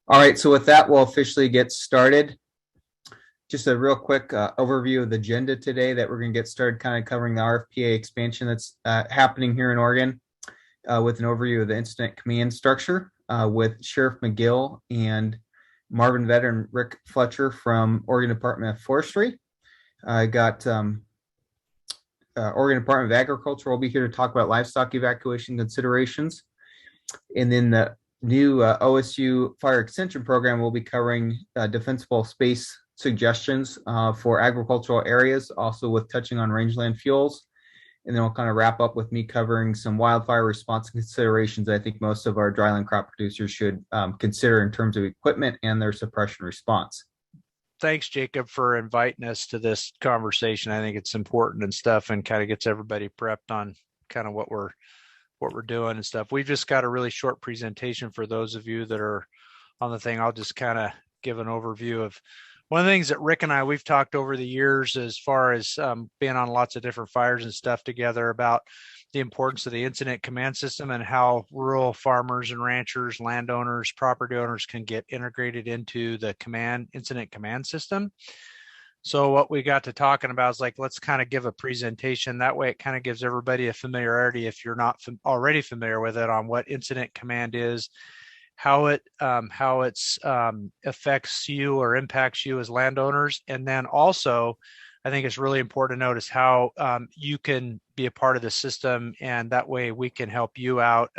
All right, so with that, we'll officially get started. Just a real quick overview of the agenda today that we're going to get started kind of covering the RFPA expansion that's happening here in Oregon with an overview of the incident command structure with Sheriff Magill and Marvin veteran Rick Fletcher from Oregon Department of Forestry. I got Oregon Department of Agriculture will be here to talk about livestock evacuation considerations. And then the new OSU Fire Extension Program will be covering defensible space suggestions for agricultural areas, also with touching on rangeland fuels. And then we'll kind of wrap up with me covering some wildfire response considerations I think most of our dryland crop producers should consider in terms of equipment and their suppression response. Thanks, Jacob, for inviting us to this conversation. I think it's important and stuff, and kind of gets everybody prepped on kind of what we're doing and stuff. We've just got a really short presentation for those of you that are on the thing. I'll just kind of give an overview of one of the things that Rick and we've talked over the years as far as being on lots of different fires and stuff together about the importance of the incident command system and how rural farmers and ranchers, landowners, property owners can get integrated into the incident command system. So what we got to talking about is like, let's kind of give a presentation. That way it kind of gives everybody a familiarity, if you're not already familiar with it, on what incident command is, how it affects you or impacts you as landowners. And then also, I think it's really important to notice how you can be a part of the system, and that way we can help you out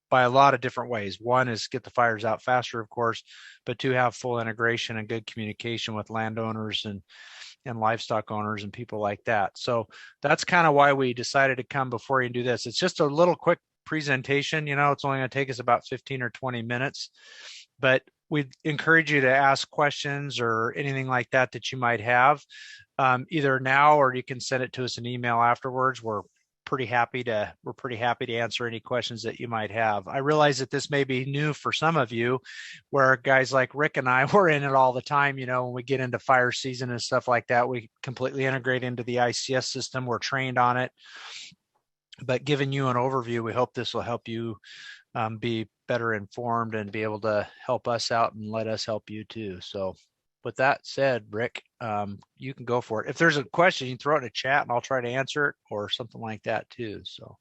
by a lot of different ways. One is get the fires out faster, of course, but to have full integration and good communication with landowners and livestock owners and people like that. So that's kind of why we decided to come before you and do this. It's just a little quick presentation. It's only going to take us about 15 or 20 minutes, but we encourage you to ask questions or anything like that you might have, either now, or you can send it to us an email afterwards. We're pretty happy to answer any questions that you might have. I realize that this may be new for some of you, where guys like Rick and I, we're in it all the time. When we get into fire season and stuff like that, we completely integrate into the ICS system. We're trained on it. But giving you an overview, we hope this will help you be better informed and be able to help us out and let us help you too. So with that said, Rick, you can go for it. If there's a question, you can throw it in a chat and I'll try to answer it or something like that too. So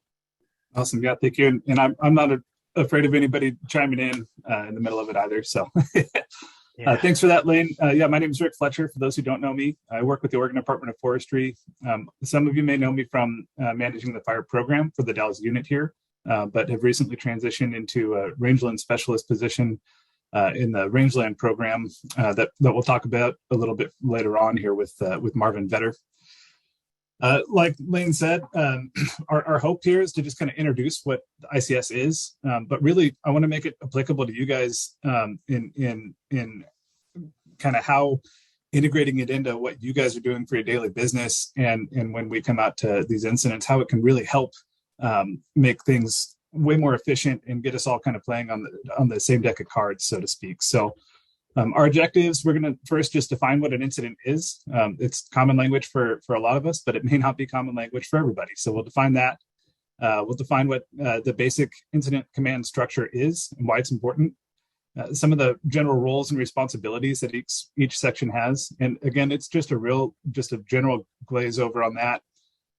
awesome. Yeah, thank you. And I'm not afraid of anybody chiming in the middle of it either. So yeah. Thanks for that, Lane. My name is Rick Fletcher. For those who don't know me, I work with the Oregon Department of Forestry. Some of you may know me from managing the fire program for the Dallas unit here, but have recently transitioned into a rangeland specialist position in the Rangeland program that we'll talk about a little bit later on here with Marvin Vetter. Like Lane said, our hope here is to just kind of introduce what ICS is, but really I want to make it applicable to you guys in kind of how integrating it into what you guys are doing for your daily business, and when we come out to these incidents, how it can really help make things way more efficient and get us all kind of playing on the same deck of cards, so to speak. So our objectives, we're going to first just define what an incident is. It's common language for a lot of us, but it may not be common language for everybody. So we'll define that. We'll define what the basic incident command structure is and why it's important. Some of the general roles and responsibilities that each section has. And again, it's just a general glaze over on that.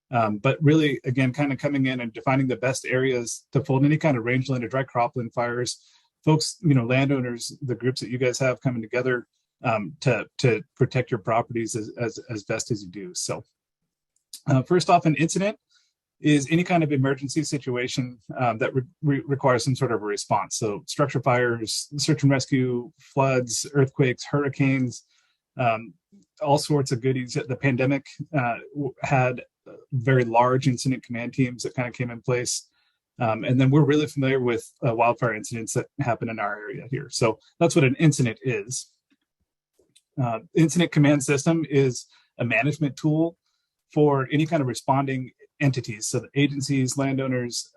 But really, again, kind of coming in and defining the best areas to fold any kind of rangeland or dry cropland fires. Folks, landowners, the groups that you guys have coming together to protect your properties as best as you do. So first off, an incident is any kind of emergency situation that requires some sort of a response. So structure fires, search and rescue, floods, earthquakes, hurricanes, all sorts of goodies. The pandemic had very large incident command teams that kind of came in place. And then we're really familiar with wildfire incidents that happen in our area here. So that's what an incident is. Incident command system is a management tool for any kind of responding entities. So the agencies, landowners,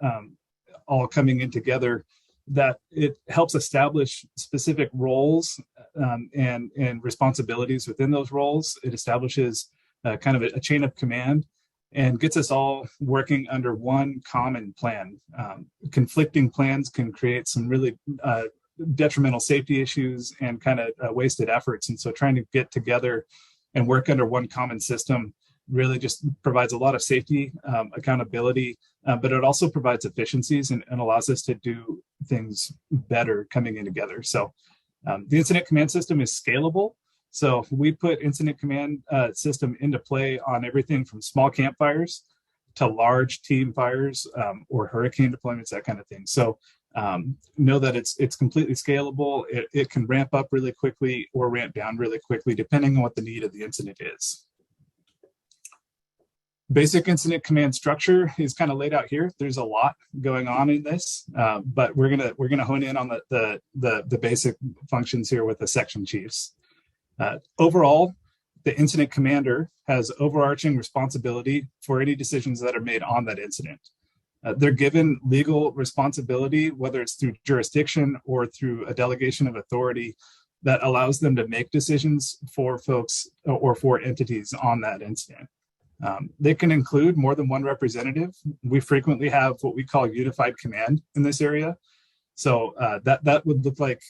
all coming in together, that it helps establish specific roles and responsibilities within those roles. It establishes kind of a chain of command and gets us all working under one common plan. Conflicting plans can create some really detrimental safety issues and kind of wasted efforts. And so trying to get together and work under one common system really just provides a lot of safety, accountability, but it also provides efficiencies and allows us to do things better coming in together. So the incident command system is scalable. So we put incident command system into play on everything from small campfires to large team fires or hurricane deployments, that kind of thing. So know that it's completely scalable. It can ramp up really quickly or ramp down really quickly, depending on what the need of the incident is. Basic incident command structure is kind of laid out here. There's a lot going on in this, but we're gonna hone in on the basic functions here with the section chiefs. Overall, the incident commander has overarching responsibility for any decisions that are made on that incident. They're given legal responsibility, whether it's through jurisdiction or through a delegation of authority that allows them to make decisions for folks or for entities on that incident. They can include more than one representative. We frequently have what we call unified command in this area. So that would look like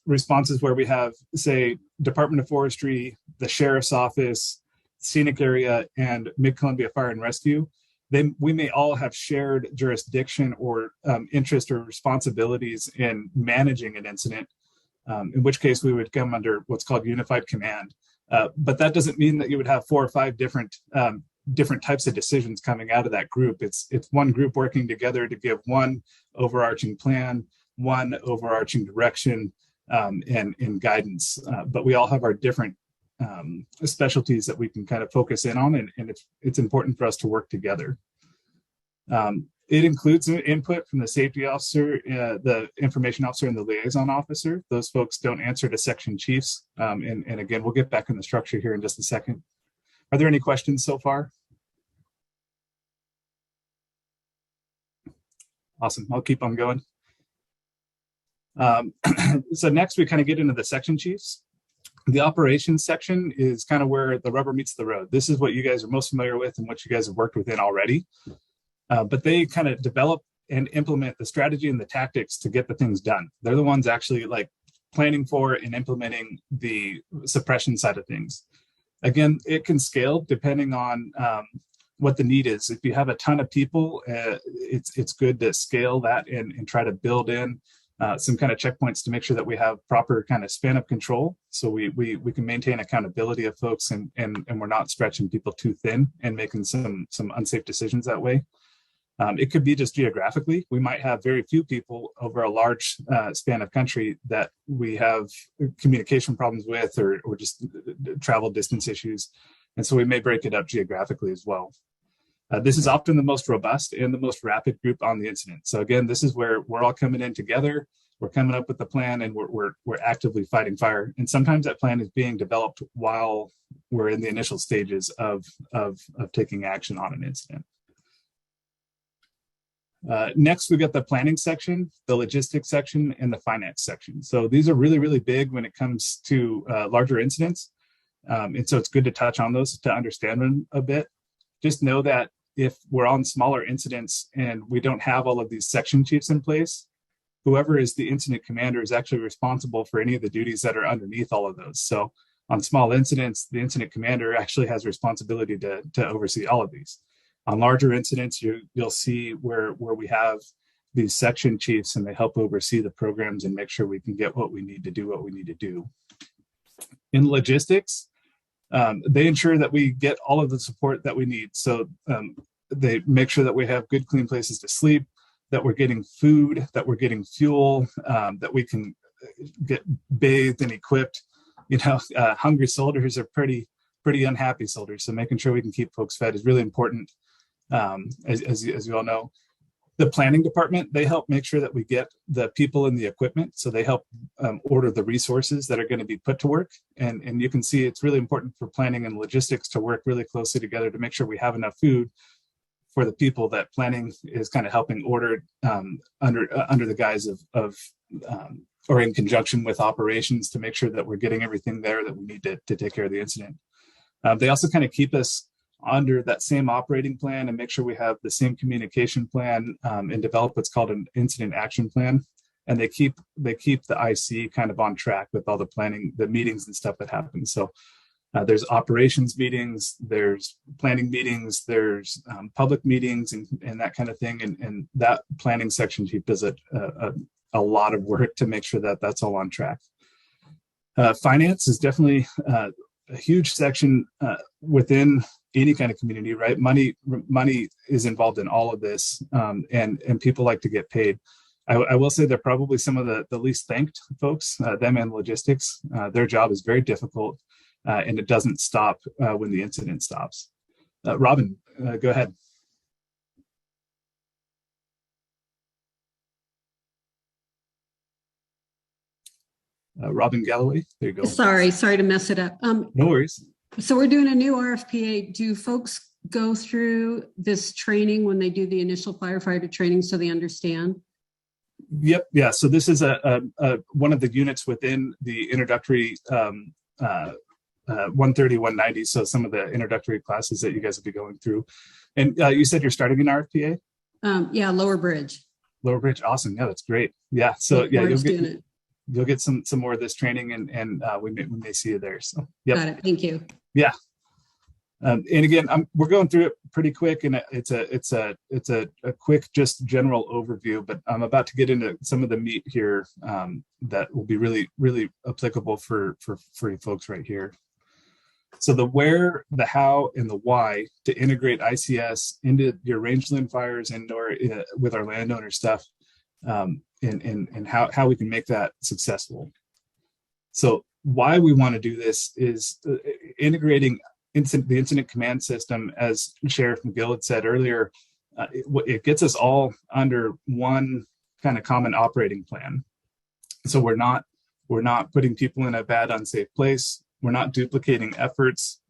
responses where we have, say, Department of Forestry, the Sheriff's Office, Scenic Area, and Mid-Columbia Fire and Rescue. We may all have shared jurisdiction or interest or responsibilities in managing an incident, in which case we would come under what's called unified command. But that doesn't mean that you would have 4 or 5 different types of decisions coming out of that group. It's one group working together to give one overarching plan, one overarching direction, and guidance. But we all have our different specialties that we can kind of focus in on, and it's important for us to work together. It includes input from the safety officer, the information officer, and the liaison officer. Those folks don't answer to section chiefs. And again, we'll get back in the structure here in just a second. Are there any questions so far? Awesome. I'll keep on going. So next, we kind of get into the section chiefs. The operations section is kind of where the rubber meets the road. This is what you guys are most familiar with and what you guys have worked within already. But they kind of develop and implement the strategy and the tactics to get the things done. They're the ones actually like planning for and implementing the suppression side of things. Again, it can scale depending on what the need is. If you have a ton of people, it's good to scale that and try to build in some kind of checkpoints to make sure that we have proper kind of span of control, so we can maintain accountability of folks and we're not stretching people too thin and making some unsafe decisions that way. It could be just geographically. We might have very few people over a large span of country that we have communication problems with or just travel distance issues. And so we may break it up geographically as well. This is often the most robust and the most rapid group on the incident. So again, this is where we're all coming in together. We're coming up with the plan and we're actively fighting fire. And sometimes that plan is being developed while we're in the initial stages of taking action on an incident. Next, we've got the planning section, the logistics section, and the finance section. So these are really, really big when it comes to larger incidents. And so it's good to touch on those to understand them a bit. Just know that if we're on smaller incidents and we don't have all of these section chiefs in place, whoever is the incident commander is actually responsible for any of the duties that are underneath all of those. So on small incidents, the incident commander actually has responsibility to oversee all of these. On larger incidents, you'll see where we have these section chiefs and they help oversee the programs and make sure we can get what we need to do, what we need to do. In logistics, they ensure that we get all of the support that we need. So they make sure that we have good, clean places to sleep, that we're getting food, that we're getting fuel, that we can get bathed and equipped. You know, hungry soldiers are pretty unhappy soldiers. So making sure we can keep folks fed is really important. As you all know, the planning department, they help make sure that we get the people and the equipment. So they help order the resources that are going to be put to work. And you can see it's really important for planning and logistics to work really closely together to make sure we have enough food for the people that planning is kind of helping order under the guise of or in conjunction with operations to make sure that we're getting everything there that we need to take care of the incident. They also kind of keep us under that same operating plan and make sure we have the same communication plan and develop what's called an incident action plan. and they keep the IC kind of on track with all the planning, the meetings and stuff that happen. So there's operations meetings, there's planning meetings, there's public meetings and that kind of thing. And that planning section chief does a lot of work to make sure that that's all on track. Finance is definitely a huge section within any kind of community, right? Money is involved in all of this, and people like to get paid. I will say they're probably some of the least thanked folks, them and logistics. Their job is very difficult, and it doesn't stop when the incident stops. Robin, go ahead. Robin Galloway, there you go. Sorry to mess it up. No worries. So we're doing a new RFPA. Do folks go through this training when they do the initial firefighter training so they understand? Yep. Yeah. So this is a one of the units within the introductory 130, 190. So some of the introductory classes that you guys will be going through. And you said you're starting an RFPA? Yeah, Lower Bridge. Lower Bridge. Awesome. Yeah, that's great. Yeah. So yeah, you'll get some more of this training, and we may see you there. So yeah. Got it. Thank you. Yeah. And again, we're going through it pretty quick, and it's a quick, just general overview. But I'm about to get into some of the meat here that will be really, really applicable for you folks right here. So the where, the how, and the why to integrate ICS into your rangeland fires and or with our landowner stuff, and how we can make that successful. So why we want to do this is integrating the incident command system, as Sheriff McGill had said earlier. It gets us all under one kind of common operating plan. So we're not putting people in a bad, unsafe place. We're not duplicating efforts,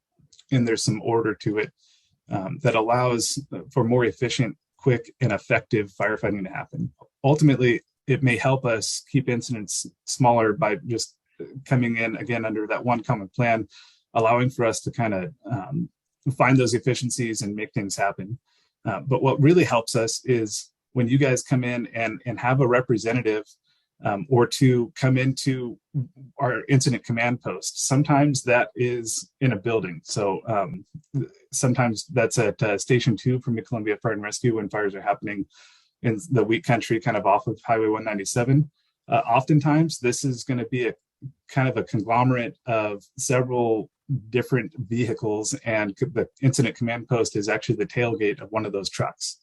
and there's some order to it that allows for more efficient, quick, and effective firefighting to happen. Ultimately, it may help us keep incidents smaller by just coming in again under that one common plan, allowing for us to kind of find those efficiencies and make things happen. But what really helps us is when you guys come in and have a representative or to come into our incident command post. Sometimes that is in a building. So sometimes that's at Station 2 from the Columbia Fire and Rescue when fires are happening in the wheat country, kind of off of Highway 197. Oftentimes, this is going to be a kind of a conglomerate of several different vehicles, and the incident command post is actually the tailgate of one of those trucks.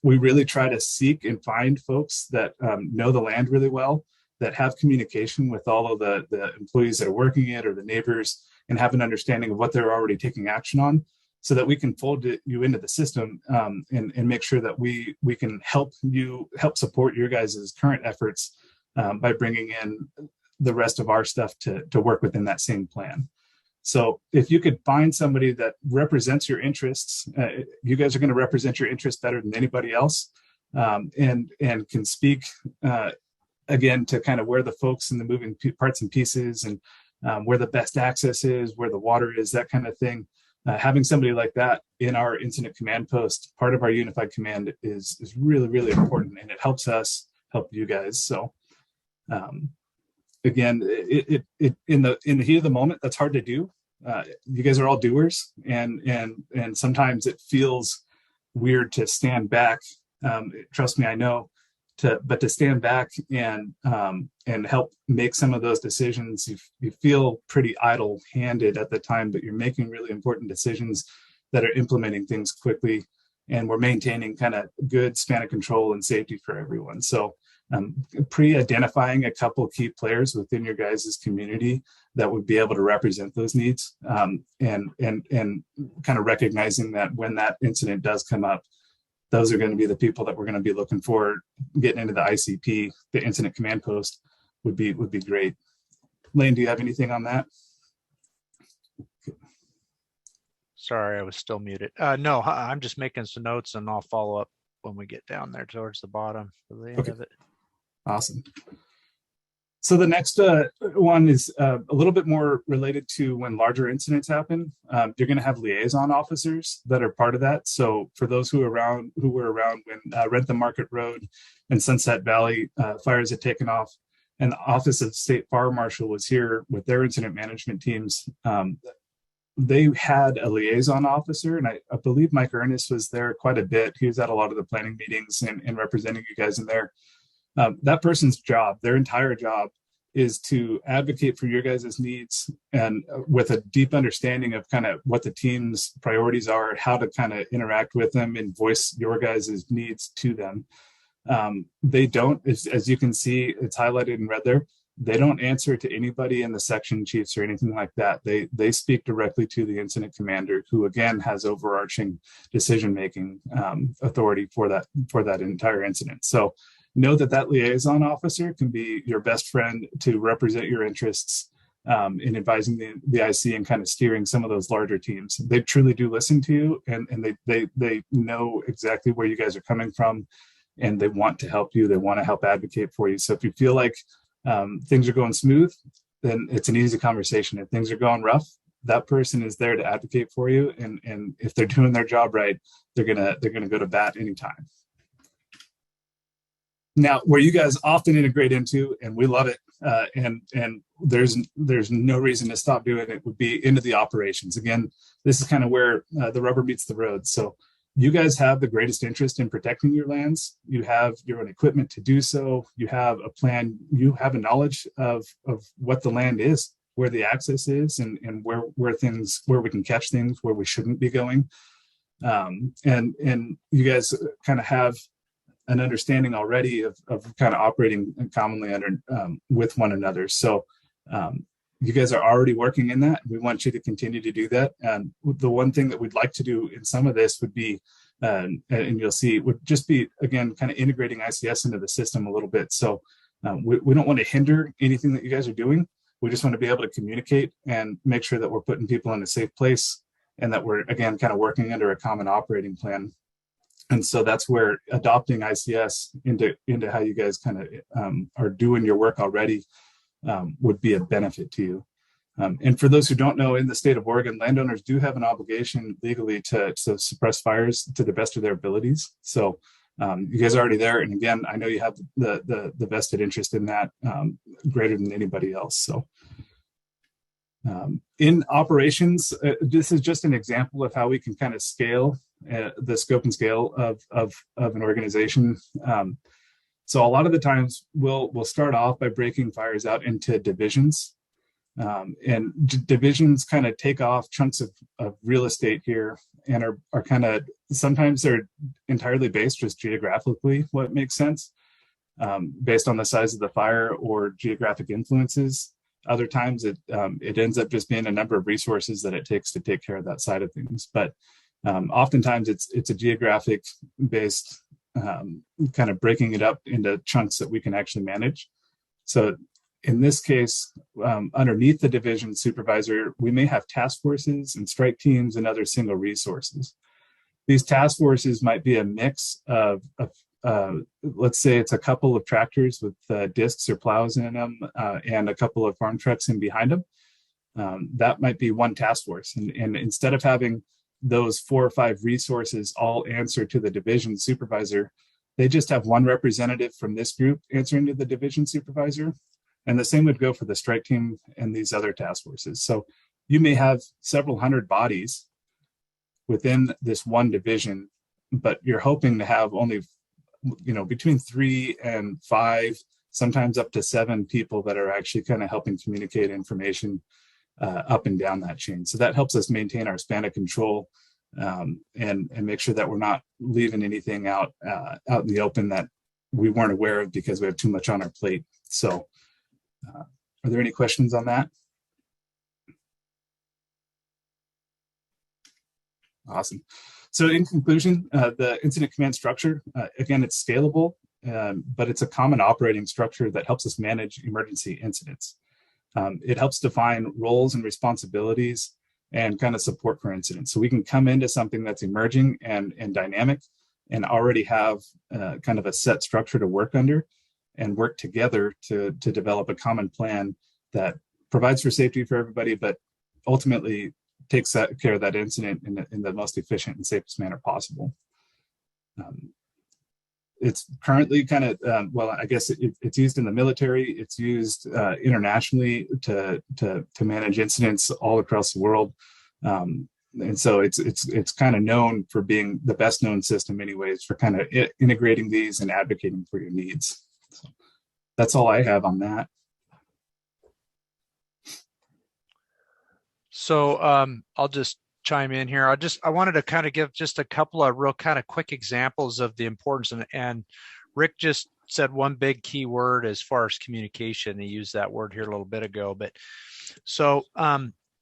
We really try to seek and find folks that know the land really well, that have communication with all of the employees that are working it or the neighbors, and have an understanding of what they're already taking action on, so that we can fold you into the system and make sure that we can help support your guys' current efforts by bringing in the rest of our stuff to work within that same plan. So if you could find somebody that represents your interests, you guys are going to represent your interests better than anybody else, and can speak again to kind of where the folks in the moving parts and pieces, and where the best access is, where the water is, that kind of thing. Having somebody like that in our incident command post, part of our unified command, is really, really important, and it helps us help you guys. So again, it in the heat of the moment, that's hard to do. You guys are all doers, and sometimes it feels weird to stand back. Trust me, I know. But to stand back and help make some of those decisions, you feel pretty idle-handed at the time, but you're making really important decisions that are implementing things quickly, and we're maintaining kind of good span of control and safety for everyone. So pre-identifying a couple of key players within your guys' community that would be able to represent those needs, and kind of recognizing that when that incident does come up, those are going to be the people that we're going to be looking for getting into the ICP, the incident command post would be great. Lane, do you have anything on that? Sorry, I was still muted. No, I'm just making some notes, and I'll follow up when we get down there towards the bottom for the end of it. Awesome. So the next one is a little bit more related to when larger incidents happen. You're going to have liaison officers that are part of that. So for those who were around when Rent the Market Road and Sunset Valley fires had taken off, and the Office of State Fire Marshal was here with their incident management teams, they had a liaison officer, and I believe Mike Ernest was there quite a bit. He was at a lot of the planning meetings and representing you guys in there. That person's job, their entire job, is to advocate for your guys' needs, and with a deep understanding of kind of what the team's priorities are, how to kind of interact with them and voice your guys' needs to them. They don't, as you can see, it's highlighted in red there, they don't answer to anybody in the section chiefs or anything like that. They speak directly to the incident commander, who again has overarching decision-making authority for that entire incident. So know that liaison officer can be your best friend to represent your interests in advising the IC and kind of steering some of those larger teams. They truly do listen to you, and they know exactly where you guys are coming from, and they want to help you. They want to help advocate for you. So if you feel like things are going smooth, then it's an easy conversation. If things are going rough, that person is there to advocate for you, and if they're doing their job right, they're gonna go to bat anytime. Now, where you guys often integrate into, and we love it, and there's no reason to stop doing it, would be into the operations. Again, this is kind of where the rubber meets the road. So you guys have the greatest interest in protecting your lands. You have your own equipment to do so. You have a plan. You have a knowledge of what the land is, where the access is, and where we can catch things, where we shouldn't be going. And you guys kind of have an understanding already of kind of operating commonly under with one another. So you guys are already working in that. We want you to continue to do that. And the one thing that we'd like to do in some of this would be, and you'll see, would just be, again, kind of integrating ICS into the system a little bit. So we don't want to hinder anything that you guys are doing. We just want to be able to communicate and make sure that we're putting people in a safe place, and that we're, again, kind of working under a common operating plan. And so that's where adopting ICS into how you guys kind of are doing your work already would be a benefit to you. And for those who don't know, in the state of Oregon, landowners do have an obligation legally to suppress fires to the best of their abilities. So you guys are already there. And again, I know you have the vested interest in that greater than anybody else. So in operations, this is just an example of how we can kind of scale the scope and scale of an organization. So a lot of the times we'll start off by breaking fires out into divisions, and divisions kind of take off chunks of real estate here, and are kind of, sometimes they're entirely based just geographically what makes sense, based on the size of the fire or geographic influences. Other times it ends up just being a number of resources that it takes to take care of that side of things. But oftentimes it's a geographic based kind of breaking it up into chunks that we can actually manage. So in this case, underneath the division supervisor, we may have task forces and strike teams and other single resources. These task forces might be a mix of let's say it's a couple of tractors with discs or plows in them, and a couple of farm trucks in behind them. That might be one task force. And instead of having those 4 or 5 resources all answer to the division supervisor, they just have one representative from this group answering to the division supervisor. And the same would go for the strike team and these other task forces. So you may have several hundred bodies within this one division, but you're hoping to have only, between 3 and 5, sometimes up to 7 people that are actually kind of helping communicate information up and down that chain. So that helps us maintain our span of control, and make sure that we're not leaving anything out in the open that we weren't aware of because we have too much on our plate. So are there any questions on that? Awesome. So in conclusion, the incident command structure, again, it's scalable, but it's a common operating structure that helps us manage emergency incidents. It helps define roles and responsibilities and kind of support for incidents. So we can come into something that's emerging and dynamic and already have kind of a set structure to work under. and work together to develop a common plan that provides for safety for everybody, but ultimately takes care of that incident in the most efficient and safest manner possible. It's currently kind of, well, I guess it's used in the military. It's used internationally to manage incidents all across the world. And so it's kind of known for being the best known system anyways, for kind of integrating these and advocating for your needs. So that's all I have on that. So I'll just chime in here. I wanted to kind of give just a couple of real kind of quick examples of the importance, and Rick just said one big key word as far as communication. He used that word here a little bit ago, but so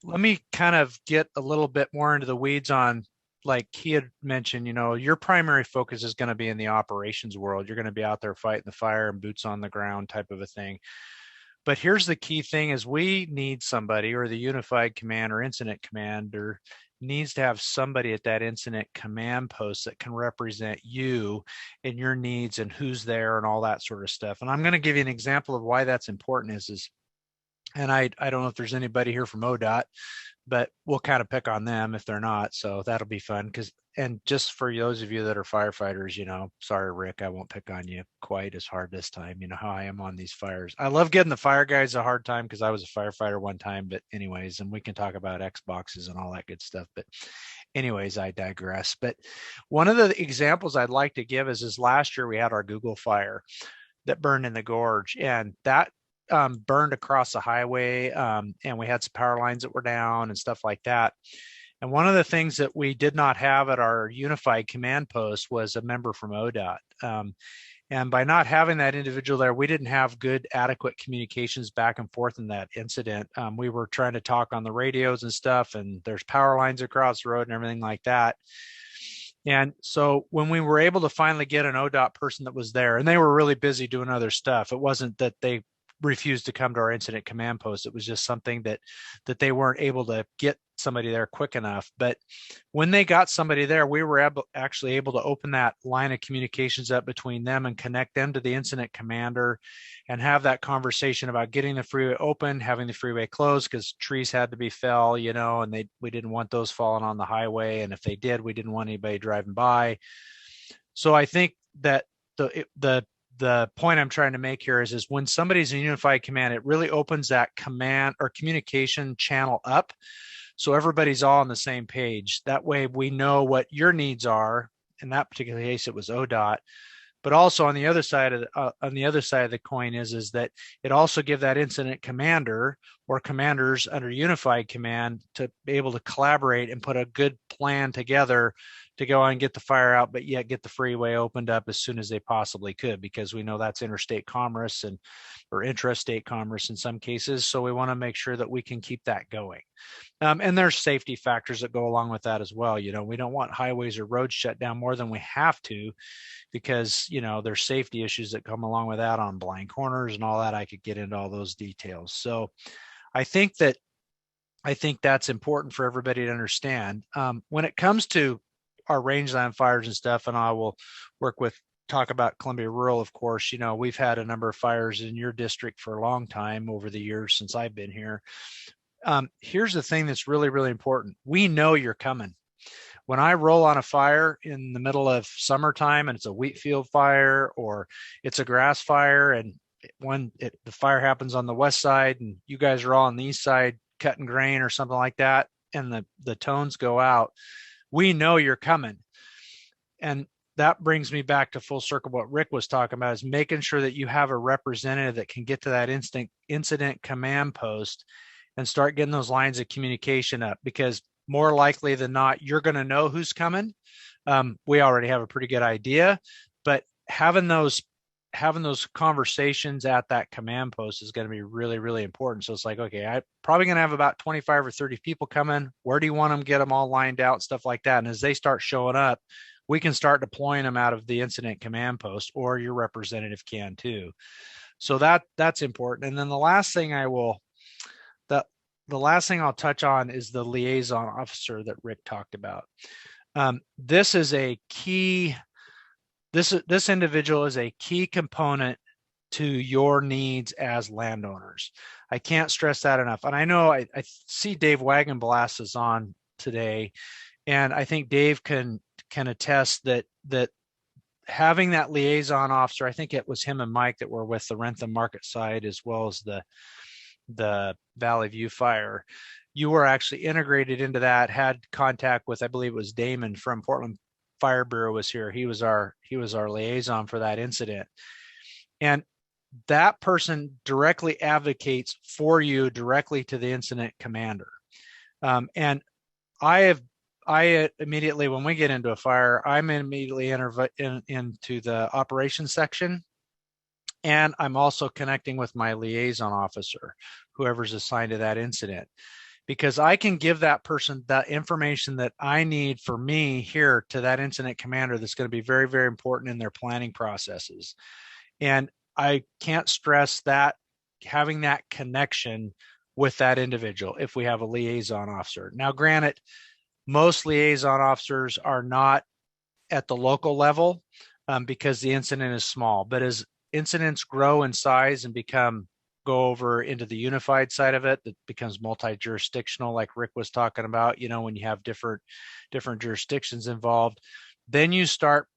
let me kind of get a little bit more into the weeds on, like he had mentioned, you know, your primary focus is going to be in the operations world. You're going to be out there fighting the fire and boots on the ground type of a thing. But here's the key thing is we need somebody, or the unified command or incident commander needs to have somebody at that incident command post that can represent you and your needs and who's there and all that sort of stuff. And I'm going to give you an example of why that's important is and I don't know if there's anybody here from ODOT, but we'll kind of pick on them if they're not. So that'll be fun. And just for those of you that are firefighters, you know, sorry, Rick, I won't pick on you quite as hard this time. You know how I am on these fires. I love giving the fire guys a hard time because I was a firefighter one time, but anyways, and we can talk about Xboxes and all that good stuff. But anyways, I digress. But one of the examples I'd like to give is last year we had our Google fire that burned in the gorge, and that burned across the highway, and we had some power lines that were down and stuff like that. And one of the things that we did not have at our unified command post was a member from ODOT. And by not having that individual there, we didn't have good, adequate communications back and forth in that incident. We were trying to talk on the radios and stuff, and there's power lines across the road and everything like that. And so when we were able to finally get an ODOT person that was there, and they were really busy doing other stuff, it wasn't that they refused to come to our incident command post. It was just something that they weren't able to get somebody there quick enough. But when they got somebody there, we were actually able to open that line of communications up between them and connect them to the incident commander and have that conversation about getting the freeway open, having the freeway closed because trees had to be fell, you know, and we didn't want those falling on the highway. And if they did, we didn't want anybody driving by. So I think that the point I'm trying to make here is when somebody's in unified command, it really opens that command or communication channel up. So everybody's all on the same page. That way we know what your needs are. In that particular case, it was ODOT. But also on the other side of the coin is that it also give that incident commander or commanders under unified command to be able to collaborate and put a good plan together to go on and get the fire out, but yet get the freeway opened up as soon as they possibly could, because we know that's interstate commerce or intrastate commerce in some cases. So we want to make sure that we can keep that going. And there's safety factors that go along with that as well. You know, we don't want highways or roads shut down more than we have to, because, you know, there's safety issues that come along with that on blind corners and all that. I could get into all those details. So I think that's important for everybody to understand. When it comes to our rangeland fires and stuff, and I will talk about Columbia Rural, of course. You know, we've had a number of fires in your district for a long time over the years since I've been here. Here's the thing that's really, really important. We know you're coming. When I roll on a fire in the middle of summertime and it's a wheat field fire or it's a grass fire, and the fire happens on the west side and you guys are all on the east side cutting grain or something like that, and the tones go out, we know you're coming. And that brings me back to full circle. What Rick was talking about is making sure that you have a representative that can get to that incident command post and start getting those lines of communication up, because more likely than not, you're going to know who's coming. We already have a pretty good idea, but having those conversations at that command post is going to be really, really important. So it's like, okay, I'm probably going to have about 25 or 30 people coming. Where do you want them? Get them all lined out, stuff like that. And as they start showing up, we can start deploying them out of the incident command post, or your representative can too. So that's important. And then the last thing I'll touch on is the liaison officer that Rick talked about. This is a key. This individual is a key component to your needs as landowners. I can't stress that enough. And I know I see Dave Wagenblass is on today, and I think Dave can attest that having that liaison officer, I think it was him and Mike that were with the Rentham market side as well as the Valley View Fire. You were actually integrated into that, had contact with, I believe it was Damon from Portland Fire Bureau was here. He was our liaison for that incident. And that person directly advocates for you directly to the incident commander. And I immediately, when we get into a fire, I'm immediately into the operations section. And I'm also connecting with my liaison officer, whoever's assigned to that incident, because I can give that person that information that I need for me here to that incident commander that's going to be very, very important in their planning processes. And I can't stress that having that connection with that individual if we have a liaison officer. Now, granted, most liaison officers are not at the local level because the incident is small. But as incidents grow in size and go over into the unified side of it, that becomes multi-jurisdictional, like Rick was talking about, when you have different jurisdictions involved, then you start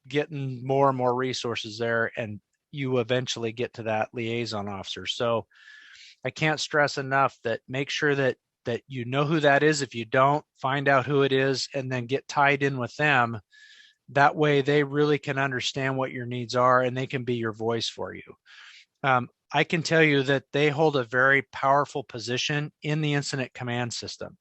getting more and more resources there, and you eventually get to that liaison officer. So I can't stress enough that make sure that you know who that is. If you don't, find out who it is and then get tied in with them. That way they really can understand what your needs are and they can be your voice for you. I can tell you that they hold a very powerful position in the incident command system.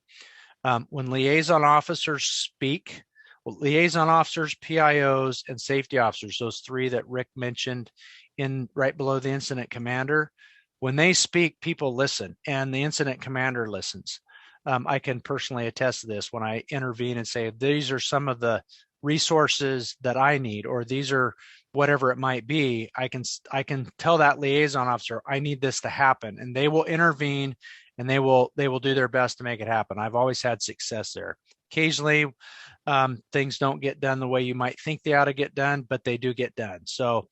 When liaison officers speak, liaison officers, PIOs, and safety officers, those three that Rick mentioned in right below the incident commander, when they speak, people listen, and the incident commander listens. I can personally attest to this when I intervene and say, these are some of the resources that I need, or these are whatever it might be. I can tell that liaison officer, I need this to happen, and they will intervene and they will do their best to make it happen. I've always had success there. Occasionally, things don't get done the way you might think they ought to get done, but they do get done. So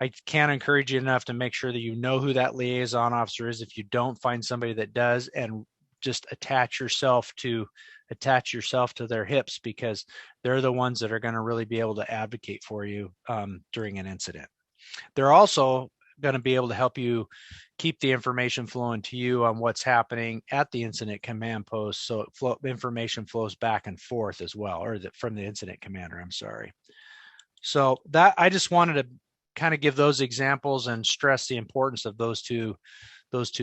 I can't encourage you enough to make sure that you know who that liaison officer is. If you don't, find somebody that does, and just attach yourself to their hips, because they're the ones that are going to really be able to advocate for you during an incident. They're also going to be able to help you keep the information flowing to you on what's happening at the incident command post, so information flows back and forth as well, or from the incident commander, I'm sorry. So that, I just wanted to kind of give those examples and stress the importance of those two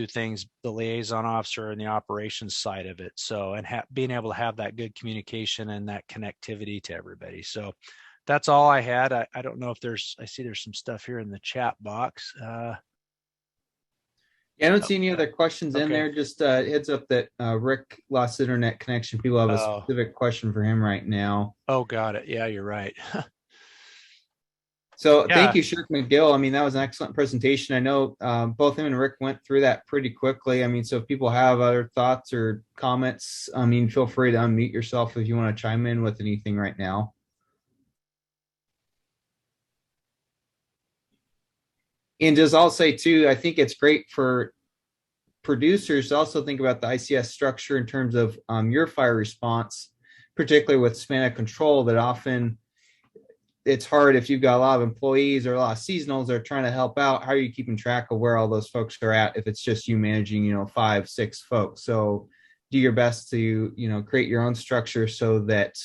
things, the liaison officer and the operations side of it. So, and being able to have that good communication and that connectivity to everybody. So that's all I had. I don't know if I see there's some stuff here in the chat box. Yeah, I don't see any other questions in there. Just heads up that Rick lost internet connection. People have a specific question for him right now. Oh, got it. Yeah, you're right. So thank you, Sheriff Magill. I mean, that was an excellent presentation. I know both him and Rick went through that pretty quickly. I mean, so if people have other thoughts or comments, I mean, feel free to unmute yourself if you want to chime in with anything right now. And just I'll say too, I think it's great for producers to also think about the ICS structure in terms of your fire response, particularly with span of control, that often it's hard if you've got a lot of employees or a lot of seasonals that are trying to help out. How are you keeping track of where all those folks are at if it's just you managing, 5, 6 folks? So do your best to, create your own structure so that,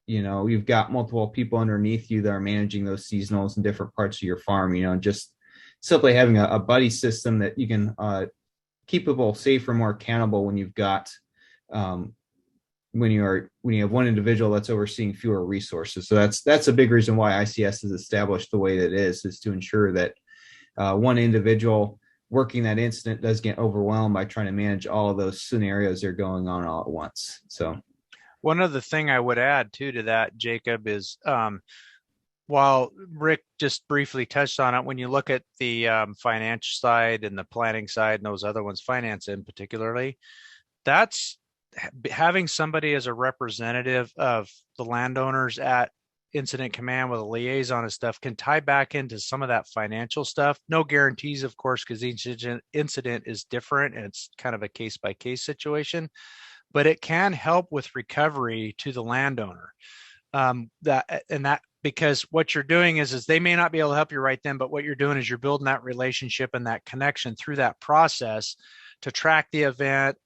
you've got multiple people underneath you that are managing those seasonals in different parts of your farm, just simply having a buddy system that you can keep people safer, more accountable when you've got when you have one individual that's overseeing fewer resources. So that's a big reason why ICS is established the way that it is to ensure that one individual working that incident does get overwhelmed by trying to manage all of those scenarios that are going on all at once. So one other thing I would add too to that, Jacob, is while Rick just briefly touched on it, when you look at the financial side and the planning side and those other ones, finance in particularly, that's having somebody as a representative of the landowners at incident command with a liaison and stuff can tie back into some of that financial stuff. No guarantees, of course, because each incident is different and it's kind of a case by case situation, but it can help with recovery to the landowner. Because what you're doing is they may not be able to help you right then, but what you're doing is you're building that relationship and that connection through that process to track the event,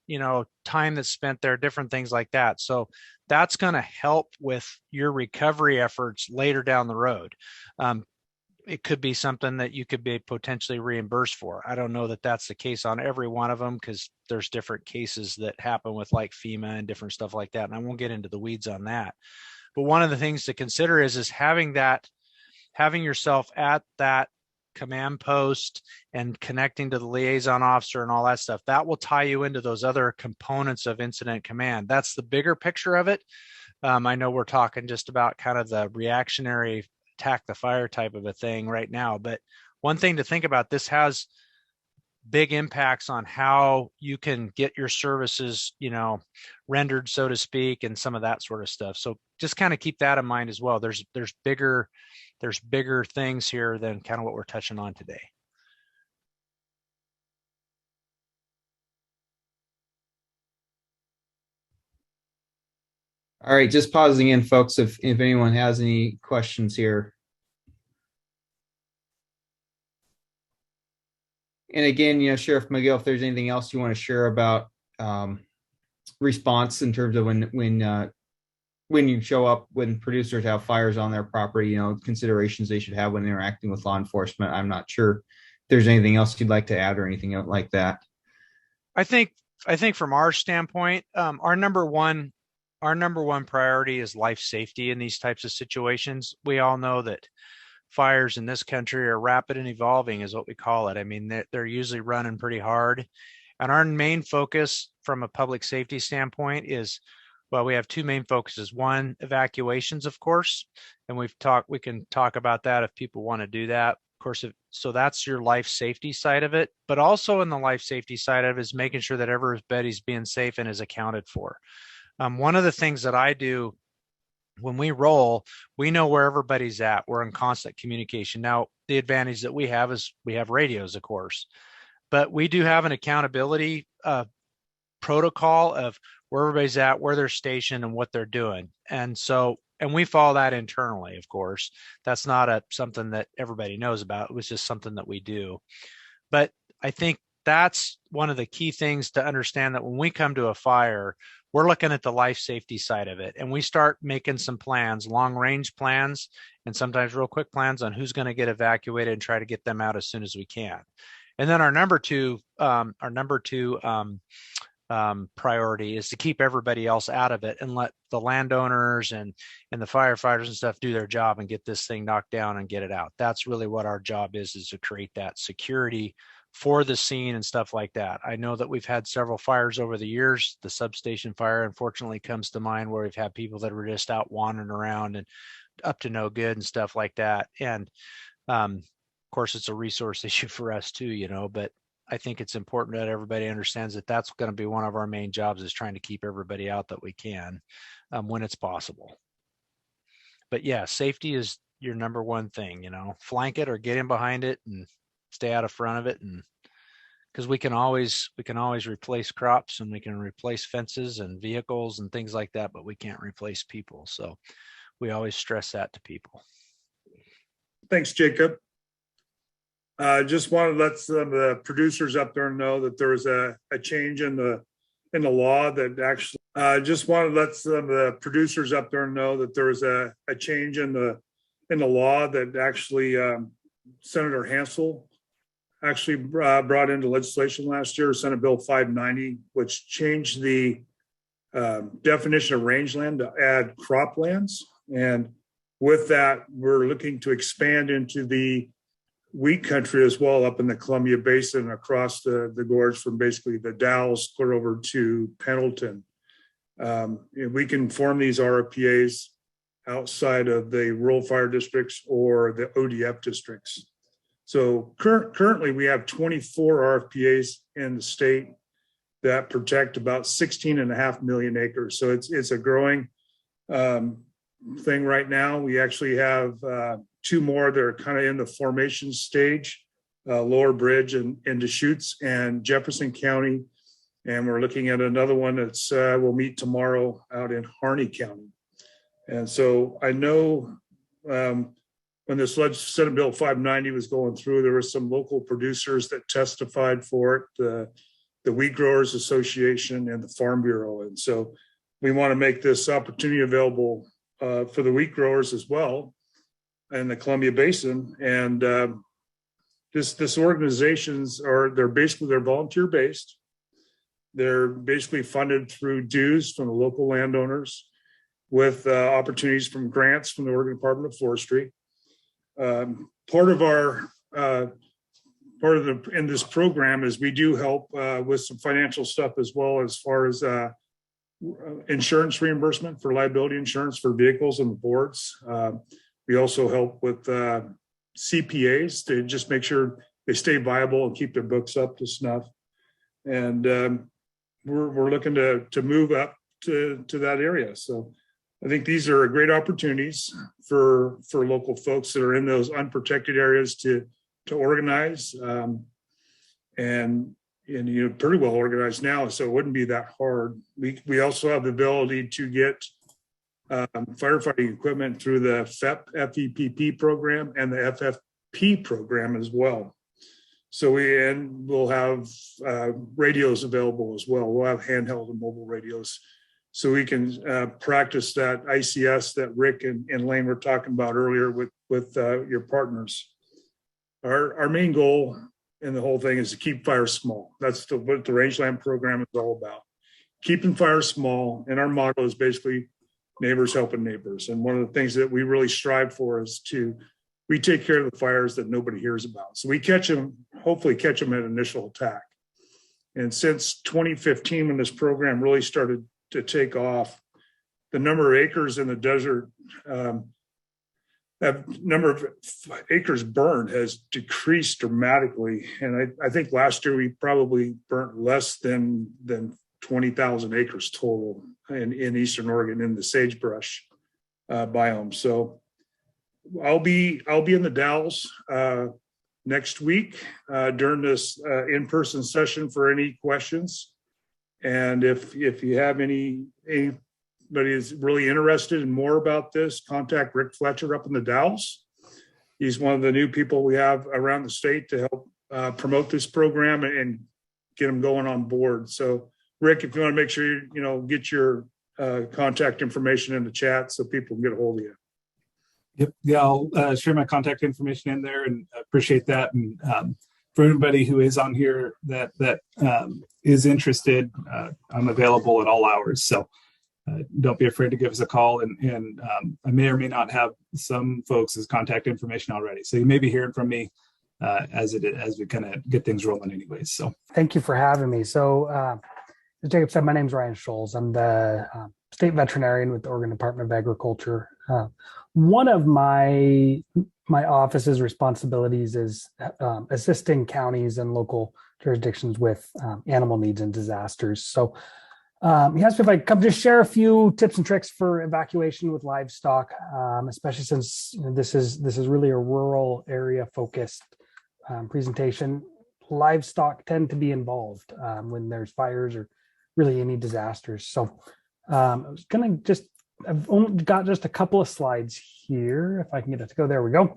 time that's spent there, different things like that. So that's going to help with your recovery efforts later down the road. It could be something that you could be potentially reimbursed for. I don't know that that's the case on every one of them, because there's different cases that happen with like FEMA and different stuff like that. And I won't get into the weeds on that. But one of the things to consider is having yourself at that command post and connecting to the liaison officer and all that stuff. That will tie you into those other components of incident command. That's the bigger picture of it. I know we're talking just about kind of the reactionary attack the fire type of a thing right now, but one thing to think about, this has big impacts on how you can get your services, rendered, so to speak, and some of that sort of stuff. So just kind of keep that in mind as well. There's bigger things here than kind of what we're touching on today. All right, just pausing in, folks, if anyone has any questions here. And again, Sheriff Magill, if there's anything else you want to share about response in terms of when you show up, when producers have fires on their property, considerations they should have when interacting with law enforcement. I'm not sure if there's anything else you'd like to add or anything like that. I think from our standpoint, our number one priority is life safety in these types of situations. We all know that fires in this country are rapid and evolving, is what we call it. I mean, they're usually running pretty hard. And our main focus from a public safety standpoint is, well, we have two main focuses. One, evacuations, of course. And we can talk about that if people want to do that. Of course, so that's your life safety side of it. But also in the life safety side of it is making sure that everybody's being safe and is accounted for. One of the things that I do when we roll, we know where everybody's at. We're in constant communication. Now, the advantage that we have is we have radios, of course, but we do have an accountability protocol of where everybody's at, where they're stationed, and what they're doing. And we follow that internally, of course. That's not something that everybody knows about. It was just something that we do. But I think that's one of the key things to understand, that when we come to a fire, we're looking at the life safety side of it, and we start making some plans, long range plans, and sometimes real quick plans on who's going to get evacuated and try to get them out as soon as we can. And then our number two priority is to keep everybody else out of it and let the landowners and the firefighters and stuff do their job and get this thing knocked down and get it out. That's really what our job is to create that security for the scene and stuff like that. I know that we've had several fires over the years. The substation fire, unfortunately, comes to mind, where we've had people that were just out wandering around and up to no good and stuff like that. And of course, it's a resource issue for us too, but I think it's important that everybody understands that that's going to be one of our main jobs, is trying to keep everybody out that we can when it's possible. But yeah, safety is your number one thing, flank it or get in behind it and stay out of front of it. And because we can always replace crops, and we can replace fences and vehicles and things like that, but we can't replace people. So we always stress that to people. Thanks, Jacob. Just want to let some of the producers up there know that there was a change in the law that actually. Just want to let some of the producers up there know that there was a change in the law that actually Senator Hansel actually brought into legislation last year, Senate Bill 590, which changed the definition of rangeland to add croplands. And with that, we're looking to expand into the wheat country as well, up in the Columbia Basin, across the gorge from basically the Dalles clear over to Pendleton. We can form these RFPAs outside of the rural fire districts or the ODF districts. So currently we have 24 RFPAs in the state that protect about 16.5 million acres. So it's a growing thing right now. We actually have 2 more that are kind of in the formation stage, Lower Bridge and Deschutes and Jefferson County. And we're looking at another one that's we'll meet tomorrow out in Harney County. And so I know when this Senate Bill 590 was going through, there were some local producers that testified for it, the Wheat Growers Association and the Farm Bureau. And so we want to make this opportunity available for the wheat growers as well in the Columbia Basin. And this organizations they're volunteer based. They're basically funded through dues from the local landowners with opportunities from grants from the Oregon Department of Forestry. Part of in this program is we do help with some financial stuff as well, as far as insurance reimbursement for liability insurance for vehicles and the boards. We also help with CPAs to just make sure they stay viable and keep their books up to snuff. And we're looking to move up to that area. So I think these are great opportunities for local folks that are in those unprotected areas to organize, and pretty well organized now, so it wouldn't be that hard. We also have the ability to get firefighting equipment through the FEPP program and the FFP program as well. So we'll have radios available as well. We'll have handheld and mobile radios, so we can practice that ICS that Rick and Lane were talking about earlier with your partners. Our main goal in the whole thing is to keep fires small. That's what the Rangeland program is all about. Keeping fires small, and our motto is basically neighbors helping neighbors. And one of the things that we really strive for is we take care of the fires that nobody hears about. So we hopefully catch them at initial attack. And since 2015, when this program really started to take off, the number of acres in the desert, that number of acres burned has decreased dramatically. And I think last year we probably burnt less than 20,000 acres total in Eastern Oregon in the sagebrush biome. So I'll be in the Dalles next week during this in-person session for any questions. And if you have anybody is really interested in more about this, contact Rick Fletcher up in the Dalles. He's one of the new people we have around the state to help promote this program and get them going on board. So Rick, if you want to make sure you get your contact information in the chat so people can get a hold of you. Yep. Yeah, I'll share my contact information in there, and appreciate that. And for anybody who is on here that is interested, I'm available at all hours. So don't be afraid to give us a call. And I may or may not have some folks' contact information already. So you may be hearing from me as we kind of get things rolling anyways. So thank you for having me. So as Jacob said, my name is Ryan Scholz. I'm the state veterinarian with the Oregon Department of Agriculture. One of my office's responsibilities is assisting counties and local jurisdictions with animal needs and disasters. So he asked me if I could come just share a few tips and tricks for evacuation with livestock, especially since this is really a rural area focused presentation. Livestock tend to be involved when there's fires or really any disasters. So I was going to I've only got just a couple of slides here. If I can get it to go, there we go.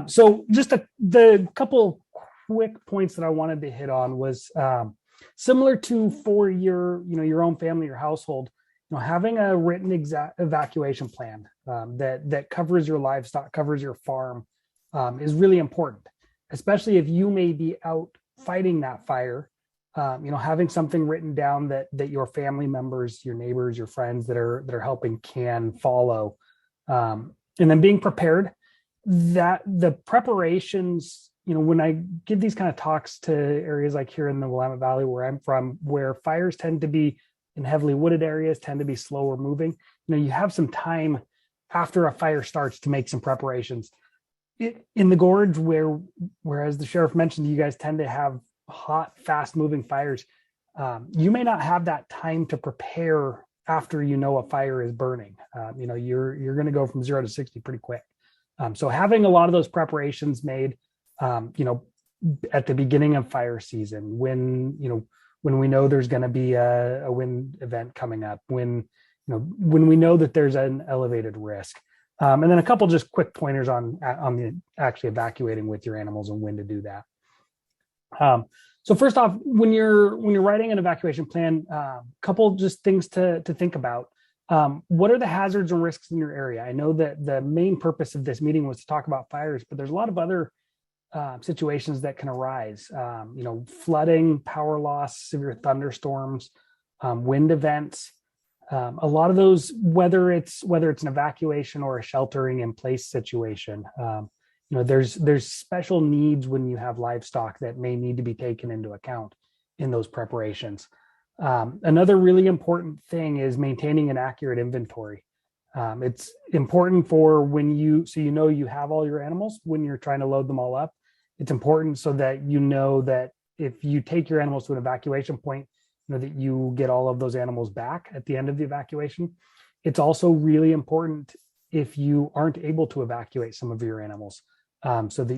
So just the couple quick points that I wanted to hit on was similar to for your own family or household, having a written evacuation plan that covers your livestock, covers your farm is really important, especially if you may be out fighting that fire. Having something written down that your family members, your neighbors, your friends that are helping can follow, and then being prepared. That the preparations, when I give these kind of talks to areas like here in the Willamette Valley where I'm from, where fires tend to be in heavily wooded areas, tend to be slower moving. You have some time after a fire starts to make some preparations. In the gorge, whereas the sheriff mentioned, you guys tend to have hot, fast moving fires. You may not have that time to prepare after you know a fire is burning. You're going to go from 0 to 60 pretty quick. So having a lot of those preparations made, at the beginning of fire season, when we know there's going to be a wind event coming up, when we know that there's an elevated risk, and then a couple just quick pointers on the actually evacuating with your animals and when to do that. So first off, when you're writing an evacuation plan, couple just things to think about. What are the hazards and risks in your area? I know that the main purpose of this meeting was to talk about fires, but there's a lot of other situations that can arise. Flooding, power loss, severe thunderstorms, wind events. A lot of those, whether it's an evacuation or a sheltering in place situation, there's special needs when you have livestock that may need to be taken into account in those preparations. Another really important thing is maintaining an accurate inventory. It's important for you have all your animals when you're trying to load them all up. It's important so that you know that if you take your animals to an evacuation point, that you get all of those animals back at the end of the evacuation. It's also really important if you aren't able to evacuate some of your animals, so that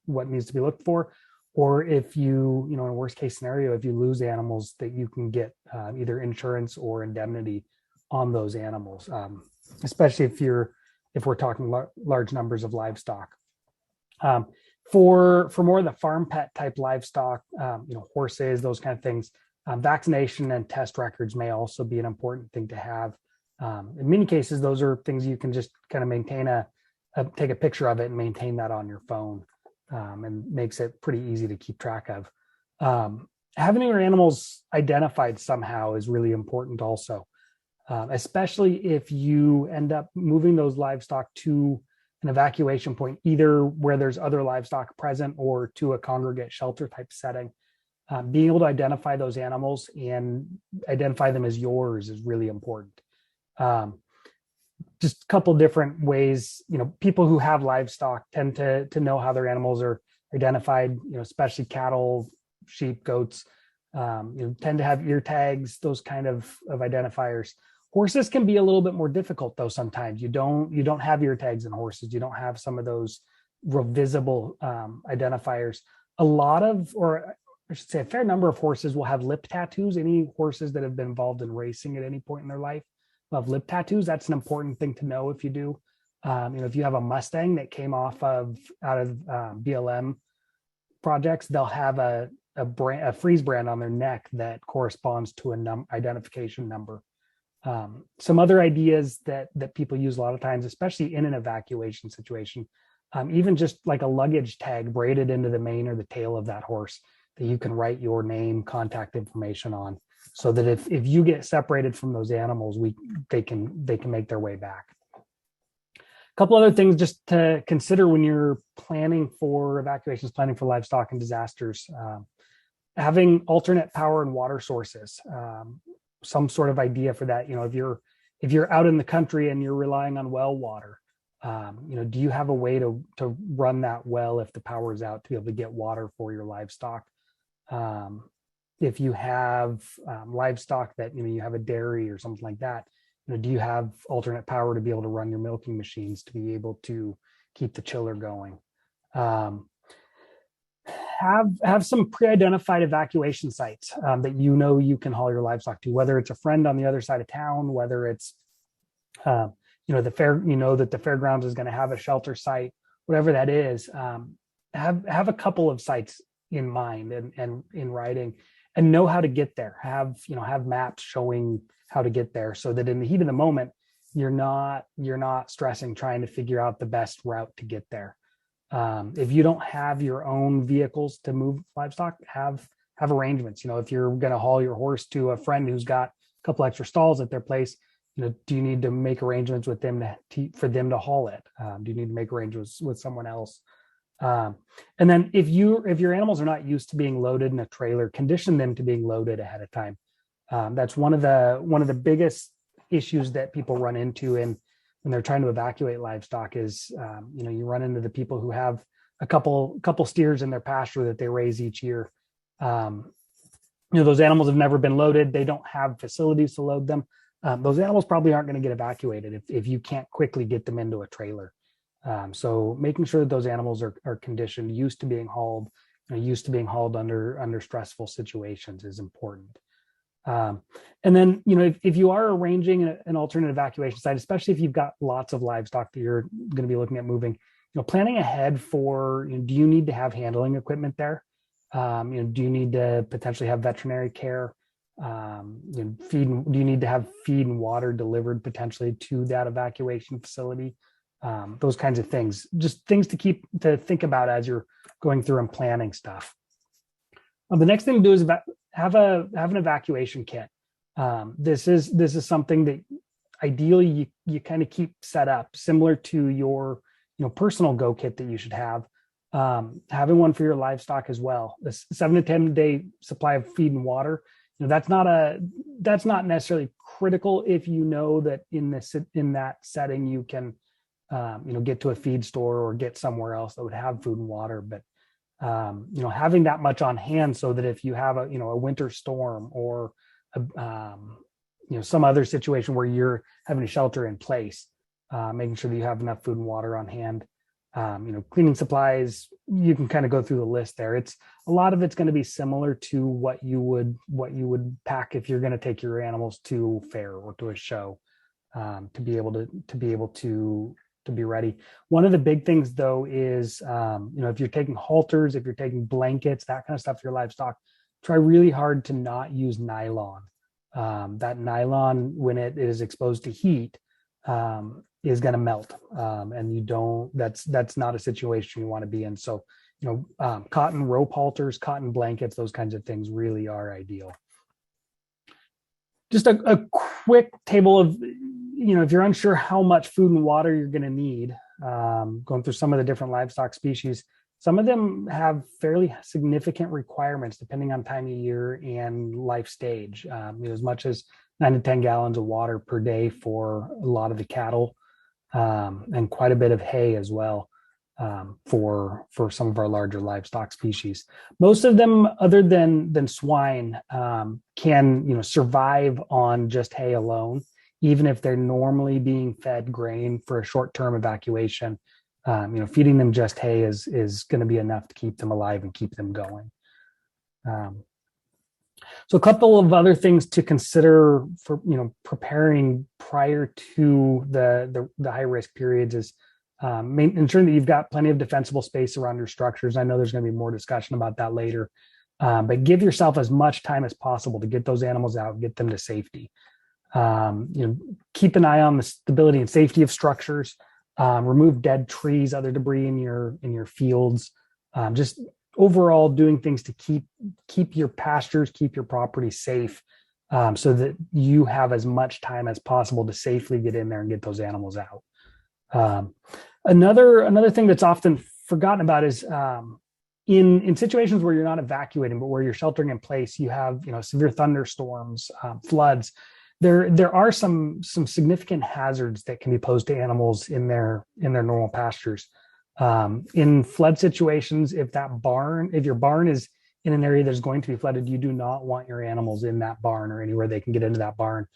what needs to be looked for, or if you, in a worst case scenario, if you lose animals, that you can get either insurance or indemnity on those animals, especially if we're talking large numbers of livestock. For more of the farm pet type livestock, horses, those kind of things, vaccination and test records may also be an important thing to have. In many cases, those are things you can just kind of maintain take a picture of it and maintain that on your phone, and makes it pretty easy to keep track of. Having your animals identified somehow is really important also, especially if you end up moving those livestock to an evacuation point, either where there's other livestock present or to a congregate shelter type setting. Being able to identify those animals and identify them as yours is really important. Just a couple different ways, people who have livestock tend to know how their animals are identified, especially cattle, sheep, goats, tend to have ear tags, those kind of identifiers. Horses can be a little bit more difficult though. Sometimes you don't have ear tags in horses. You don't have some of those real visible identifiers. I should say a fair number of horses will have lip tattoos. Any horses that have been involved in racing at any point in their life will have lip tattoos. That's an important thing to know if you do. If you have a Mustang that came out of BLM projects, they'll have a freeze brand on their neck that corresponds to an identification number. Some other ideas that people use a lot of times, especially in an evacuation situation, even just like a luggage tag braided into the mane or the tail of that horse that you can write your name, contact information on, so that if you get separated from those animals, they can make their way back. A couple other things just to consider when you're planning for evacuations, planning for livestock and disasters, having alternate power and water sources. Some sort of idea for that. If you're out in the country and you're relying on well water, do you have a way to run that well if the power is out to be able to get water for your livestock? If you have livestock that you have a dairy or something like that, do you have alternate power to be able to run your milking machines to be able to keep the chiller going? Have some pre-identified evacuation sites that you can haul your livestock to, whether it's a friend on the other side of town, whether it's the fair, that the fairgrounds is going to have a shelter site, whatever that is. Have a couple of sites in mind and in writing, and know how to get there. Have maps showing how to get there, so that in the heat of the moment, you're not stressing trying to figure out the best route to get there. If you don't have your own vehicles to move livestock, have arrangements. If you're going to haul your horse to a friend who's got a couple extra stalls at their place, do you need to make arrangements with them for them to haul it? Do you need to make arrangements with someone else? And then if your animals are not used to being loaded in a trailer, condition them to being loaded ahead of time. That's one of the biggest issues that people run into when they're trying to evacuate livestock is, you run into the people who have a couple steers in their pasture that they raise each year. those animals have never been loaded. They don't have facilities to load them. Those animals probably aren't going to get evacuated if you can't quickly get them into a trailer. So making sure that those animals are conditioned, used to being hauled, used to being hauled under stressful situations is important. And then, if you are arranging an alternate evacuation site, especially if you've got lots of livestock that you're going to be looking at moving, planning ahead for, do you need to have handling equipment there? Do you need to potentially have veterinary care? Do you need to have feed and water delivered potentially to that evacuation facility? Those kinds of things, just things to think about as you're going through and planning stuff. The next thing to do is have an evacuation kit. This is something that ideally you kind of keep set up similar to your personal go kit that you should have. Having one for your livestock as well. This 7 to 10 day supply of feed and water. That's not necessarily critical if you know that in that setting you can get to a feed store or get somewhere else that would have food and water. But having that much on hand so that if you have a winter storm or some other situation where you're having a shelter in place, making sure that you have enough food and water on hand. Cleaning supplies, you can kind of go through the list there. A lot of it's going to be similar to what you would pack if you're going to take your animals to fair or to a show, to be able to be ready. One of the big things though is, if you're taking halters, if you're taking blankets, that kind of stuff for your livestock, try really hard to not use nylon. That nylon, when it is exposed to heat, is going to melt, and that's not a situation you want to be in. So, cotton rope halters, cotton blankets, those kinds of things really are ideal. Just a quick table of, if you're unsure how much food and water you're going to need, going through some of the different livestock species, some of them have fairly significant requirements depending on time of year and life stage. As much as 9 to 10 gallons of water per day for a lot of the cattle, and quite a bit of hay as well, for some of our larger livestock species. Most of them, other than swine, can survive on just hay alone, even if they're normally being fed grain for a short-term evacuation. Feeding them just hay is going to be enough to keep them alive and keep them going. So a couple of other things to consider for preparing prior to the high risk periods is ensuring that you've got plenty of defensible space around your structures. I know there's going to be more discussion about that later, but give yourself as much time as possible to get those animals out, get them to safety. Keep an eye on the stability and safety of structures. Remove dead trees, other debris in your fields. Just overall doing things to keep your pastures, keep your property safe, so that you have as much time as possible to safely get in there and get those animals out. Another thing that's often forgotten about is in situations where you're not evacuating, but where you're sheltering in place, you have severe thunderstorms, floods. There are some significant hazards that can be posed to animals in their normal pastures. In flood situations, if your barn is in an area that's going to be flooded, you do not want your animals in that barn or anywhere they can get into that barn.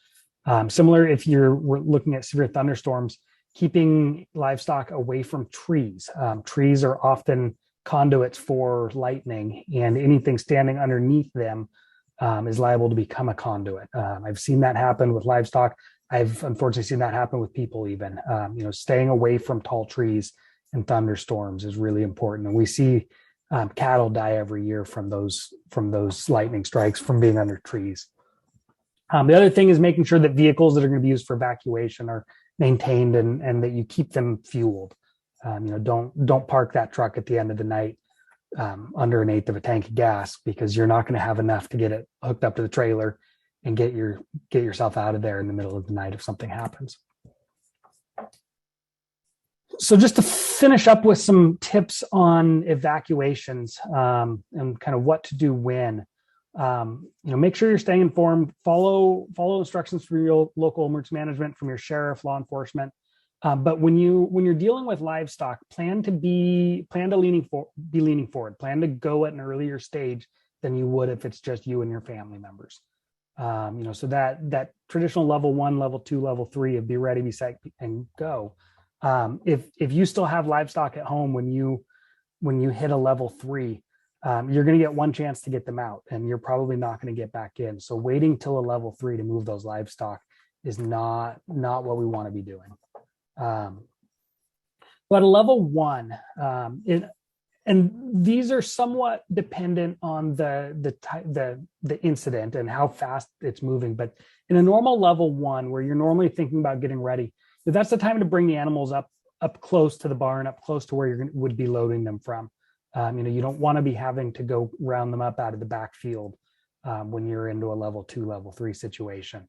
Similar, if we're looking at severe thunderstorms, keeping livestock away from trees. Trees are often conduits for lightning, and anything standing underneath them is liable to become a conduit. I've seen that happen with livestock. I've unfortunately seen that happen with people even. Staying away from tall trees and thunderstorms is really important. And we see cattle die every year from those lightning strikes from being under trees. The other thing is making sure that vehicles that are going to be used for evacuation are maintained and that you keep them fueled. Don't park that truck at the end of the night under 1/8 of a tank of gas, because you're not going to have enough to get it hooked up to the trailer and get yourself out of there in the middle of the night if something happens. So just to finish up with some tips on evacuations, and kind of what to do when. Make sure you're staying informed. Follow instructions from your local emergency management, from your sheriff, law enforcement. But when you're dealing with livestock, plan to be leaning forward. Plan to go at an earlier stage than you would if it's just you and your family members. So that traditional level 1, level 2, level 3 of be ready, be set, and go. If you still have livestock at home when you hit a level 3, you're going to get one chance to get them out, and you're probably not going to get back in. So waiting till a level 3 to move those livestock is not what we want to be doing. But a level 1, and these are somewhat dependent on the incident and how fast it's moving. But in a normal level 1, where you're normally thinking about getting ready, that's the time to bring the animals up close to the barn, up close to where you would be loading them from. You don't want to be having to go round them up out of the backfield when you're into a level 2, level 3 situation.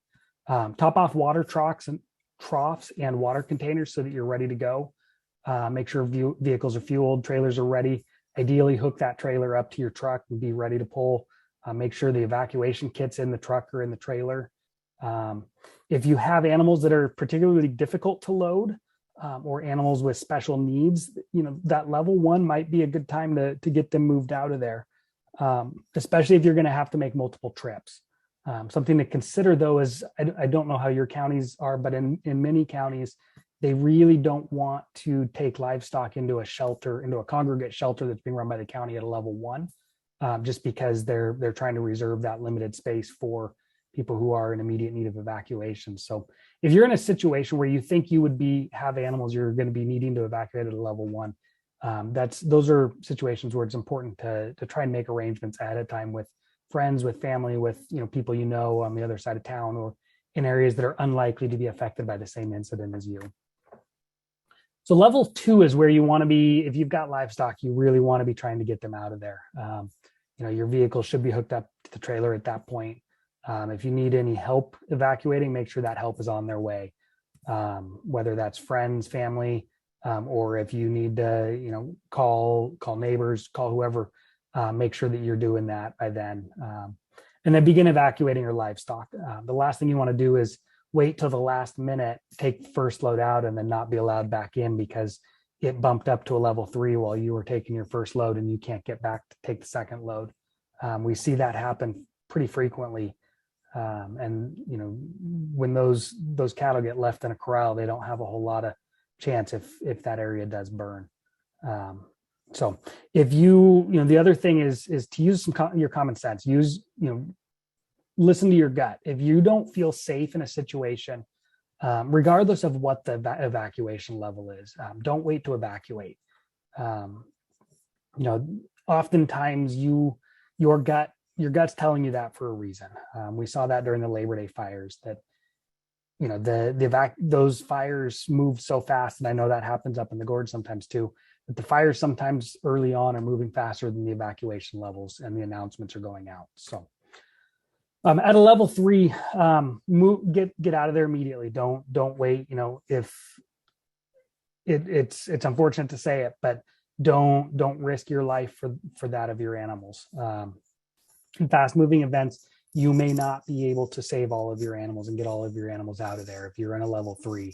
Top off water troughs and water containers so that you're ready to go. Make sure vehicles are fueled, trailers are ready. Ideally, hook that trailer up to your truck and be ready to pull. Make sure the evacuation kit's in the truck or in the trailer. If you have animals that are particularly difficult to load, or animals with special needs, that level 1 might be a good time to get them moved out of there, especially if you're going to have to make multiple trips. Something to consider, though, is I don't know how your counties are, but in many counties, they really don't want to take livestock into a congregate shelter that's being run by the county at a level 1, just because they're trying to reserve that limited space for people who are in immediate need of evacuation. So if you're in a situation where you think you would have animals you're going to be needing to evacuate at a level 1, those are situations where it's important to try and make arrangements ahead of time with friends, with family, with people on the other side of town, or in areas that are unlikely to be affected by the same incident as you. So level 2 is where you want to be. If you've got livestock, you really want to be trying to get them out of there. Your vehicle should be hooked up to the trailer at that point. If you need any help evacuating, make sure that help is on their way, whether that's friends, family, or if you need to, call neighbors, call whoever, make sure that you're doing that by then. And then begin evacuating your livestock. The last thing you want to do is wait till the last minute, take the first load out, and then not be allowed back in because it bumped up to a level 3 while you were taking your first load and you can't get back to take the second load. We see that happen pretty frequently. And when those cattle get left in a corral, they don't have a whole lot of chance if that area does burn. So if the other thing is to use your common sense. Listen to your gut. If you don't feel safe in a situation, regardless of what the evacuation level is, don't wait to evacuate. Oftentimes your gut's telling you that for a reason. We saw that during the Labor Day fires, that those fires moved so fast, and I know that happens up in the gorge sometimes too, that the fires sometimes early on are moving faster than the evacuation levels and the announcements are going out. So at a level 3, get out of there immediately. Don't wait. If it's unfortunate to say it, but don't risk your life for that of your animals. In fast moving events, you may not be able to save all of your animals and get all of your animals out of there if you're in a level 3.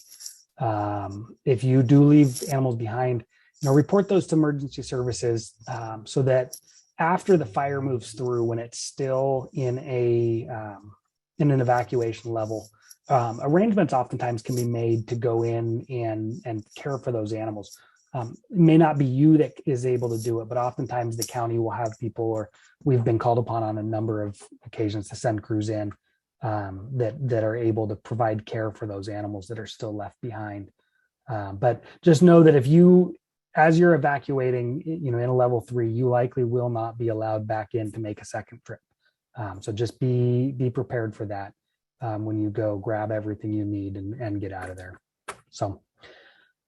If you do leave animals behind, report those to emergency services, so that after the fire moves through, when it's still in an evacuation level, arrangements oftentimes can be made to go in and care for those animals. It may not be you that is able to do it, but oftentimes the county will have people, or we've been called upon on a number of occasions to send crews in that are able to provide care for those animals that are still left behind. But just know that as you're evacuating, in a level 3, you likely will not be allowed back in to make a second trip. So just be prepared for that when you go grab everything you need and get out of there. So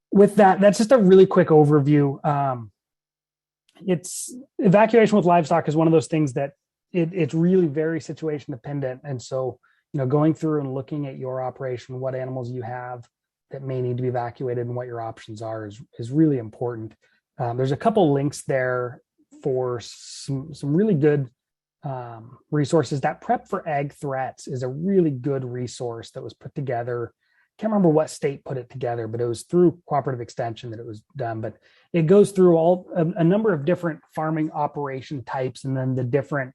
with that's just a really quick overview. It's evacuation with livestock is one of those things that it's really very situation dependent. And so, going through and looking at your operation, what animals you have that may need to be evacuated and what your options are is really important. There's a couple links there for some really good resources. That Prep for Ag Threats is a really good resource that was put together. Can't remember what state put it together, but it was through Cooperative Extension that it was done. But it goes through a number of different farming operation types, and then the different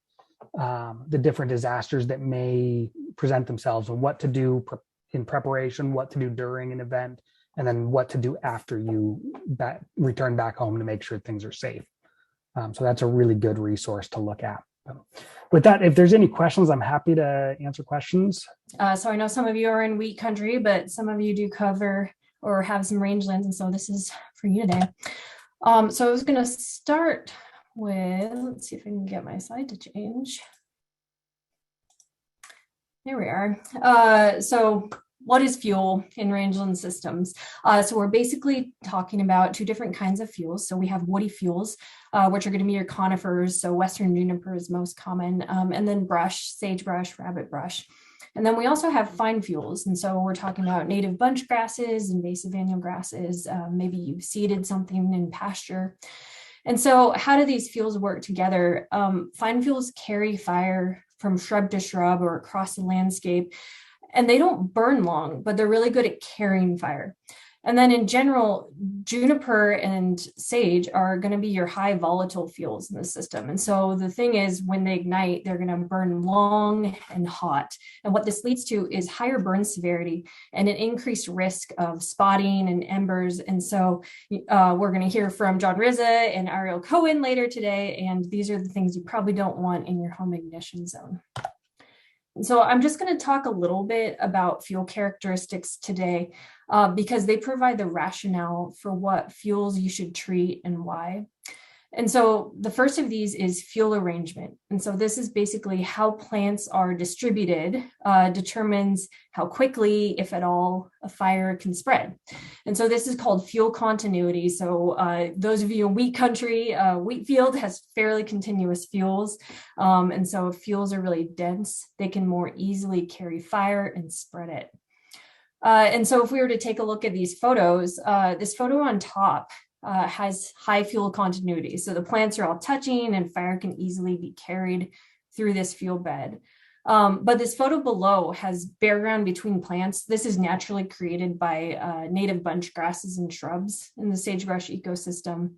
the different disasters that may present themselves, and what to do in preparation, what to do during an event, and then what to do after you return back home to make sure things are safe. So that's a really good resource to look at. With that, if there's any questions, I'm happy to answer questions. So I know some of you are in wheat country, but some of you do cover or have some rangelands, and so this is for you today. So I was going to start with, let's see if I can get my slide to change. There we are. So what is fuel in rangeland systems? So we're basically talking about two different kinds of fuels. So we have woody fuels, which are going to be your conifers. So Western juniper is most common, and then brush, sagebrush, rabbit brush. And then we also have fine fuels. And so we're talking about native bunch grasses, invasive annual grasses. Maybe you've seeded something in pasture. And so how do these fuels work together? Fine fuels carry fire from shrub to shrub or across the landscape, and they don't burn long, but they're really good at carrying fire. And then in general, juniper and sage are going to be your high volatile fuels in the system. And so the thing is, when they ignite, they're going to burn long and hot. And what this leads to is higher burn severity and an increased risk of spotting and embers. And so we're going to hear from John Rizza and Ariel Cowan later today. And these are the things you probably don't want in your home ignition zone. So I'm just going to talk a little bit about fuel characteristics today because they provide the rationale for what fuels you should treat and why. And so the first of these is fuel arrangement. And so this is basically how plants are distributed, determines how quickly, if at all, a fire can spread. And so this is called fuel continuity. So those of you in wheat country, wheat field has fairly continuous fuels. And so if fuels are really dense, they can more easily carry fire and spread it. And so if we were to take a look at these photos, this photo on top has high fuel continuity. So the plants are all touching and fire can easily be carried through this fuel bed. But this photo below has bare ground between plants. This is naturally created by native bunch grasses and shrubs in the sagebrush ecosystem.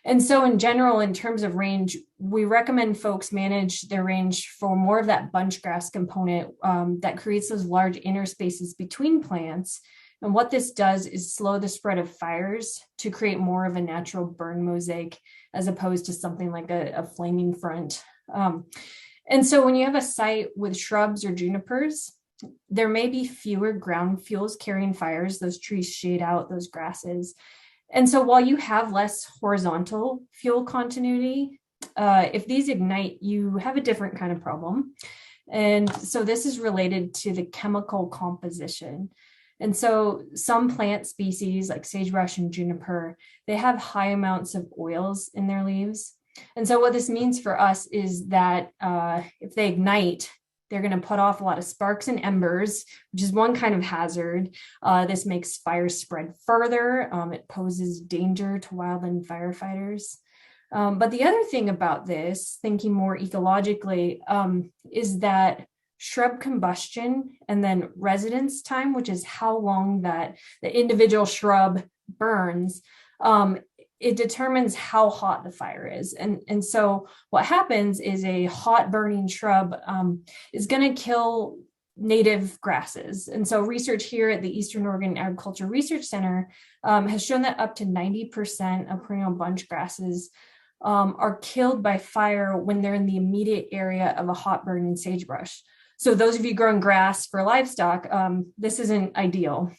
And so in general, in terms of range, we recommend folks manage their range for more of that bunch grass component that creates those large interspaces between plants. And what this does is slow the spread of fires to create more of a natural burn mosaic as opposed to something like a flaming front. And so when you have a site with shrubs or junipers, there may be fewer ground fuels carrying fires. Those trees shade out those grasses. And so while you have less horizontal fuel continuity, if these ignite, you have a different kind of problem. And so this is related to the chemical composition. And so some plant species like sagebrush and juniper, they have high amounts of oils in their leaves. And so what this means for us is that if they ignite, they're going to put off a lot of sparks and embers, which is one kind of hazard. This makes fire spread further. It poses danger to wildland firefighters. But the other thing about this, thinking more ecologically, is that shrub combustion and then residence time, which is how long that the individual shrub burns, it determines how hot the fire is. And so what happens is a hot burning shrub is going to kill native grasses. And so research here at the Eastern Oregon Agriculture Research Center has shown that up to 90% of perennial bunch grasses are killed by fire when they're in the immediate area of a hot burning sagebrush. So those of you growing grass for livestock, this isn't ideal.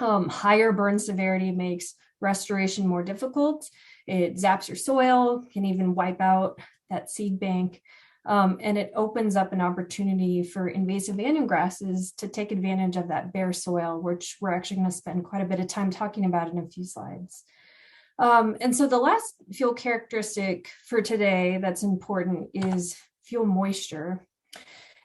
Higher burn severity makes restoration more difficult. It zaps your soil, can even wipe out that seed bank. And it opens up an opportunity for invasive annual grasses to take advantage of that bare soil, which we're actually going to spend quite a bit of time talking about in a few slides. And so the last fuel characteristic for today that's important is fuel moisture.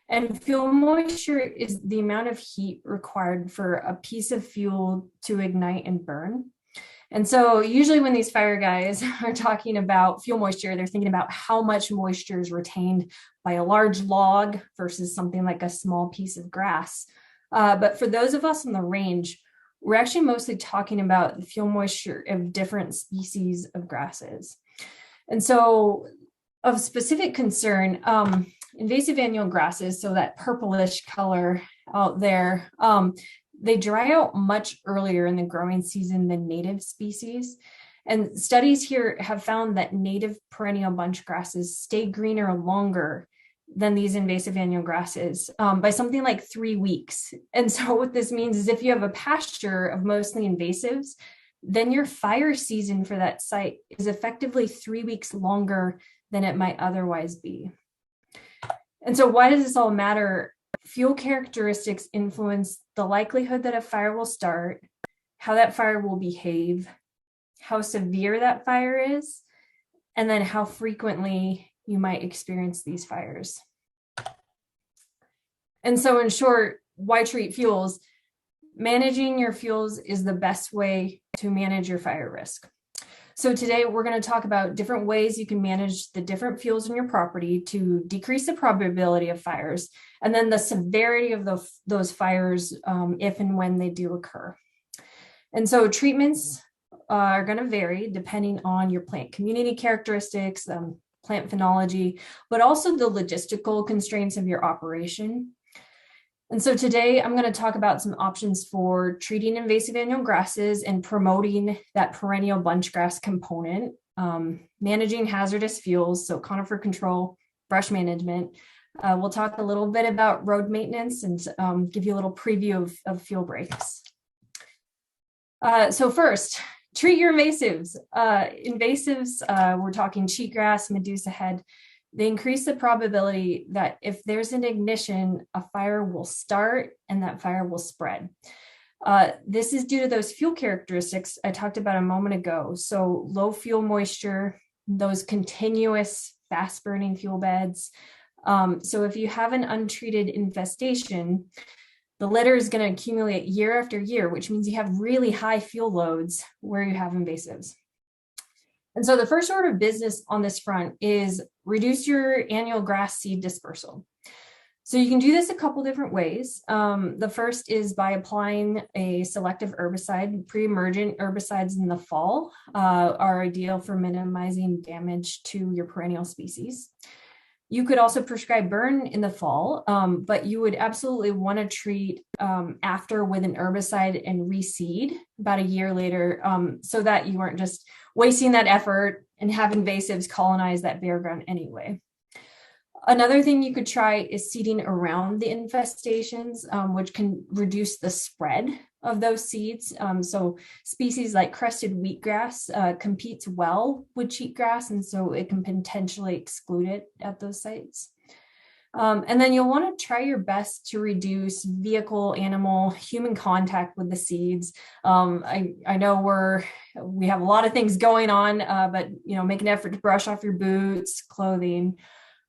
And fuel moisture is the amount of heat required for a piece of fuel to ignite and burn. And so usually when these fire guys are talking about fuel moisture, they're thinking about how much moisture is retained by a large log versus something like a small piece of grass. But for those of us on the range, we're actually mostly talking about the fuel moisture of different species of grasses. And so of specific concern, invasive annual grasses, so that purplish color out there, they dry out much earlier in the growing season than native species. And studies here have found that native perennial bunch grasses stay greener longer than these invasive annual grasses by something like 3 weeks. And so what this means is if you have a pasture of mostly invasives, then your fire season for that site is effectively 3 weeks longer than it might otherwise be. And so why does this all matter? Fuel characteristics influence the likelihood that a fire will start, how that fire will behave, how severe that fire is, and then how frequently you might experience these fires. And so in short, why treat fuels? Managing your fuels is the best way to manage your fire risk. So today we're going to talk about different ways you can manage the different fuels in your property to decrease the probability of fires, and then the severity of those fires if and when they do occur. And so treatments are going to vary depending on your plant community characteristics, plant phenology, but also the logistical constraints of your operation. And so today I'm going to talk about some options for treating invasive annual grasses and promoting that perennial bunch grass component, managing hazardous fuels, so conifer control, brush management. We'll talk a little bit about road maintenance and give you a little preview of fuel breaks. So first, treat your invasives. We're talking cheatgrass, medusa head. They increase the probability that if there's an ignition, a fire will start and that fire will spread. This is due to those fuel characteristics I talked about a moment ago. So low fuel moisture, those continuous fast burning fuel beds. So if you have an untreated infestation, the litter is going to accumulate year after year, which means you have really high fuel loads where you have invasives. And so the first order of business on this front is reduce your annual grass seed dispersal. So you can do this a couple different ways. The first is by applying a selective herbicide. Pre-emergent herbicides in the fall are ideal for minimizing damage to your perennial species. You could also prescribe burn in the fall, but you would absolutely want to treat after with an herbicide and reseed about a year later, so that you aren't just wasting that effort and have invasives colonize that bare ground anyway. Another thing you could try is seeding around the infestations, which can reduce the spread of those seeds. So species like crested wheatgrass competes well with cheatgrass, and so it can potentially exclude it at those sites. And then you'll want to try your best to reduce vehicle, animal, human contact with the seeds. I know we have a lot of things going on, but make an effort to brush off your boots, clothing.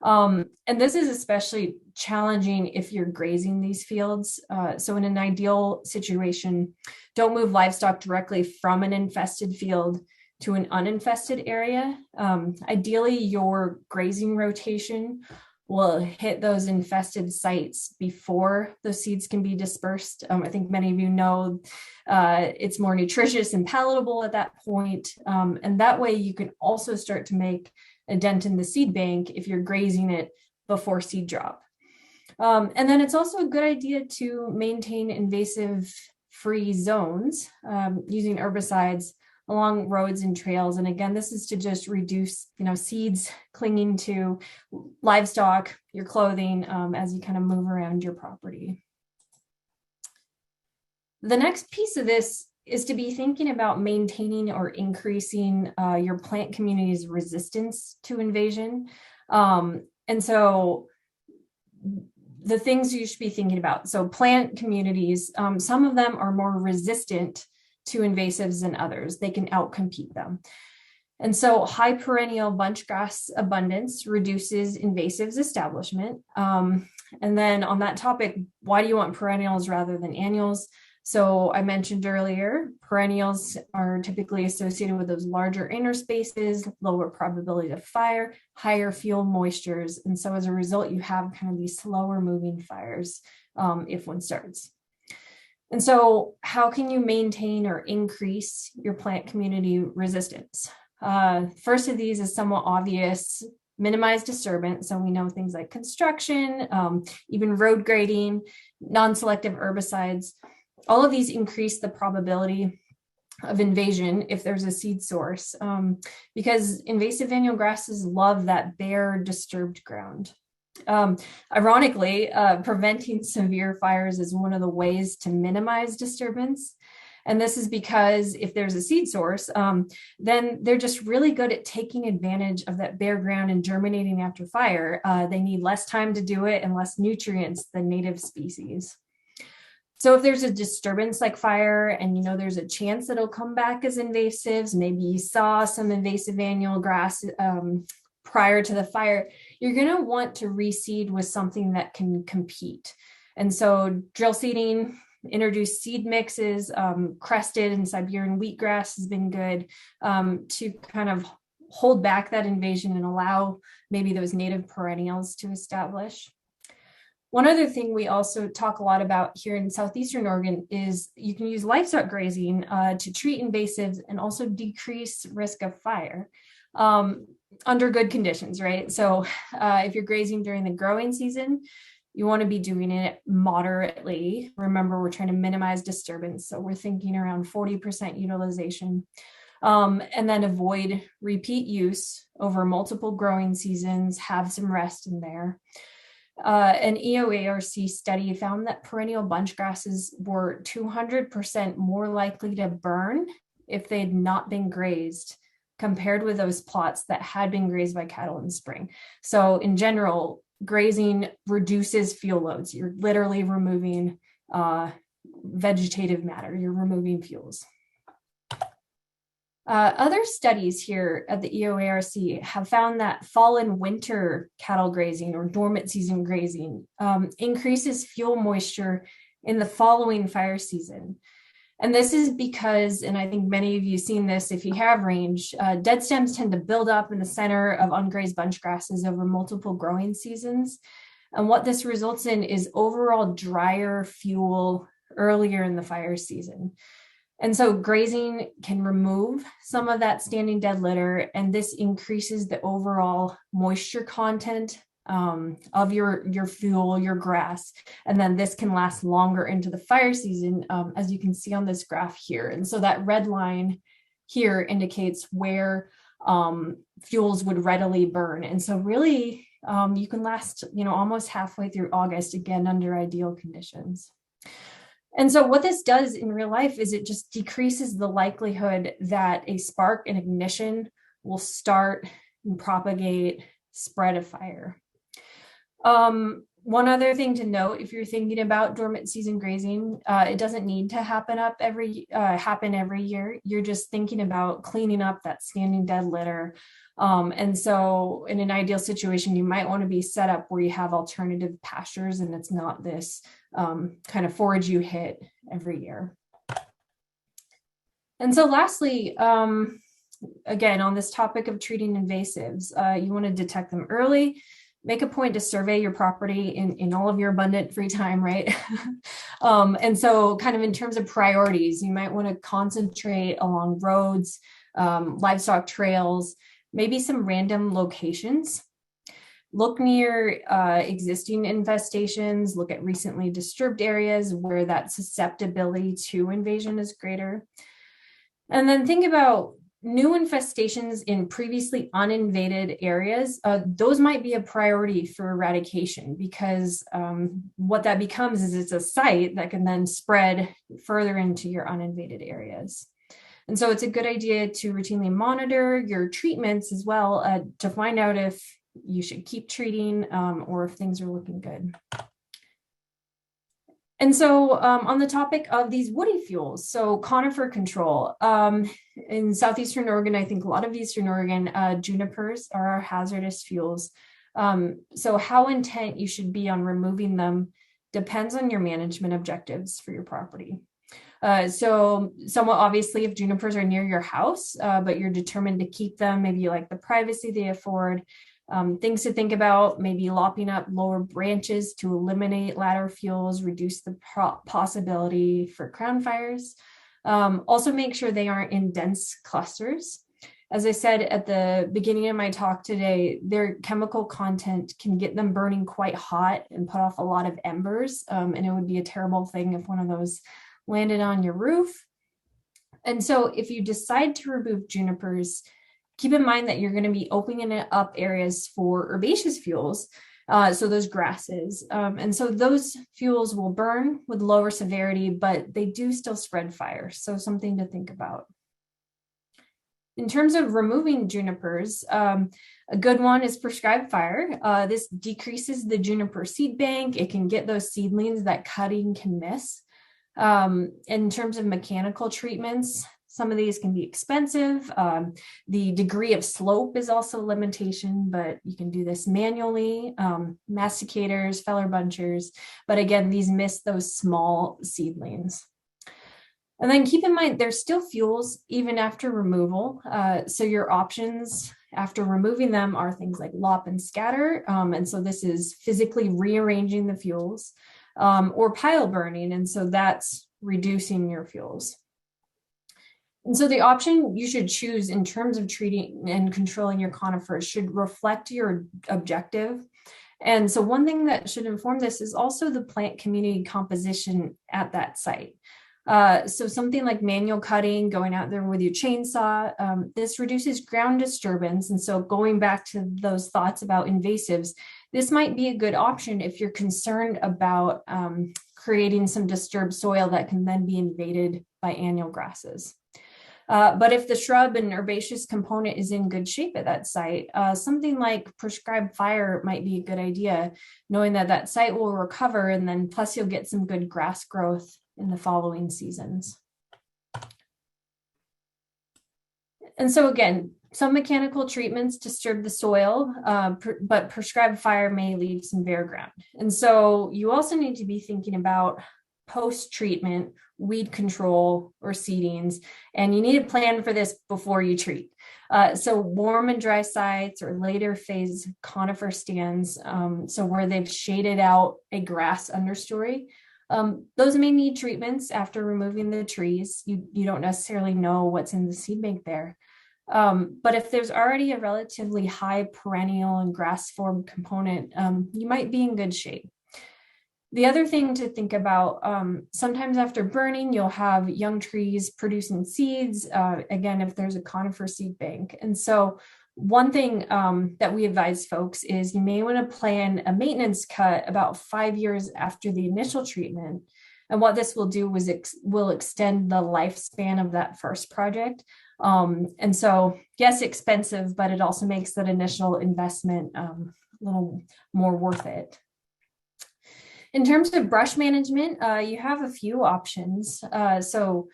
And this is especially challenging if you're grazing these fields. So in an ideal situation, don't move livestock directly from an infested field to an uninfested area. Ideally, your grazing rotation will hit those infested sites before those seeds can be dispersed. I think many of you know it's more nutritious and palatable at that point. And that way you can also start to make a dent in the seed bank if you're grazing it before seed drop. And then it's also a good idea to maintain invasive free zones using herbicides along roads and trails. And again, this is to just reduce, seeds clinging to livestock, your clothing, as you kind of move around your property. The next piece of this is to be thinking about maintaining or increasing your plant community's resistance to invasion. And so the things you should be thinking about. So plant communities, some of them are more resistant to invasives than others. They can outcompete them. And so high perennial bunch grass abundance reduces invasives establishment. And then on that topic, why do you want perennials rather than annuals? So I mentioned earlier, perennials are typically associated with those larger inner spaces, lower probability of fire, higher fuel moistures. And so as a result, you have kind of these slower moving fires if one starts. And so how can you maintain or increase your plant community resistance? First of these is somewhat obvious, minimize disturbance. So we know things like construction, even road grading, non-selective herbicides, all of these increase the probability of invasion if there's a seed source, because invasive annual grasses love that bare, disturbed ground. Ironically, preventing severe fires is one of the ways to minimize disturbance. And this is because if there's a seed source, then they're just really good at taking advantage of that bare ground and germinating after fire. They need less time to do it and less nutrients than native species. So if there's a disturbance like fire and you know there's a chance that it'll come back as invasives, maybe you saw some invasive annual grass prior to the fire, you're going to want to reseed with something that can compete. And so drill seeding, introduce seed mixes, crested and Siberian wheatgrass has been good to kind of hold back that invasion and allow maybe those native perennials to establish. One other thing we also talk a lot about here in Southeastern Oregon is you can use livestock grazing to treat invasives and also decrease risk of fire under good conditions, right? So if you're grazing during the growing season, you want to be doing it moderately. Remember, we're trying to minimize disturbance. So we're thinking around 40% utilization. And then avoid repeat use over multiple growing seasons, have some rest in there. An EOARC study found that perennial bunch grasses were 200% more likely to burn if they had not been grazed compared with those plots that had been grazed by cattle in spring. So in general, grazing reduces fuel loads. You're literally removing vegetative matter. You're removing fuels. Other studies here at the EOARC have found that fall and winter cattle grazing or dormant season grazing increases fuel moisture in the following fire season. And this is because, and I think many of you have seen this if you have range, dead stems tend to build up in the center of ungrazed bunch grasses over multiple growing seasons. And what this results in is overall drier fuel earlier in the fire season. And so grazing can remove some of that standing dead litter, and this increases the overall moisture content of your fuel, your grass. And then this can last longer into the fire season, as you can see on this graph here. And so that red line here indicates where fuels would readily burn. And so really, you can last, almost halfway through August, again, under ideal conditions. And so what this does in real life is it just decreases the likelihood that a spark and ignition will start and propagate, spread a fire. One other thing to note, if you're thinking about dormant season grazing, it doesn't need to happen every year. You're just thinking about cleaning up that standing dead litter. And so in an ideal situation, you might want to be set up where you have alternative pastures and it's not this kind of forage you hit every year. And so lastly, again, on this topic of treating invasives, you want to detect them early. Make a point to survey your property in all of your abundant free time, right? And so kind of in terms of priorities, you might want to concentrate along roads, livestock trails, maybe some random locations. Look near existing infestations, look at recently disturbed areas where that susceptibility to invasion is greater. And then think about new infestations in previously uninvaded areas. Those might be a priority for eradication because what that becomes is it's a site that can then spread further into your uninvaded areas. And so it's a good idea to routinely monitor your treatments as well to find out if you should keep treating or if things are looking good. And so on the topic of these woody fuels, so conifer control, in Southeastern Oregon, I think a lot of Eastern Oregon, junipers are our hazardous fuels. So how intent you should be on removing them depends on your management objectives for your property. So somewhat obviously if junipers are near your house, but you're determined to keep them, maybe you like the privacy they afford, things to think about, maybe lopping up lower branches to eliminate ladder fuels, reduce the possibility for crown fires. Also make sure they aren't in dense clusters. As I said at the beginning of my talk today, their chemical content can get them burning quite hot and put off a lot of embers. And it would be a terrible thing if one of those landed on your roof. And so if you decide to remove junipers, keep in mind that you're going to be opening up areas for herbaceous fuels, so those grasses. And so those fuels will burn with lower severity, but they do still spread fire. So something to think about. In terms of removing junipers, a good one is prescribed fire. This decreases the juniper seed bank. It can get those seedlings that cutting can miss. In terms of mechanical treatments, some of these can be expensive. The degree of slope is also a limitation, but you can do this manually. Masticators, feller bunchers, but again, these miss those small seedlings. And then keep in mind, there's still fuels even after removal. So your options after removing them are things like lop and scatter. And so this is physically rearranging the fuels, or pile burning. And so that's reducing your fuels. And so the option you should choose in terms of treating and controlling your conifers should reflect your objective. And so one thing that should inform this is also the plant community composition at that site. So something like manual cutting, going out there with your chainsaw, this reduces ground disturbance. And so going back to those thoughts about invasives, this might be a good option if you're concerned about creating some disturbed soil that can then be invaded by annual grasses. But if the shrub and herbaceous component is in good shape at that site, something like prescribed fire might be a good idea, knowing that that site will recover, and then plus you'll get some good grass growth in the following seasons. And so again, some mechanical treatments disturb the soil, but prescribed fire may leave some bare ground. And so you also need to be thinking about post-treatment weed control or seedings, and you need to plan for this before you treat. So warm and dry sites or later phase conifer stands, so where they've shaded out a grass understory, those may need treatments after removing the trees. You don't necessarily know what's in the seed bank there. But if there's already a relatively high perennial and grass form component, you might be in good shape. The other thing to think about, sometimes after burning, you'll have young trees producing seeds, again, if there's a conifer seed bank. And so one thing that we advise folks is you may want to plan a maintenance cut about 5 years after the initial treatment. And what this will do is will extend the lifespan of that first project. And so, yes, expensive, but it also makes that initial investment a little more worth it. In terms of brush management, you have a few options. So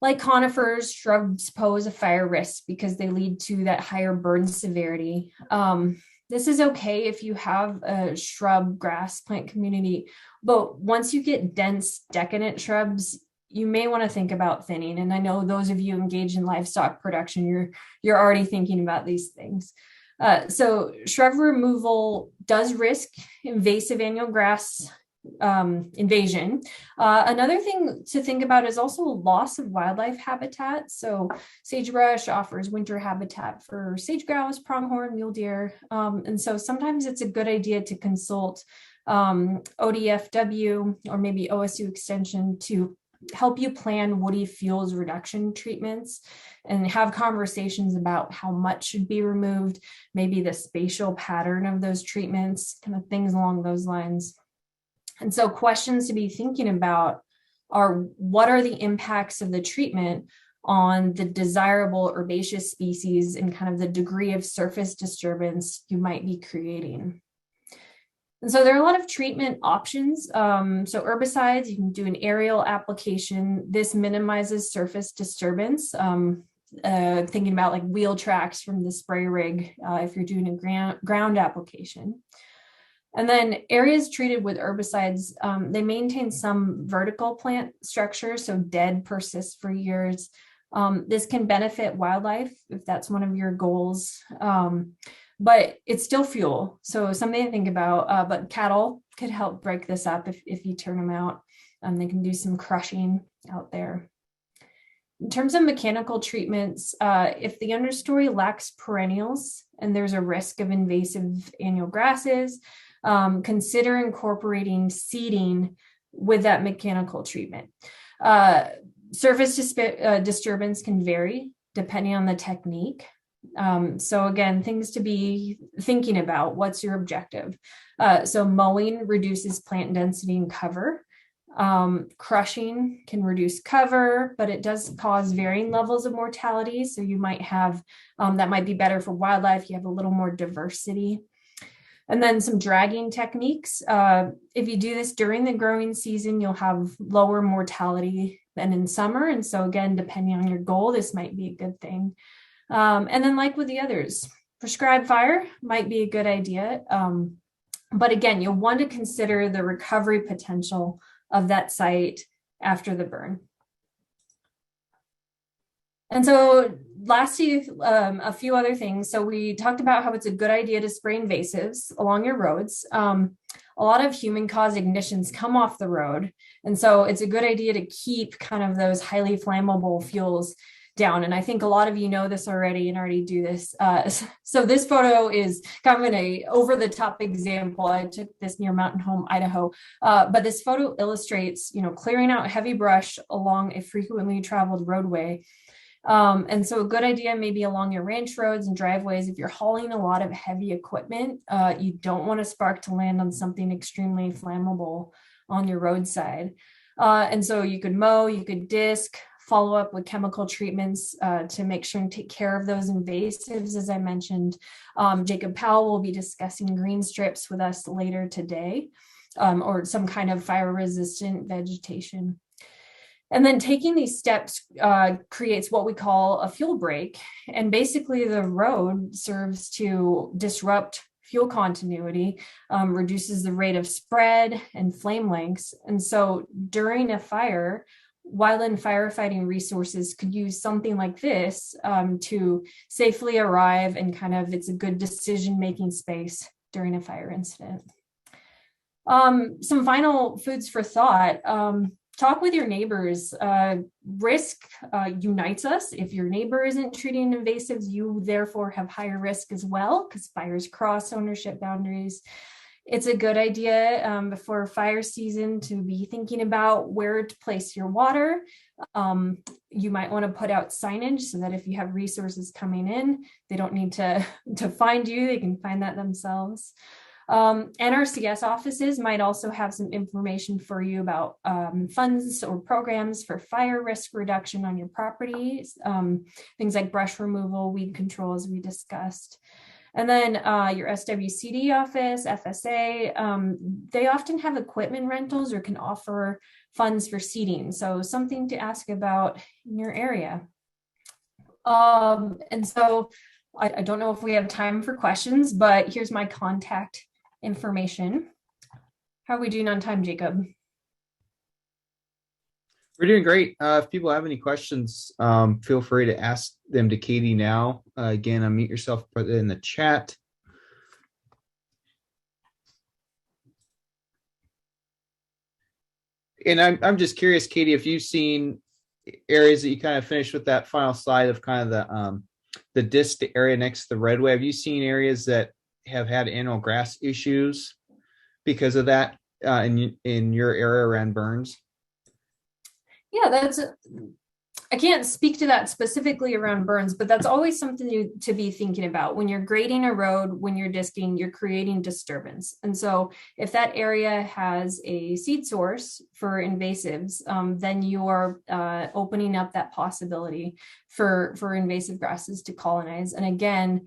like conifers, shrubs pose a fire risk because they lead to that higher burn severity. This is okay if you have a shrub grass plant community, but once you get dense decadent shrubs, you may want to think about thinning. And I know those of you engaged in livestock production, you're already thinning about these things. So shrub removal does risk invasive annual grass invasion. Another thing to think about is also loss of wildlife habitat. So sagebrush offers winter habitat for sage grouse, pronghorn, mule deer. And so sometimes it's a good idea to consult ODFW or maybe OSU Extension to help you plan woody fuels reduction treatments and have conversations about how much should be removed, maybe the spatial pattern of those treatments, kind of things along those lines. And so questions to be thinking about are, what are the impacts of the treatment on the desirable herbaceous species and kind of the degree of surface disturbance you might be creating? And so there are a lot of treatment options. So herbicides, you can do an aerial application. This minimizes surface disturbance. Thinking about like wheel tracks from the spray rig if you're doing a ground application. And then areas treated with herbicides, they maintain some vertical plant structure, so dead persists for years. This can benefit wildlife if that's one of your goals. But it's still fuel, so something to think about. But cattle could help break this up if you turn them out. They can do some crushing out there. In terms of mechanical treatments, if the understory lacks perennials and there's a risk of invasive annual grasses, consider incorporating seeding with that mechanical treatment. Surface disturbance can vary depending on the technique. So again, things to be thinking about. What's your objective? So mowing reduces plant density and cover. Crushing can reduce cover, but it does cause varying levels of mortality. So you might have, that might be better for wildlife. You have a little more diversity. And then some dragging techniques. If you do this during the growing season, you'll have lower mortality than in summer. And so again, depending on your goal, this might be a good thing. And then like with the others, prescribed fire might be a good idea. But again, you'll want to consider the recovery potential of that site after the burn. And so lastly, a few other things. So we talked about how it's a good idea to spray invasives along your roads. A lot of human-caused ignitions come off the road. And so it's a good idea to keep kind of those highly flammable fuels down. And I think a lot of you know this already and already do this. So this photo is kind of an over-the-top example. I took this near Mountain Home, Idaho. But this photo illustrates, clearing out heavy brush along a frequently traveled roadway. And so a good idea maybe along your ranch roads and driveways, if you're hauling a lot of heavy equipment, you don't want a spark to land on something extremely flammable on your roadside. And so you could mow, you could disc, follow up with chemical treatments to make sure and take care of those invasives, as I mentioned. Jacob Powell will be discussing green strips with us later today, or some kind of fire-resistant vegetation. And then taking these steps creates what we call a fuel break. And basically the road serves to disrupt fuel continuity, reduces the rate of spread and flame lengths. And so during a fire, wildland firefighting resources could use something like this to safely arrive, and kind of it's a good decision-making space during a fire incident. Some final foods for thought. Talk with your neighbors. Risk unites us. If your neighbor isn't treating invasives, you therefore have higher risk as well, because fires cross ownership boundaries. It's a good idea before fire season to be thinking about where to place your water. You might want to put out signage so that if you have resources coming in, they don't need to find you, they can find that themselves. NRCS offices might also have some information for you about funds or programs for fire risk reduction on your properties, things like brush removal, weed control, as we discussed. And then your SWCD office, FSA, they often have equipment rentals or can offer funds for seeding. So something to ask about in your area. And so I don't know if we have time for questions, but here's my contact information. How are we doing on time, Jacob? We're doing great. If people have any questions, feel free to ask them to Katie now. Again, unmute yourself, put it in the chat. And I'm just curious, Katie, if you've seen areas that you kind of finished with that final slide of kind of the disc area next to the redway. Have you seen areas that have had annual grass issues because of that in your area around burns? Yeah, I can't speak to that specifically around burns, but that's always something to be thinking about. When you're grading a road, when you're disking, you're creating disturbance. And so if that area has a seed source for invasives, then you are opening up that possibility for invasive grasses to colonize. And again,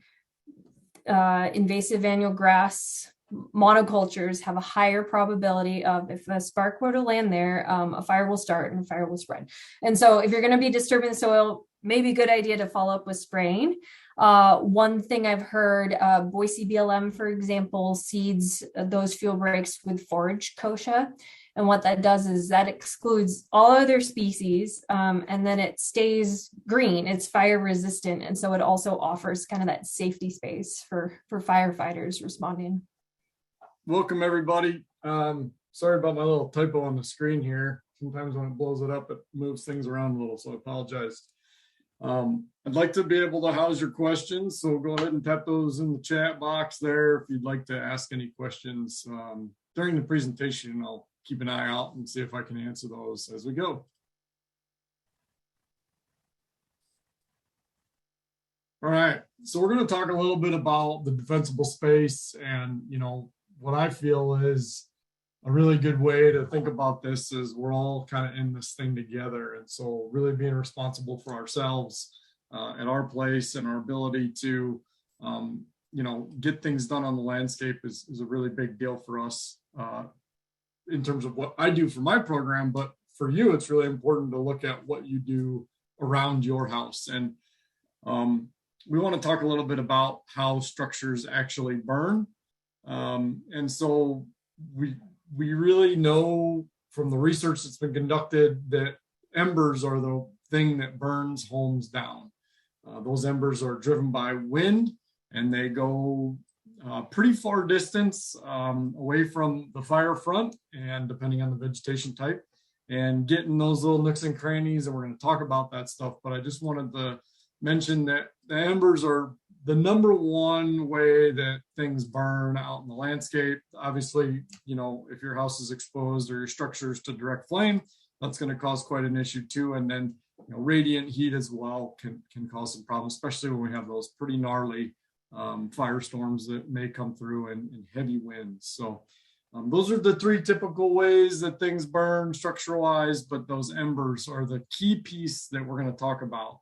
invasive annual grass monocultures have a higher probability of, if a spark were to land there, a fire will start and a fire will spread. And so if you're going to be disturbing the soil, maybe a good idea to follow up with spraying. One thing I've heard, Boise BLM, for example, seeds those fuel breaks with forage kochia. And what that does is that excludes all other species, and then it stays green. It's fire resistant. And so it also offers kind of that safety space for firefighters responding. Welcome, everybody. Sorry about my little typo on the screen here. Sometimes when it blows it up, it moves things around a little, so I apologize. I'd like to be able to house your questions, so go ahead and tap those in the chat box there if you'd like to ask any questions during the presentation. I'll keep an eye out and see if I can answer those as we go. All right, so we're going to talk a little bit about the defensible space, and what I feel is a really good way to think about this is we're all kind of in this thing together, and so really being responsible for ourselves and our place and our ability to get things done on the landscape is a really big deal for us in terms of what I do for my program, but for you it's really important to look at what you do around your house. And we want to talk a little bit about how structures actually burn. And so we really know from the research that's been conducted that embers are the thing that burns homes down. Those embers are driven by wind, and they go pretty far distance away from the fire front, and depending on the vegetation type, and get in those little nooks and crannies, and we're going to talk about that stuff. But I just wanted to mention that the embers are the number one way that things burn out in the landscape. Obviously, if your house is exposed or your structure is to direct flame, that's going to cause quite an issue too. And then radiant heat as well can cause some problems, especially when we have those pretty gnarly firestorms that may come through and heavy winds. So those are the three typical ways that things burn structure-wise, but those embers are the key piece that we're going to talk about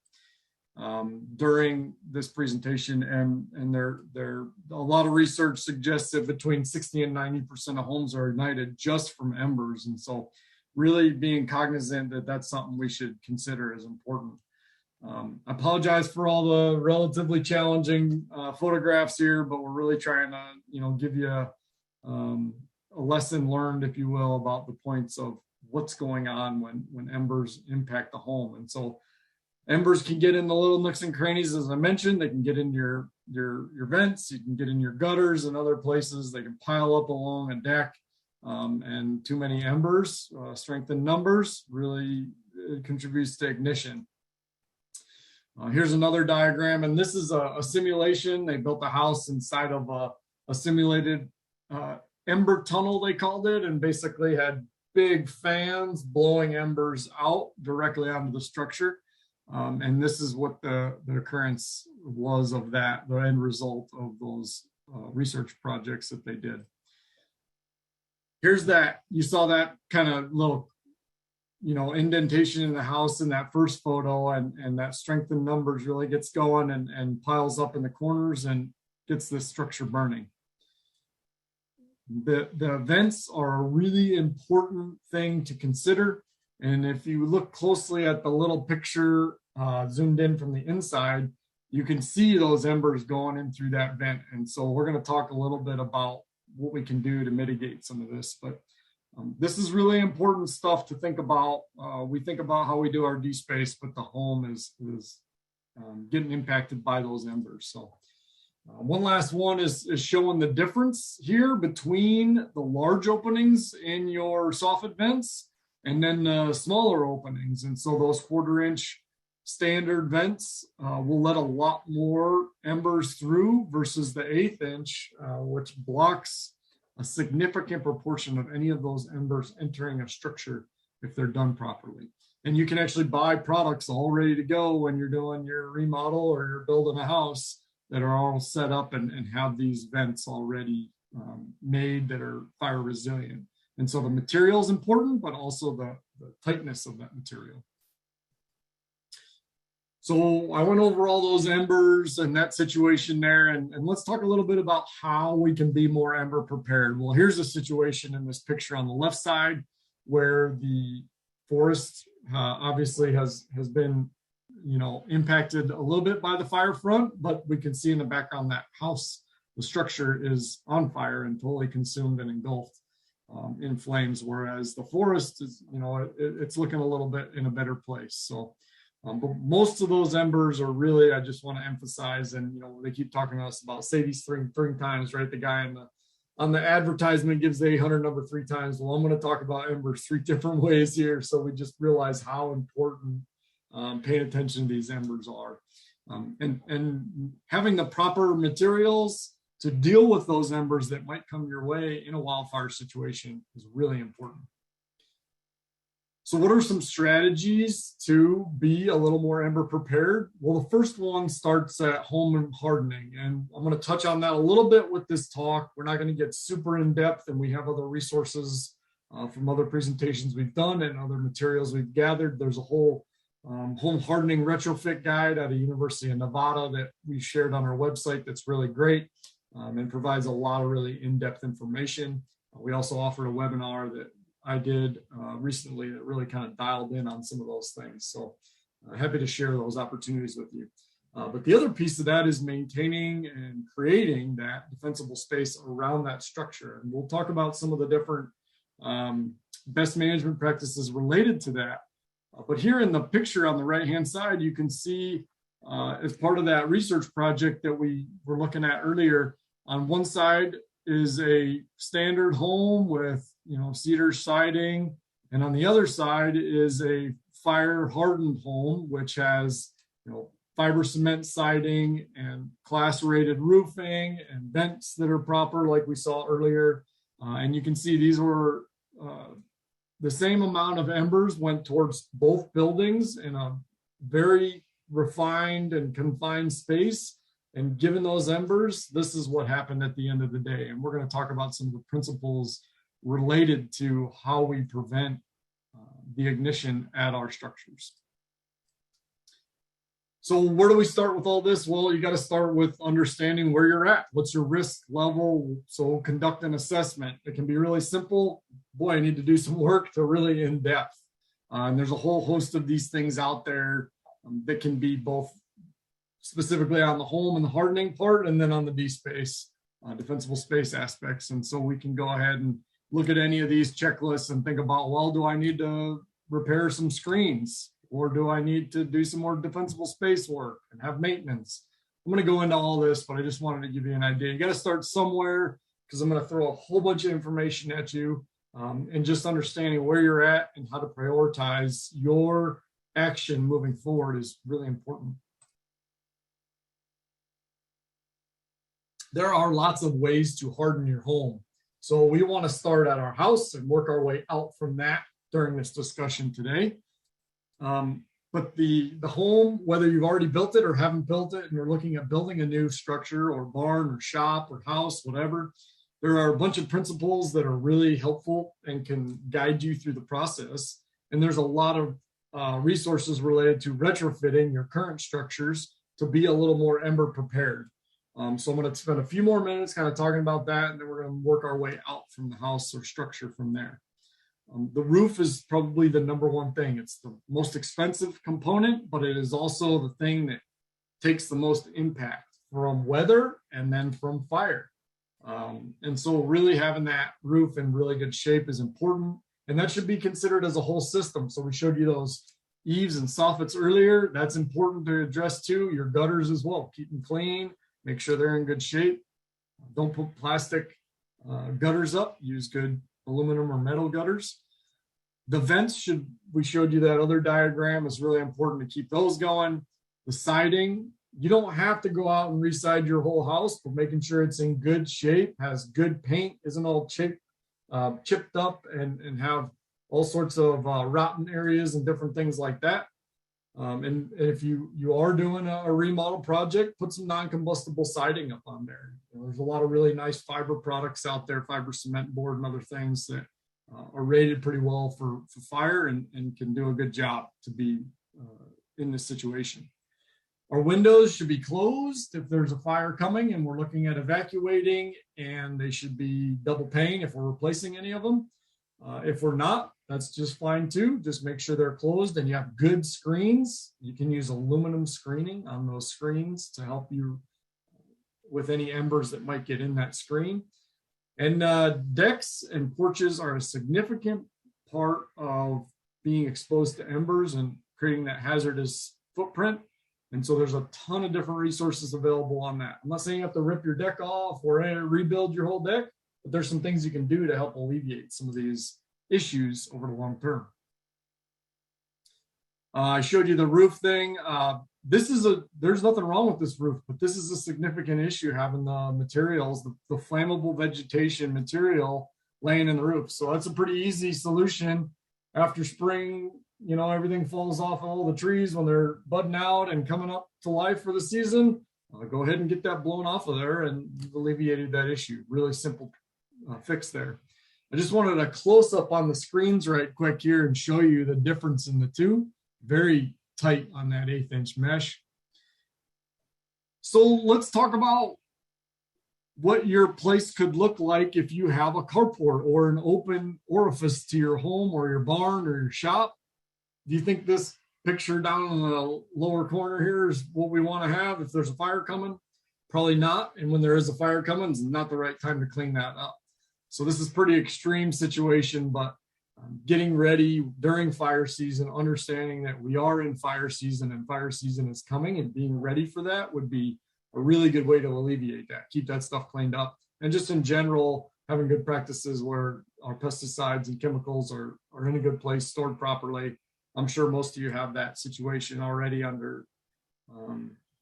during this presentation. And there a lot of research suggests that between 60 and 90% of homes are ignited just from embers. And so really being cognizant that that's something we should consider is important. I apologize for all the relatively challenging photographs here, but we're really trying to, give you a lesson learned, if you will, about the points of what's going on when embers impact the home. And so embers can get in the little nooks and crannies, as I mentioned. They can get in your vents. You can get in your gutters and other places. They can pile up along a deck. And too many embers, strength in numbers, really contributes to ignition. Here's another diagram, and this is a simulation. They built a house inside of a simulated ember tunnel, they called it, and basically had big fans blowing embers out directly onto the structure. And this is what the occurrence was of that, the end result of those research projects that they did. Here's that, you saw that kind of little, indentation in the house in that first photo, and that strength in numbers really gets going and piles up in the corners and gets this structure burning. The vents are a really important thing to consider. And if you look closely at the little picture zoomed in from the inside, you can see those embers going in through that vent. And so we're going to talk a little bit about what we can do to mitigate some of this. But this is really important stuff to think about. We think about how we do our D-space, but the home is getting impacted by those embers. So one last one is showing the difference here between the large openings in your soffit vents and then the smaller openings. And so those 1/4-inch standard vents will let a lot more embers through versus the 1/8 inch, which blocks a significant proportion of any of those embers entering a structure if they're done properly. And you can actually buy products all ready to go when you're doing your remodel or you're building a house that are all set up and have these vents already made that are fire resilient. And so the material is important, but also the tightness of that material. So I went over all those embers and that situation there, and let's talk a little bit about how we can be more ember prepared. Well, here's a situation in this picture on the left side where the forest obviously has been, impacted a little bit by the fire front, but we can see in the background that house, the structure is on fire and totally consumed and engulfed in flames, whereas the forest is, it's looking a little bit in a better place. So. But most of those embers are really, I just want to emphasize, and they keep talking to us about say these three times, right? The guy in on the advertisement gives the 800 number 3 times. Well, I'm going to talk about embers 3 different ways here. So we just realize how important paying attention to these embers are. And having the proper materials to deal with those embers that might come your way in a wildfire situation is really important. So what are some strategies to be a little more ember prepared? Well, the first one starts at home and hardening. And I'm going to touch on that a little bit with this talk. We're not going to get super in depth, and we have other resources from other presentations we've done and other materials we've gathered. There's a whole home hardening retrofit guide at the University of Nevada that we shared on our website that's really great and provides a lot of really in-depth information. We also offered a webinar that I did recently that really kind of dialed in on some of those things. So happy to share those opportunities with you. But the other piece of that is maintaining and creating that defensible space around that structure. And we'll talk about some of the different best management practices related to that. But here in the picture on the right-hand side, you can see as part of that research project that we were looking at earlier, on one side is a standard home with cedar siding, and on the other side is a fire hardened home which has fiber cement siding and class rated roofing and vents that are proper like we saw earlier. And you can see these were the same amount of embers went towards both buildings in a very refined and confined space. And given those embers, this is what happened at the end of the day. And we're going to talk about some of the principles related to how we prevent the ignition at our structures. So where do we start with all this? Well, you got to start with understanding where you're at. What's your risk level? So conduct an assessment. It can be really simple. Boy, I need to do some work to really in depth. And there's a whole host of these things out there that can be both specifically on the home and the hardening part, and then on the D-space, defensible space aspects. And so we can go ahead and look at any of these checklists and think about, well, do I need to repair some screens? Or do I need to do some more defensible space work and have maintenance? I'm going to go into all this, but I just wanted to give you an idea. You got to start somewhere, because I'm going to throw a whole bunch of information at you, and just understanding where you're at and how to prioritize your action moving forward is really important. There are lots of ways to harden your home. So we want to start at our house and work our way out from that during this discussion today. But the home, whether you've already built it or haven't built it, and you're looking at building a new structure or barn or shop or house, whatever, there are a bunch of principles that are really helpful and can guide you through the process. And there's a lot of resources related to retrofitting your current structures to be a little more ember prepared. So I'm going to spend a few more minutes kind of talking about that, and then we're going to work our way out from the house or structure from there. The roof is probably the number one thing. It's the most expensive component, but it is also the thing that takes the most impact from weather and then from fire. And so really having that roof in really good shape is important, and that should be considered as a whole system. So we showed you those eaves and soffits earlier. That's important to address too. Your gutters as well. Keep them clean. Make sure they're in good shape. Don't put plastic gutters up. Use good aluminum or metal gutters. The vents we showed you that other diagram, is really important to keep those going. The siding, you don't have to go out and reside your whole house, but making sure it's in good shape, has good paint, isn't all chipped up and have all sorts of rotten areas and different things like that. And if you are doing a remodel project, put some non-combustible siding up on there. There's a lot of really nice fiber products out there, fiber cement board and other things that are rated pretty well for fire and can do a good job to be in this situation. Our windows should be closed if there's a fire coming and we're looking at evacuating, and they should be double pane if we're replacing any of them. If we're not, that's just fine too. Just make sure they're closed and you have good screens. You can use aluminum screening on those screens to help you with any embers that might get in that screen. And decks and porches are a significant part of being exposed to embers and creating that hazardous footprint. And so there's a ton of different resources available on that. I'm not saying you have to rip your deck off or rebuild your whole deck, but there's some things you can do to help alleviate some of these issues over the long term. I showed you the roof thing. There's nothing wrong with this roof, but this is a significant issue, having the materials, the flammable vegetation material laying in the roof. So that's a pretty easy solution. After spring, you know, everything falls off all the trees when they're budding out and coming up to life for the season. Go ahead and get that blown off of there, and you've alleviated that issue. Really simple fix there. I just wanted a close up on the screens right quick here and show you the difference in the two. Very tight on that 1/8 inch mesh. So let's talk about what your place could look like if you have a carport or an open orifice to your home or your barn or your shop. Do you think this picture down in the lower corner here is what we want to have if there's a fire coming? Probably not. And when there is a fire coming, it's not the right time to clean that up. So this is pretty extreme situation, but getting ready during fire season, understanding that we are in fire season and fire season is coming, and being ready for that would be a really good way to alleviate that. Keep that stuff cleaned up. And just in general, having good practices where our pesticides and chemicals are in a good place, stored properly. I'm sure most of you have that situation already under,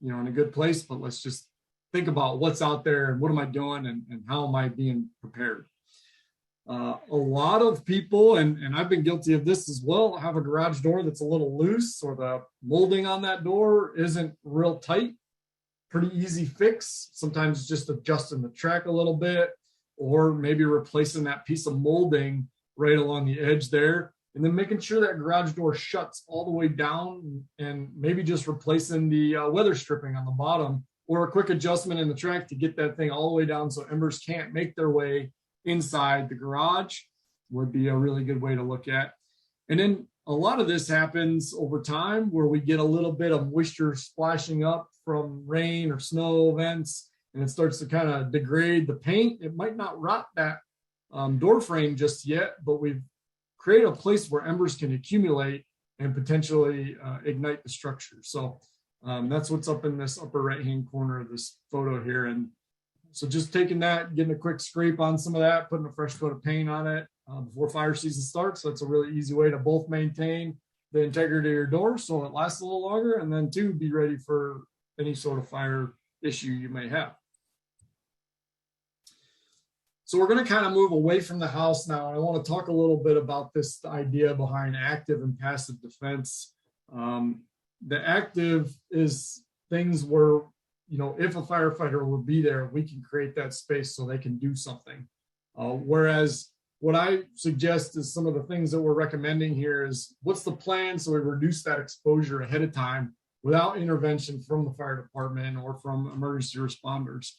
in a good place, but let's just think about what's out there and what am I doing and how am I being prepared. A lot of people, and I've been guilty of this as well, have a garage door that's a little loose, or the molding on that door isn't real tight. Pretty easy fix. Sometimes just adjusting the track a little bit, or maybe replacing that piece of molding right along the edge there, and then making sure that garage door shuts all the way down, and maybe just replacing the weather stripping on the bottom, or a quick adjustment in the track to get that thing all the way down so embers can't make their way inside the garage would be a really good way to look at. And then a lot of this happens over time where we get a little bit of moisture splashing up from rain or snow events, and it starts to kind of degrade the paint. It might not rot that door frame just yet, but we've created a place where embers can accumulate and potentially ignite the structure. So that's what's up in this upper right-hand corner of this photo here. And so just taking that, getting a quick scrape on some of that, putting a fresh coat of paint on it before fire season starts. So that's a really easy way to both maintain the integrity of your door so it lasts a little longer, and then two, be ready for any sort of fire issue you may have. So we're going to kind of move away from the house now. And I want to talk a little bit about this idea behind active and passive defense. The active is things where, if a firefighter will be there, we can create that space so they can do something. Whereas what I suggest is some of the things that we're recommending here is what's the plan so we reduce that exposure ahead of time without intervention from the fire department or from emergency responders.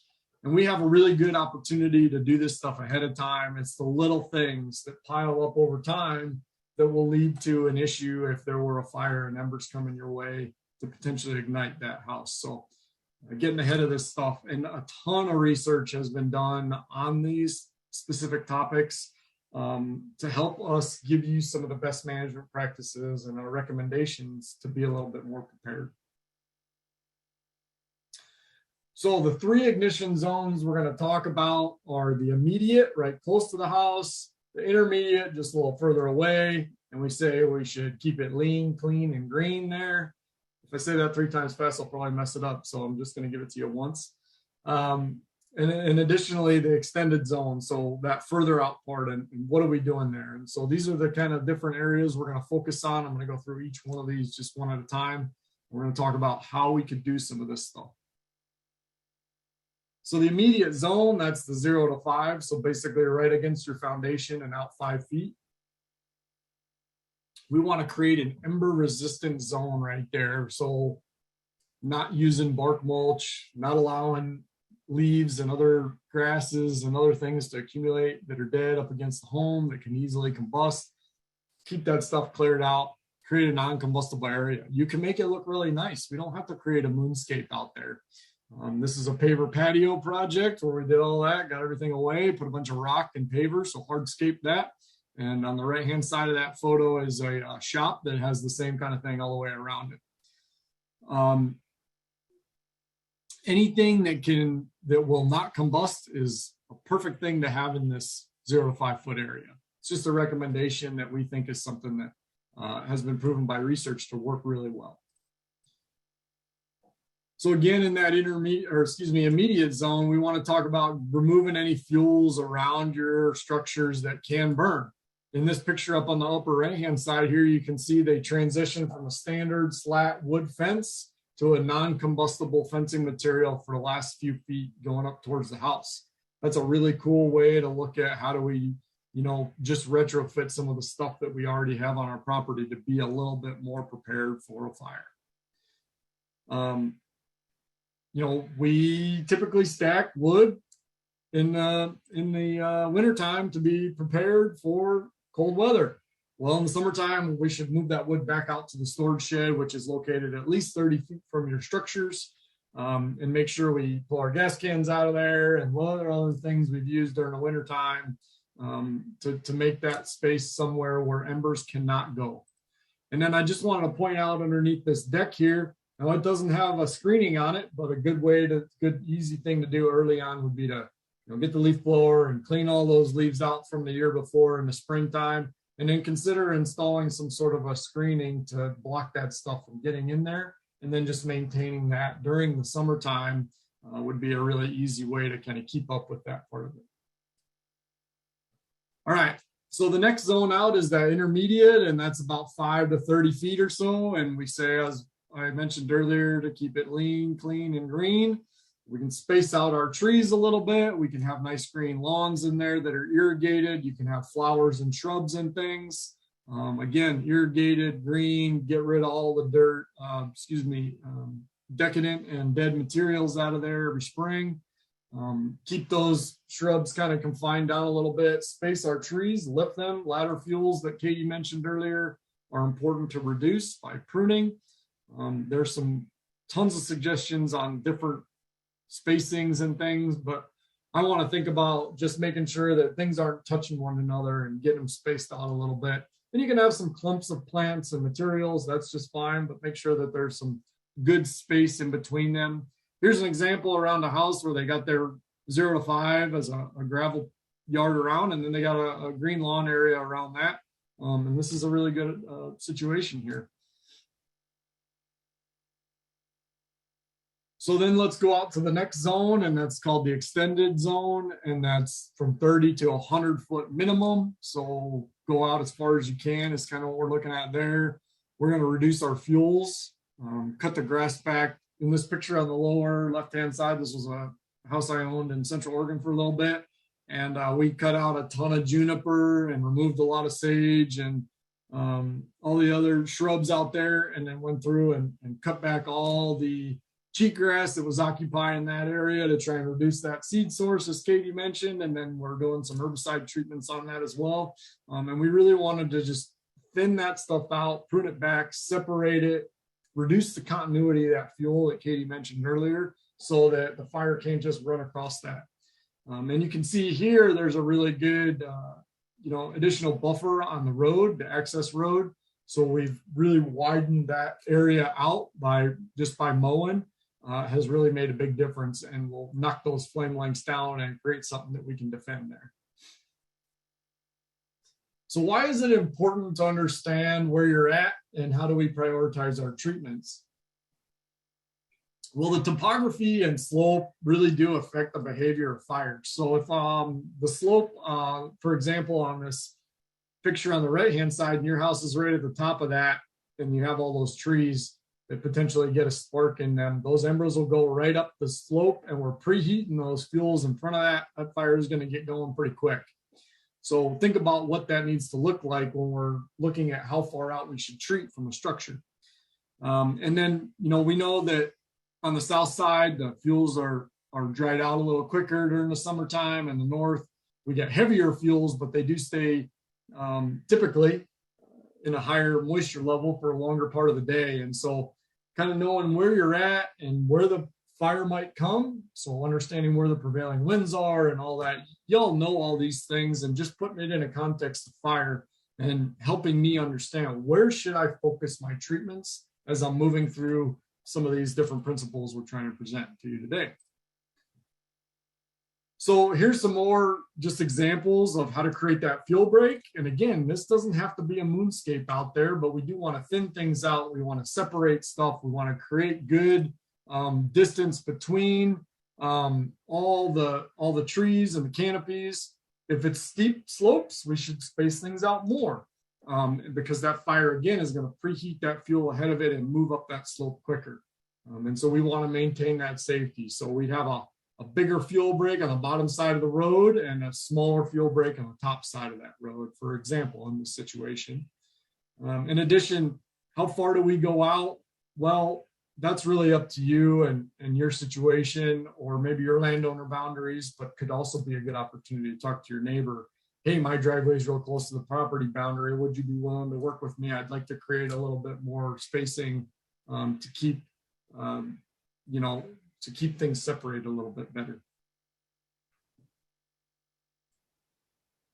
And we have a really good opportunity to do this stuff ahead of time. It's the little things that pile up over time that will lead to an issue if there were a fire and embers coming your way to potentially ignite that house. So getting ahead of this stuff, and a ton of research has been done on these specific topics to help us give you some of the best management practices and our recommendations to be a little bit more prepared. So the 3 ignition zones we're going to talk about are the immediate, right close to the house, the intermediate, just a little further away, and we say we should keep it lean, clean, and green there. If I say that 3 times fast, I'll probably mess it up, so I'm just going to give it to you once. And additionally, the extended zone, so that further out part, and what are we doing there? And so these are the kind of different areas we're going to focus on. I'm going to go through each one of these just one at a time. We're going to talk about how we could do some of this stuff. So the immediate zone, that's the 0 to 5. So basically right against your foundation and out 5 feet. We want to create an ember resistant zone right there. So not using bark mulch, not allowing leaves and other grasses and other things to accumulate that are dead up against the home that can easily combust. Keep that stuff cleared out, create a non-combustible area. You can make it look really nice. We don't have to create a moonscape out there. This is a paver patio project where we did all that, got everything away, put a bunch of rock and paver, so hardscape that. And on the right-hand side of that photo is a shop that has the same kind of thing all the way around it. Anything that will not combust is a perfect thing to have in this 0 to 5 foot area. It's just a recommendation that we think is something that has been proven by research to work really well. So again, in that immediate zone, we want to talk about removing any fuels around your structures that can burn. In this picture up on the upper right-hand side here, you can see they transition from a standard slat wood fence to a non-combustible fencing material for the last few feet going up towards the house. That's a really cool way to look at how do we, just retrofit some of the stuff that we already have on our property to be a little bit more prepared for a fire. We typically stack wood in the wintertime to be prepared for cold weather. Well, in the summertime, we should move that wood back out to the storage shed, which is located at least 30 feet from your structures, and make sure we pull our gas cans out of there and what other things we've used during the wintertime to make that space somewhere where embers cannot go. And then I just wanted to point out underneath this deck here, now it doesn't have a screening on it, but a good easy thing to do early on would be to get the leaf blower and clean all those leaves out from the year before in the springtime, and then consider installing some sort of a screening to block that stuff from getting in there, and then just maintaining that during the summertime would be a really easy way to kind of keep up with that part of it. All right, so the next zone out is that intermediate, and that's about 5 to 30 feet or so, and we say, as I mentioned earlier, to keep it lean, clean, and green. We can space out our trees a little bit. We can have nice green lawns in there that are irrigated. You can have flowers and shrubs and things. Again, irrigated, green, get rid of all the dirt, decadent and dead materials out of there every spring. Keep those shrubs kind of confined down a little bit. Space our trees, lift them. Ladder fuels that Katie mentioned earlier are important to reduce by pruning. There's some tons of suggestions on different spacings and things, but I want to think about just making sure that things aren't touching one another and getting them spaced out a little bit. And you can have some clumps of plants and materials, that's just fine, but make sure that there's some good space in between them. Here's an example around the house where they got their 0 to 5 as a gravel yard around, and then they got a green lawn area around that. And this is a really good situation here. So then let's go out to the next zone, and that's called the extended zone, and that's from 30 to 100 foot minimum. So go out as far as you can is kind of what we're looking at there. We're going to reduce our fuels, cut the grass back. In this picture on the lower left-hand side, this was a house I owned in Central Oregon for a little bit, and we cut out a ton of juniper and removed a lot of sage and all the other shrubs out there, and then went through and cut back all the cheatgrass that was occupying that area to try and reduce that seed source, as Katie mentioned, and then we're doing some herbicide treatments on that as well. And we really wanted to just thin that stuff out, prune it back, separate it, reduce the continuity of that fuel that Katie mentioned earlier so that the fire can't just run across that. And you can see here, there's a really good, additional buffer on the road, the access road. So we've really widened that area out by mowing. Has really made a big difference, and will knock those flame lengths down and create something that we can defend there. So why is it important to understand where you're at and how do we prioritize our treatments? Well, the topography and slope really do affect the behavior of fires. So if the slope, for example, on this picture on the right-hand side, and your house is right at the top of that, and you have all those trees that potentially get a spark in them, those embers will go right up the slope, and we're preheating those fuels in front of that. That fire is going to get going pretty quick. So think about what that needs to look like when we're looking at how far out we should treat from a structure. And then, we know that on the south side, the fuels are dried out a little quicker during the summertime. In the north, we get heavier fuels, but they do stay typically in a higher moisture level for a longer part of the day. And so kind of knowing where you're at and where the fire might come, so understanding where the prevailing winds are and all that, y'all know all these things, and just putting it in a context of fire and helping me understand where should I focus my treatments as I'm moving through some of these different principles we're trying to present to you today. So here's some more just examples of how to create that fuel break. And again, this doesn't have to be a moonscape out there, but we do want to thin things out. We want to separate stuff. We want to create good distance between all the trees and the canopies. If it's steep slopes, we should space things out more because that fire again is going to preheat that fuel ahead of it and move up that slope quicker. And so we want to maintain that safety. So we'd have a bigger fuel break on the bottom side of the road and a smaller fuel break on the top side of that road, for example, in this situation. In addition, how far do we go out? Well, that's really up to you and your situation, or maybe your landowner boundaries, but could also be a good opportunity to talk to your neighbor. Hey, my driveway is real close to the property boundary. Would you be willing to work with me? I'd like to create a little bit more spacing to keep, to keep things separated a little bit better.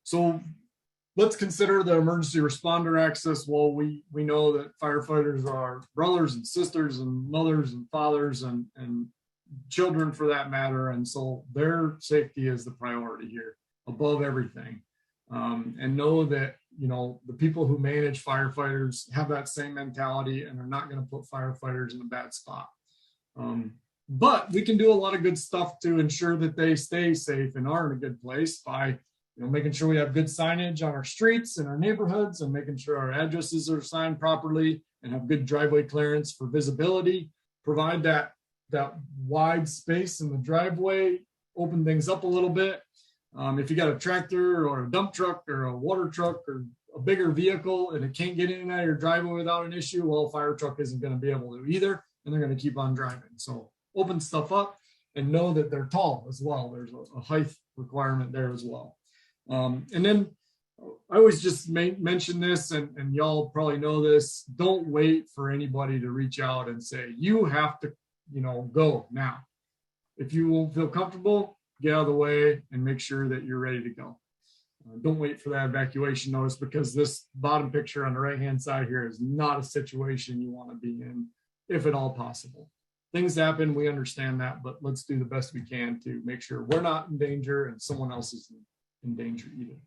So let's consider the emergency responder access. Well, we know that firefighters are brothers and sisters and mothers and fathers and children for that matter. And so their safety is the priority here above everything. And know that, the people who manage firefighters have that same mentality and are not going to put firefighters in a bad spot. But we can do a lot of good stuff to ensure that they stay safe and are in a good place by making sure we have good signage on our streets and our neighborhoods, and making sure our addresses are signed properly and have good driveway clearance for visibility. Provide that wide space in the driveway, open things up a little bit. If you got a tractor or a dump truck or a water truck or a bigger vehicle and it can't get in and out of your driveway without an issue, well, a fire truck isn't going to be able to either, and they're going to keep on driving. So open stuff up and know that they're tall as well. There's a height requirement there as well. And then I always just mention this, and y'all probably know this, don't wait for anybody to reach out and say, you have to, go now. If you won't feel comfortable, get out of the way and make sure that you're ready to go. Don't wait for that evacuation notice, because this bottom picture on the right-hand side here is not a situation you want to be in, if at all possible. Things happen, we understand that, but let's do the best we can to make sure we're not in danger and someone else isn't in danger either.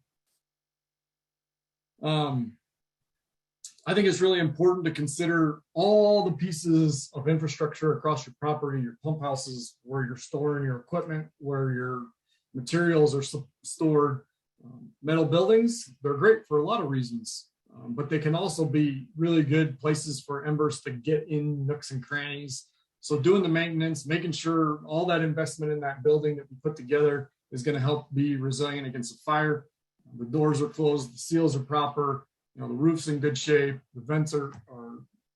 I think it's really important to consider all the pieces of infrastructure across your property, your pump houses, where you're storing your equipment, where your materials are stored. Metal buildings, they're great for a lot of reasons, but they can also be really good places for embers to get in nooks and crannies. So doing the maintenance, making sure all that investment in that building that we put together is going to help be resilient against a fire. The doors are closed, the seals are proper, the roof's in good shape, the vents are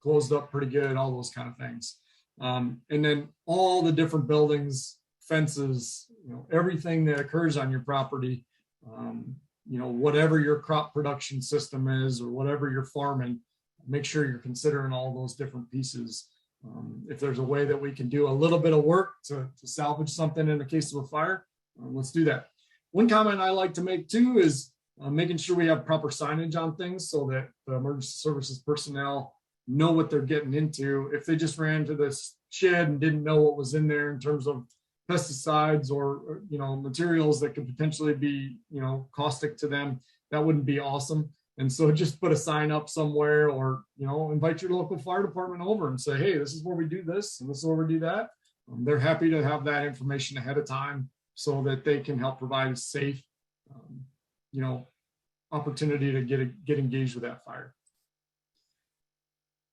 closed up pretty good, all those kind of things. And then all the different buildings, fences, everything that occurs on your property, whatever your crop production system is or whatever you're farming, make sure you're considering all those different pieces. If there's a way that we can do a little bit of work to salvage something in the case of a fire, let's do that. One comment I like to make too is making sure we have proper signage on things so that the emergency services personnel know what they're getting into. If they just ran to this shed and didn't know what was in there in terms of pesticides or materials that could potentially be caustic to them, that wouldn't be awesome. And so just put a sign up somewhere, or invite your local fire department over and say, hey, this is where we do this and this is where we do that. They're happy to have that information ahead of time so that they can help provide a safe opportunity to get engaged with that fire.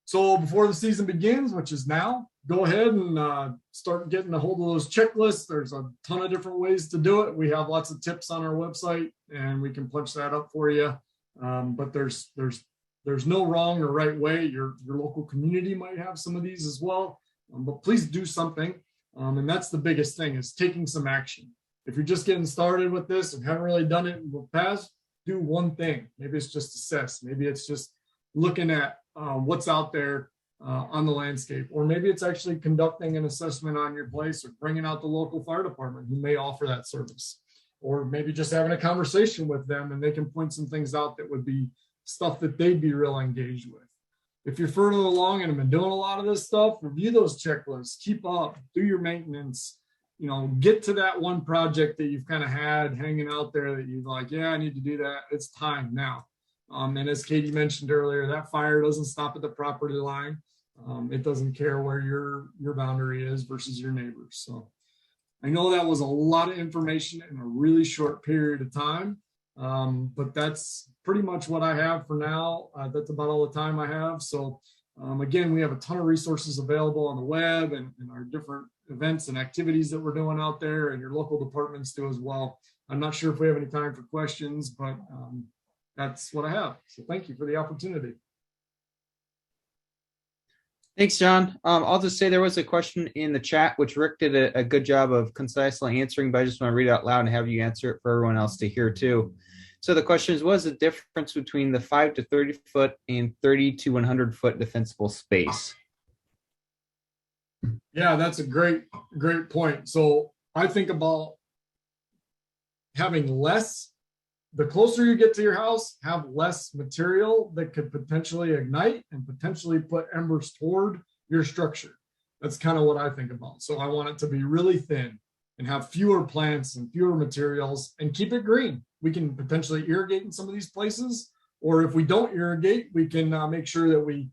So before the season begins, which is now, go ahead and start getting a hold of those checklists. There's a ton of different ways to do it. We have lots of tips on our website, and we can punch that up for you. But there's no wrong or right way. Your local community might have some of these as well, but please do something. And that's the biggest thing, is taking some action. If you're just getting started with this and haven't really done it in the past, do one thing. Maybe it's just assess. Maybe it's just looking at what's out there on the landscape, or maybe it's actually conducting an assessment on your place, or bringing out the local fire department who may offer that service, or maybe just having a conversation with them and they can point some things out that would be stuff that they'd be real engaged with. If you're further along and have been doing a lot of this stuff, review those checklists, keep up, do your maintenance, get to that one project that you've kind of had hanging out there that you're like, yeah, I need to do that. It's time now. And as Katie mentioned earlier, that fire doesn't stop at the property line. It doesn't care where your boundary is versus your neighbors. So I know that was a lot of information in a really short period of time, but that's pretty much what I have for now. That's about all the time I have. So again, we have a ton of resources available on the web and our different events and activities that we're doing out there, and your local departments do as well. I'm not sure if we have any time for questions, but that's what I have. So thank you for the opportunity. Thanks, John. I'll just say there was a question in the chat, which Rick did a good job of concisely answering, but I just want to read it out loud and have you answer it for everyone else to hear too. So the question is, what is the difference between the 5 to 30 foot and 30 to 100 foot defensible space? Yeah, that's a great point. So I think about having less, the closer you get to your house, have less material that could potentially ignite and potentially put embers toward your structure. That's kind of what I think about. So I want it to be really thin and have fewer plants and fewer materials and keep it green. We can potentially irrigate in some of these places, or if we don't irrigate, we can make sure that we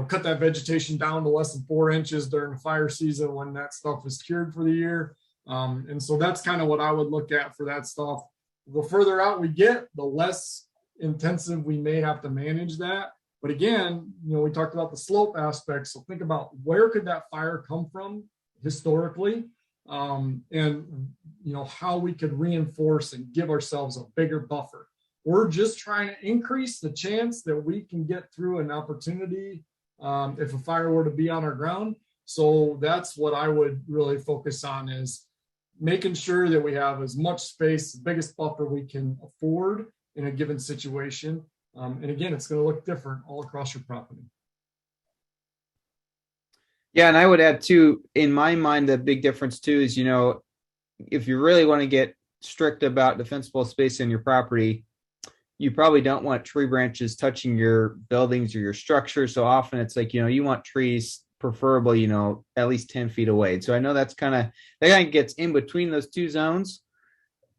cut that vegetation down to less than 4 inches during the fire season when that stuff is cured for the year. And so that's kind of what I would look at for that stuff. The further out we get, the less intensive we may have to manage that. But again, we talked about the slope aspect. So think about where could that fire come from historically, and how we could reinforce and give ourselves a bigger buffer. We're just trying to increase the chance that we can get through an opportunity if a fire were to be on our ground. So that's what I would really focus on, is making sure that we have as much space, the biggest buffer we can afford in a given situation. And again, it's going to look different all across your property. Yeah, and I would add too, in my mind, the big difference too is, if you really want to get strict about defensible space in your property, you probably don't want tree branches touching your buildings or your structure. So often it's like, you want trees preferably, at least 10 feet away. So I know that kind of gets in between those two zones.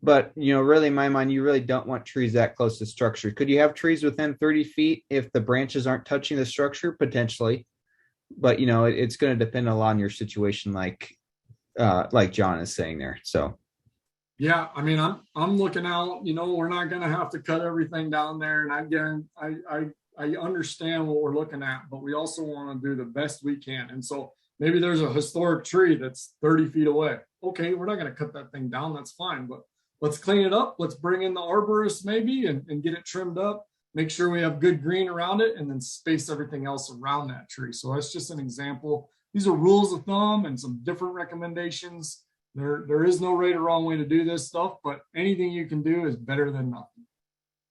But, really in my mind, you really don't want trees that close to structure. Could you have trees within 30 feet if the branches aren't touching the structure? Potentially. But, it's going to depend a lot on your situation, like John is saying there. So. Yeah, I mean, I'm looking out, we're not going to have to cut everything down there. And I understand what we're looking at, but we also want to do the best we can. And so maybe there's a historic tree that's 30 feet away. Okay, we're not going to cut that thing down. That's fine. But let's clean it up. Let's bring in the arborist maybe and get it trimmed up. Make sure we have good green around it, and then space everything else around that tree. So that's just an example. These are rules of thumb and some different recommendations. There is no right or wrong way to do this stuff, but anything you can do is better than nothing.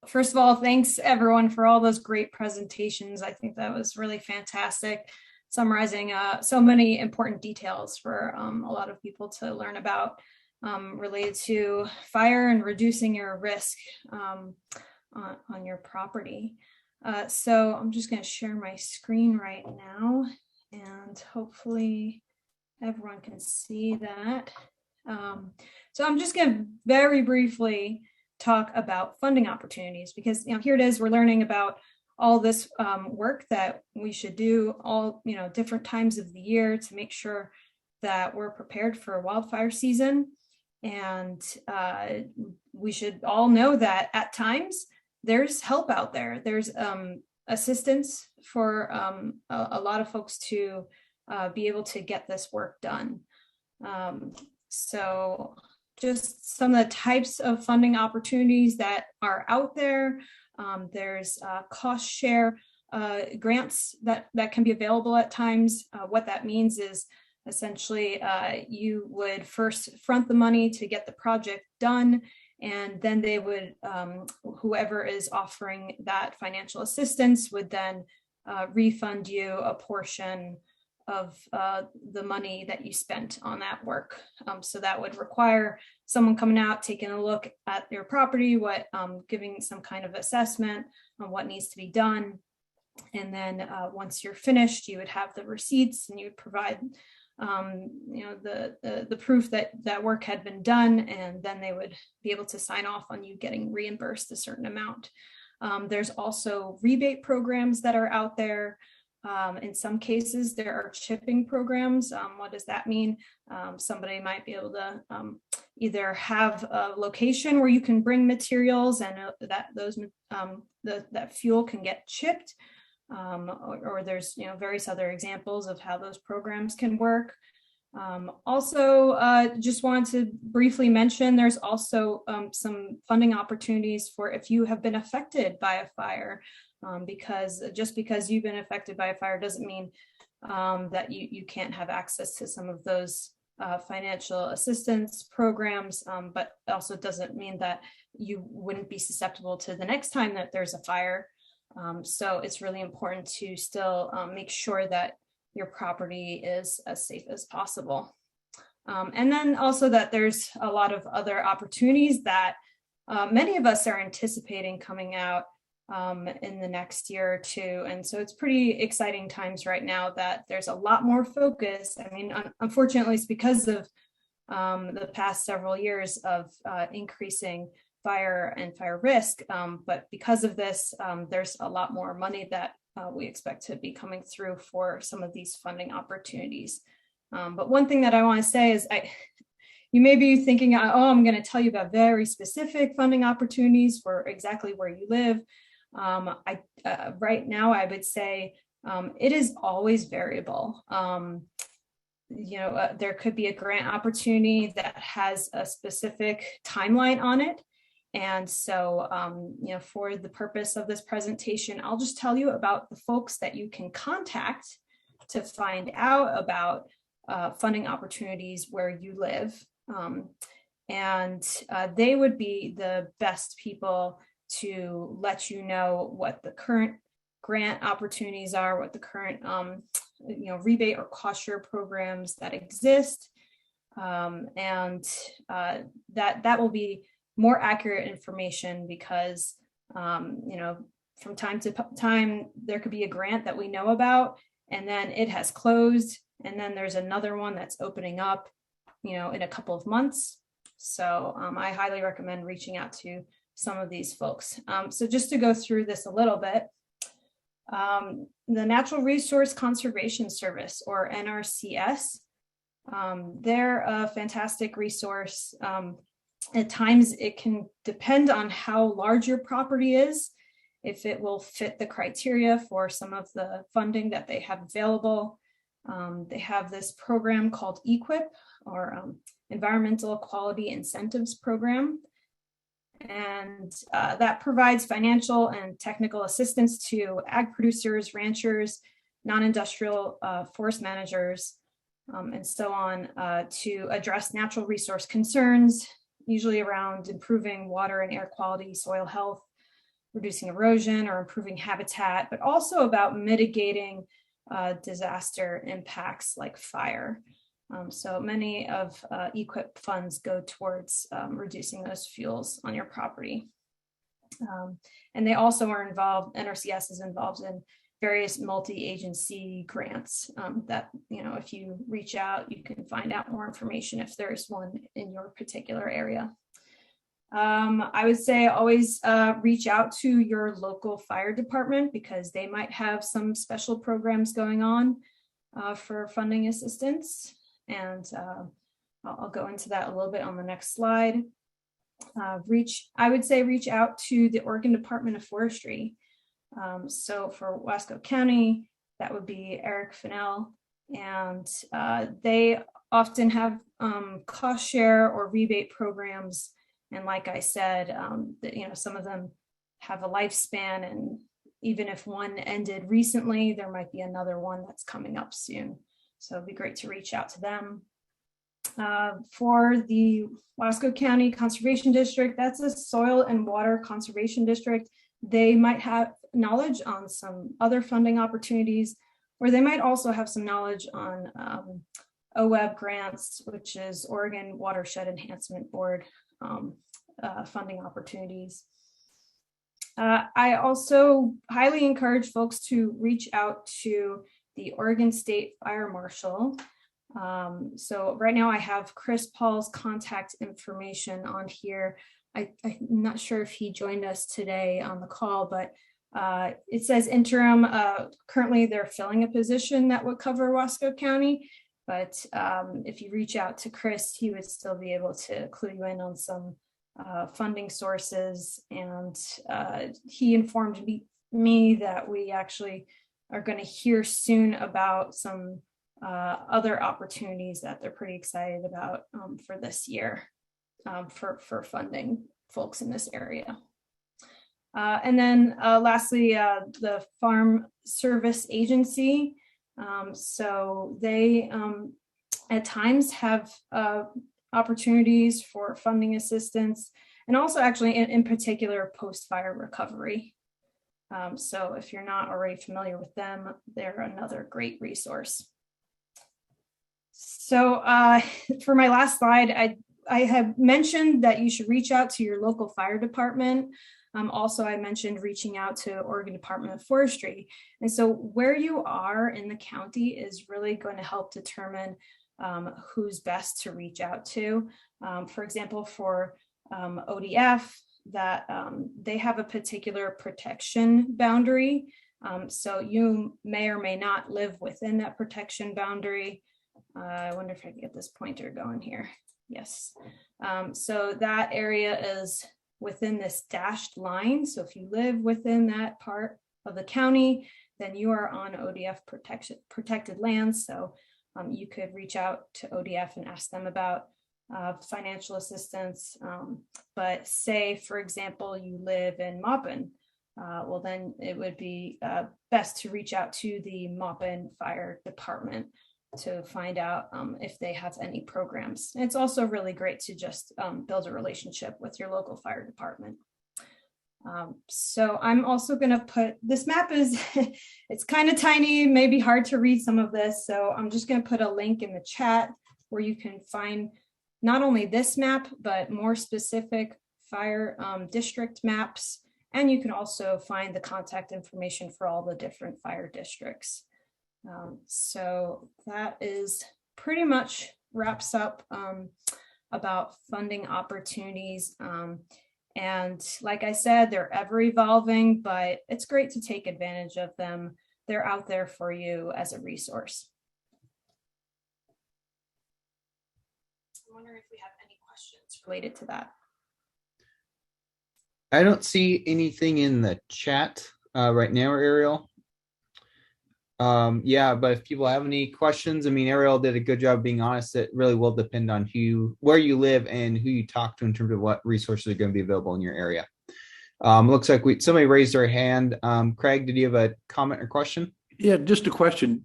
First of all, thanks everyone for all those great presentations. I think that was really fantastic, summarizing so many important details for a lot of people to learn about related to fire and reducing your risk on your property. So I'm just going to share my screen right now, and hopefully everyone can see that. So I'm just going to very briefly talk about funding opportunities, because here it is, we're learning about all this work that we should do all different times of the year to make sure that we're prepared for wildfire season. And we should all know that at times there's help out there. There's assistance for a lot of folks to be able to get this work done. So just some of the types of funding opportunities that are out there. There's cost share grants that can be available at times. What that means is essentially you would first front the money to get the project done, and then they would, whoever is offering that financial assistance would then refund you a portion of the money that you spent on that work. So that would require someone coming out, taking a look at your property, giving some kind of assessment on what needs to be done. And then once you're finished, you would have the receipts and you would provide the proof that that work had been done, and then they would be able to sign off on you getting reimbursed a certain amount. There's also rebate programs that are out there. In some cases, there are chipping programs. What does that mean? Somebody might be able to either have a location where you can bring materials and that fuel can get chipped, or there's various other examples of how those programs can work. Just wanted to briefly mention there's also some funding opportunities for if you have been affected by a fire, because just because you've been affected by a fire doesn't mean that you can't have access to some of those financial assistance programs, but also doesn't mean that you wouldn't be susceptible to the next time that there's a fire. So it's really important to still make sure that your property is as safe as possible. And then also that there's a lot of other opportunities that many of us are anticipating coming out in the next year or two. And so it's pretty exciting times right now that there's a lot more focus. I mean, unfortunately, it's because of the past several years of increasing fire and fire risk. But because of this, there's a lot more money that we expect to be coming through for some of these funding opportunities. But one thing that I want to say is you may be thinking, oh, I'm going to tell you about very specific funding opportunities for exactly where you live. Right now, I would say it is always variable. There could be a grant opportunity that has a specific timeline on it. And so, for the purpose of this presentation, I'll just tell you about the folks that you can contact to find out about funding opportunities where you live. They would be the best people to let you know what the current grant opportunities are, what the current rebate or cost share programs that exist, that will be more accurate information because from time to time there could be a grant that we know about and then it has closed, and then there's another one that's opening up in a couple of months. So I highly recommend reaching out to some of these folks. So just to go through this a little bit, the Natural Resource Conservation Service, or NRCS, they're a fantastic resource. At times it can depend on how large your property is, if it will fit the criteria for some of the funding that they have available. They have this program called EQIP, or Environmental Quality Incentives Program. And that provides financial and technical assistance to ag producers, ranchers, non-industrial forest managers, and so on, to address natural resource concerns, usually around improving water and air quality, soil health, reducing erosion, or improving habitat, but also about mitigating disaster impacts like fire. So many of EQIP funds go towards reducing those fuels on your property. And they also are involved, NRCS is involved in various multi-agency grants that, if you reach out, you can find out more information if there's one in your particular area. I would say always reach out to your local fire department because they might have some special programs going on for funding assistance. And I'll go into that a little bit on the next slide. I would say reach out to the Oregon Department of Forestry. So for Wasco County, that would be Eric Fennell, and they often have cost share or rebate programs. And like I said, some of them have a lifespan, and even if one ended recently, there might be another one that's coming up soon. So it'd be great to reach out to them. For the Wasco County Conservation District, that's a soil and water conservation district. They might have knowledge on some other funding opportunities, or they might also have some knowledge on OWEB grants, which is Oregon Watershed Enhancement Board funding opportunities. I also highly encourage folks to reach out to the Oregon State Fire Marshal. So right now I have Chris Paul's contact information on here. I'm not sure if he joined us today on the call, but it says interim. Currently they're filling a position that would cover Wasco County, but if you reach out to Chris, he would still be able to clue you in on some funding sources. And he informed me that we actually are going to hear soon about some other opportunities that they're pretty excited about for this year for funding folks in this area. And then lastly, the Farm Service Agency. So they at times have opportunities for funding assistance, and also actually in particular post-fire recovery. So if you're not already familiar with them, they're another great resource. So for my last slide, I have mentioned that you should reach out to your local fire department. Also, I mentioned reaching out to Oregon Department of Forestry. And so where you are in the county is really going to help determine who's best to reach out to. For example, for ODF, that they have a particular protection boundary. So you may or may not live within that protection boundary. I wonder if I can get this pointer going here. Yes. So that area is within this dashed line. So if you live within that part of the county, then you are on ODF protected lands. So you could reach out to ODF and ask them about financial assistance. But say, for example, you live in Maupin, well, then it would be best to reach out to the Maupin Fire Department to find out if they have any programs. And it's also really great to just build a relationship with your local fire department. So I'm also going to put, this map is, it's kind of tiny, maybe hard to read some of this. So I'm just going to put a link in the chat where you can find not only this map, but more specific fire district maps. And you can also find the contact information for all the different fire districts. So that is pretty much wraps up about funding opportunities. And like I said, they're ever evolving, but it's great to take advantage of them. They're out there for you as a resource. I wonder if we have any questions related to that. I don't see anything in the chat right now, Ariel. Yeah, but if people have any questions, I mean, Ariel did a good job being honest. It really will depend on where you live and who you talk to in terms of what resources are going to be available in your area. Looks like somebody raised their hand. Craig, did you have a comment or question? Yeah, just a question.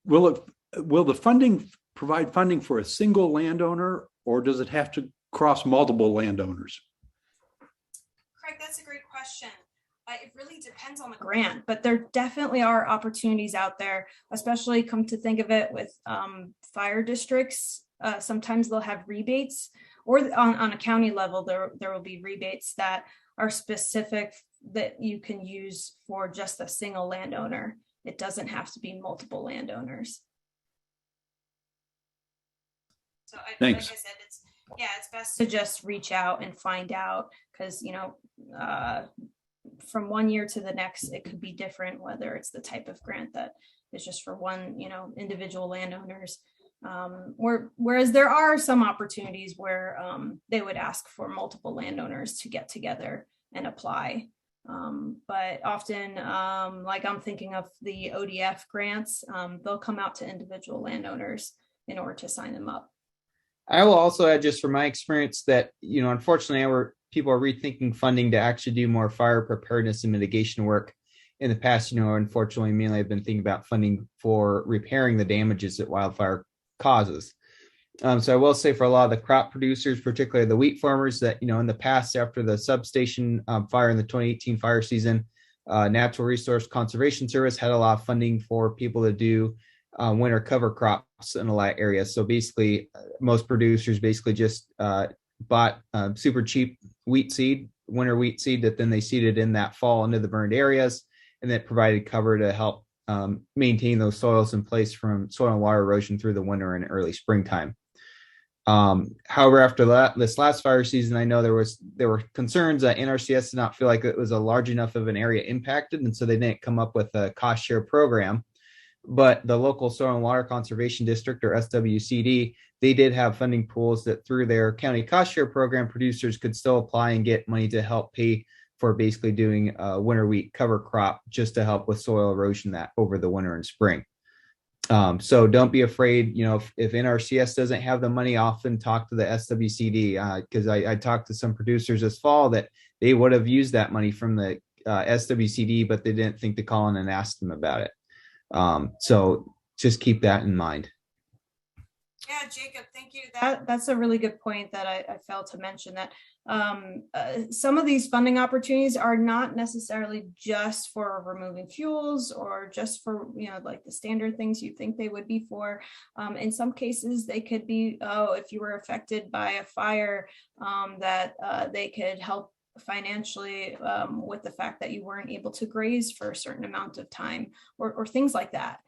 Will the funding provide funding for a single landowner, or does it have to cross multiple landowners? Craig, that's a great question. It really depends on the grant, but there definitely are opportunities out there, especially come to think of it with fire districts. Sometimes they'll have rebates, or on a county level, there will be rebates that are specific that you can use for just a single landowner. It doesn't have to be multiple landowners. So thanks. Like I said, it's best to just reach out and find out, because from one year to the next, it could be different, whether it's the type of grant that is just for one, individual landowners. Whereas there are some opportunities where they would ask for multiple landowners to get together and apply. But often, like I'm thinking of the ODF grants, they'll come out to individual landowners in order to sign them up. I will also add, just from my experience, that, unfortunately, people are rethinking funding to actually do more fire preparedness and mitigation work. In the past, unfortunately, mainly I've been thinking about funding for repairing the damages that wildfire causes. So I will say, for a lot of the crop producers, particularly the wheat farmers, that, in the past, after the substation fire in the 2018 fire season, Natural Resource Conservation Service had a lot of funding for people to do winter cover crops in a lot of areas. So basically, most producers just bought super cheap winter wheat seed that then they seeded in that fall into the burned areas, and that provided cover to help maintain those soils in place from soil and water erosion through the winter and early springtime. However, after this last fire season, I know there were concerns that NRCS did not feel like it was a large enough of an area impacted, and so they didn't come up with a cost share program. But the local Soil and Water Conservation District, or SWCD, they did have funding pools that through their county cost share program, producers could still apply and get money to help pay for basically doing a winter wheat cover crop just to help with soil erosion that over the winter and spring. So don't be afraid, if NRCS doesn't have the money, often talk to the SWCD, because I talked to some producers this fall that they would have used that money from the SWCD, but they didn't think to call in and ask them about it. So just keep that in mind. Yeah, Jacob, thank you. That's a really good point that I failed to mention, that some of these funding opportunities are not necessarily just for removing fuels or just for, like the standard things you think they would be for. In some cases, they could be, if you were affected by a fire, that they could help financially with the fact that you weren't able to graze for a certain amount of time or things like that.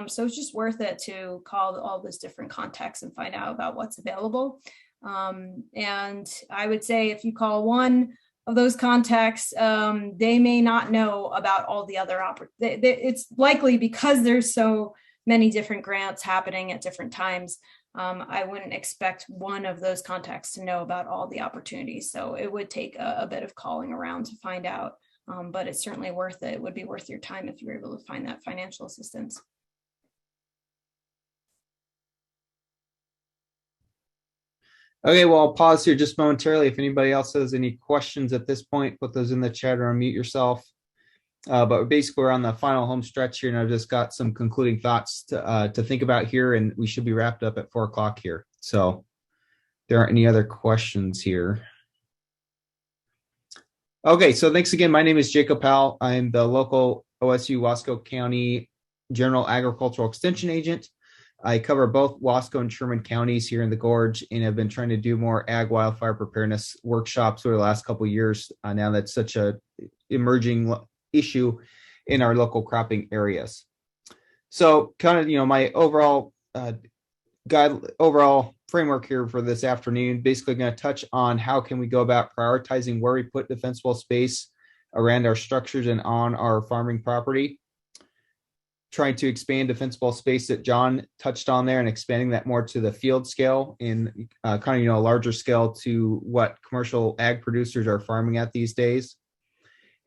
So it's just worth it to call all those different contacts and find out about what's available. And I would say if you call one of those contacts, they may not know about all the other it's likely because there's so many different grants happening at different times. I wouldn't expect one of those contacts to know about all the opportunities. So it would take a bit of calling around to find out, but it's certainly worth it. It would be worth your time if you were able to find that financial assistance. Okay, well, I'll pause here just momentarily. If anybody else has any questions at this point, put those in the chat or unmute yourself. But basically, we're on the final home stretch here, and I've just got some concluding thoughts to think about here, and we should be wrapped up at 4 o'clock here. So there aren't any other questions here. Okay, so thanks again. My name is Jacob Powell. I'm the local OSU Wasco County General Agricultural Extension Agent. I cover both Wasco and Sherman counties here in the Gorge, and have been trying to do more ag wildfire preparedness workshops over the last couple of years. Now that's such a emerging issue in our local cropping areas. So kind of, my overall overall framework here for this afternoon, basically going to touch on how can we go about prioritizing where we put defensible space around our structures and on our farming property. Trying to expand defensible space that John touched on there and expanding that more to the field scale in kind of, a larger scale to what commercial ag producers are farming at these days.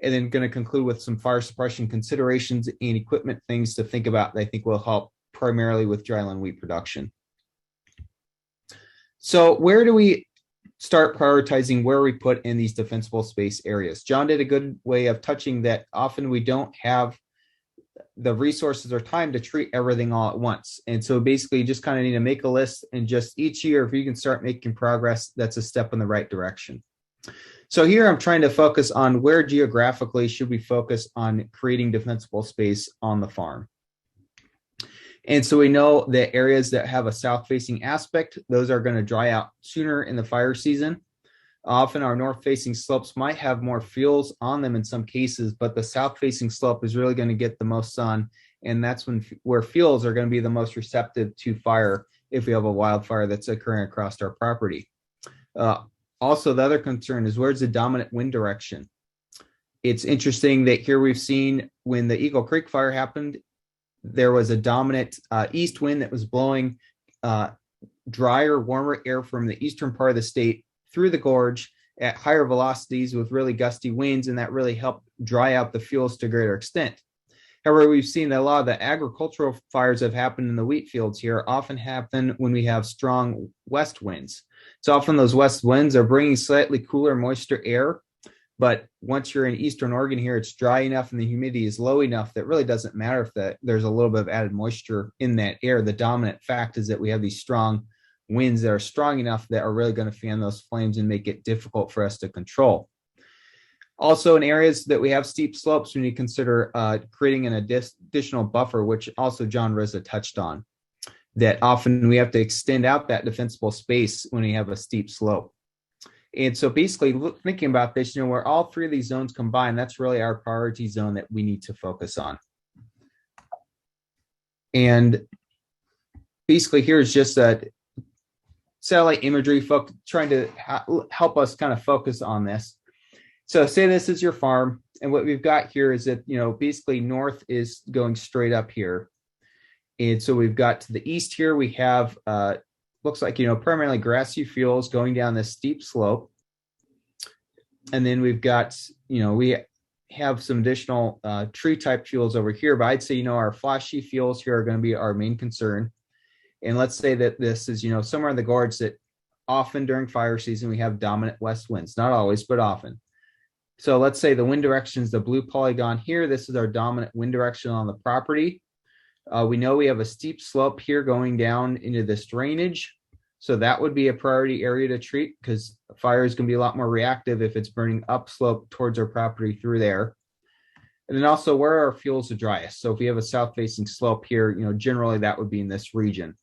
And then going to conclude with some fire suppression considerations and equipment things to think about that I think will help primarily with dryland wheat production. So where do we start prioritizing where we put in these defensible space areas? John did a good way of touching that often we don't have the resources or time to treat everything all at once. And so basically you just kind of need to make a list, and just each year, if you can start making progress, that's a step in the right direction. So here I'm trying to focus on where geographically should we focus on creating defensible space on the farm. And so we know that areas that have a south-facing aspect, those are going to dry out sooner in the fire season. Often our north-facing slopes might have more fuels on them in some cases, but the south-facing slope is really going to get the most sun, and that's where fuels are going to be the most receptive to fire if we have a wildfire that's occurring across our property. Also, the other concern is where's the dominant wind direction? It's interesting that here we've seen when the Eagle Creek fire happened, there was a dominant east wind that was blowing drier, warmer air from the eastern part of the state through the gorge at higher velocities with really gusty winds, and that really helped dry out the fuels to a greater extent. However, we've seen that a lot of the agricultural fires that have happened in the wheat fields here often happen when we have strong west winds. So often those west winds are bringing slightly cooler, moisture air, but once you're in eastern Oregon here, it's dry enough and the humidity is low enough that it really doesn't matter if there's a little bit of added moisture in that air. The dominant fact is that we have these strong winds that are strong enough that are really going to fan those flames and make it difficult for us to control. Also, in areas that we have steep slopes, we need to consider creating an additional buffer, which also John Rizza touched on, that often we have to extend out that defensible space when we have a steep slope. And so basically thinking about this, where all three of these zones combine, that's really our priority zone that we need to focus on. And basically here is just a satellite imagery trying to help us kind of focus on this. So say this is your farm, and what we've got here is that, basically north is going straight up here. And so we've got to the east here, we have, looks like, primarily grassy fields going down this steep slope. And then we've got, we have some additional tree type fuels over here, but I'd say, our flashy fuels here are going to be our main concern. And let's say that this is, somewhere in the gorge that often during fire season, we have dominant west winds, not always, but often. So let's say the wind direction is the blue polygon here. This is our dominant wind direction on the property. We know we have a steep slope here going down into this drainage. So that would be a priority area to treat, because fire is going to be a lot more reactive if it's burning upslope towards our property through there. And then also where are our fuels the driest? So if we have a south facing slope here, generally that would be in this region.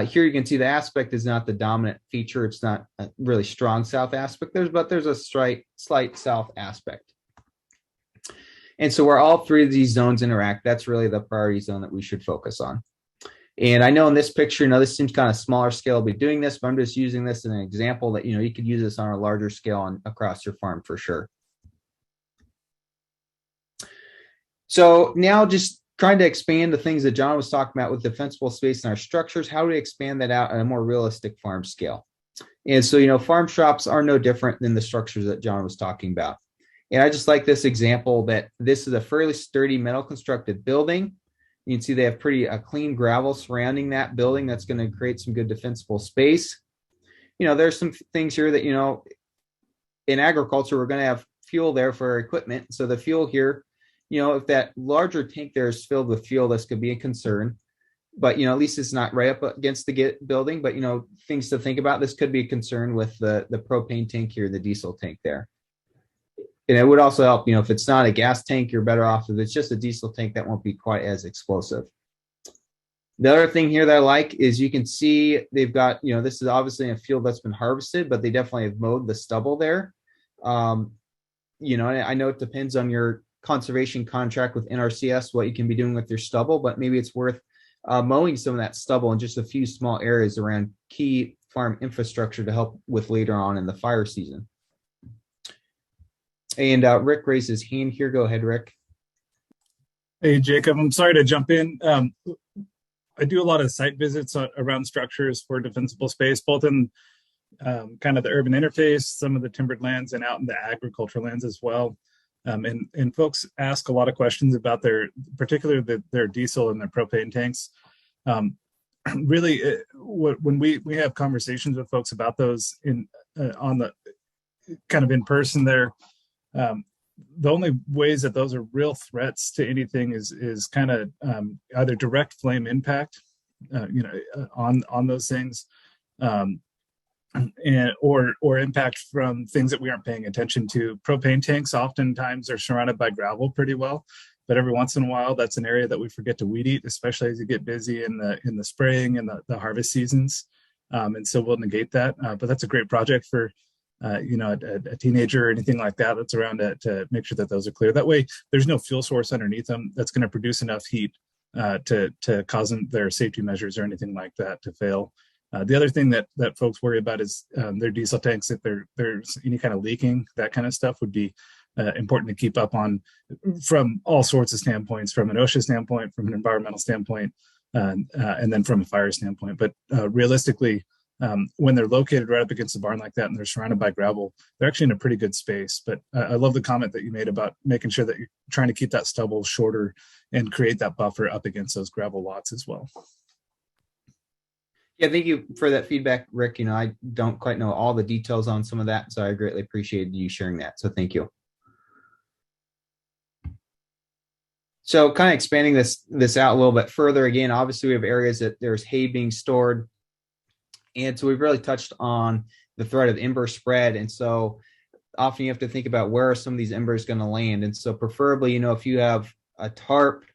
Here you can see the aspect is not the dominant feature. It's not a really strong south aspect, but there's a slight south aspect. And so where all three of these zones interact, that's really the priority zone that we should focus on. And I know in this picture, this seems kind of smaller scale to be doing this, but I'm just using this as an example that, you could use this on a larger scale across your farm for sure. So now just trying to expand the things that John was talking about with defensible space in our structures, how do we expand that out on a more realistic farm scale? And so, farm shops are no different than the structures that John was talking about. And I just like this example that this is a fairly sturdy metal constructed building. You can see they have pretty clean gravel surrounding that building. That's going to create some good defensible space. There's some things here that, in agriculture, we're going to have fuel there for our equipment. So the fuel here, if that larger tank there is filled with fuel, this could be a concern. But, at least it's not right up against the building. But, things to think about, this could be a concern with the propane tank here, the diesel tank there. And it would also help, if it's not a gas tank, you're better off if it's just a diesel tank that won't be quite as explosive. The other thing here that I like is you can see they've got, this is obviously a field that's been harvested, but they definitely have mowed the stubble there. I know it depends on your conservation contract with NRCS, what you can be doing with your stubble, but maybe it's worth mowing some of that stubble in just a few small areas around key farm infrastructure to help with later on in the fire season. And Rick raised his hand here. Go ahead, Rick. Hey, Jacob, I'm sorry to jump in. I do a lot of site visits around structures for defensible space, both in kind of the urban interface, some of the timbered lands, and out in the agricultural lands as well. And folks ask a lot of questions about particularly their diesel and their propane tanks. Really, when we have conversations with folks about those on the kind of in person there, the only ways that those are real threats to anything is kind of either direct flame impact, on those things, and or impact from things that we aren't paying attention to. Propane tanks oftentimes are surrounded by gravel pretty well, but every once in a while, that's an area that we forget to weed eat, especially as you get busy in the spraying and the harvest seasons. And so we'll negate that. But that's a great project for a teenager or anything like that that's around to make sure that those are clear. That way, there's no fuel source underneath them that's going to produce enough heat to cause their safety measures or anything like that to fail. The other thing that folks worry about is their diesel tanks. If there's any kind of leaking, that kind of stuff would be important to keep up on from all sorts of standpoints, from an OSHA standpoint, from an environmental standpoint, and then from a fire standpoint. But realistically, when they're located right up against the barn like that and they're surrounded by gravel, they're actually in a pretty good space. But I love the comment that you made about making sure that you're trying to keep that stubble shorter and create that buffer up against those gravel lots as well. Yeah, thank you for that feedback, Rick. I don't quite know all the details on some of that, so I greatly appreciate you sharing that. So thank you. So kind of expanding this out a little bit further, again, obviously we have areas that there's hay being stored. And so we've really touched on the threat of ember spread. And so often you have to think about where are some of these embers going to land. And so preferably, if you have a tarp,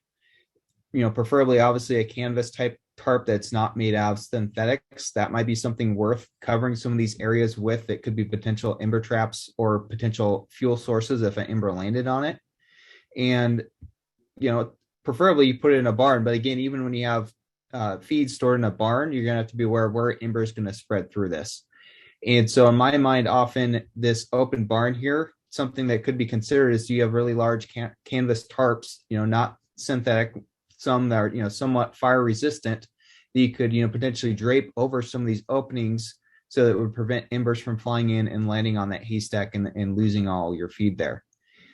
preferably obviously a canvas type tarp that's not made out of synthetics, that might be something worth covering some of these areas with. That could be potential ember traps or potential fuel sources if an ember landed on it. And, preferably you put it in a barn. But again, even when you have feed stored in a barn, you're going to have to be aware of where ember is going to spread through this. And so in my mind, often this open barn here, something that could be considered is, do you have really large canvas tarps, not synthetic, some that are, somewhat fire resistant, that you could, potentially drape over some of these openings so that it would prevent embers from flying in and landing on that haystack and losing all your feed there.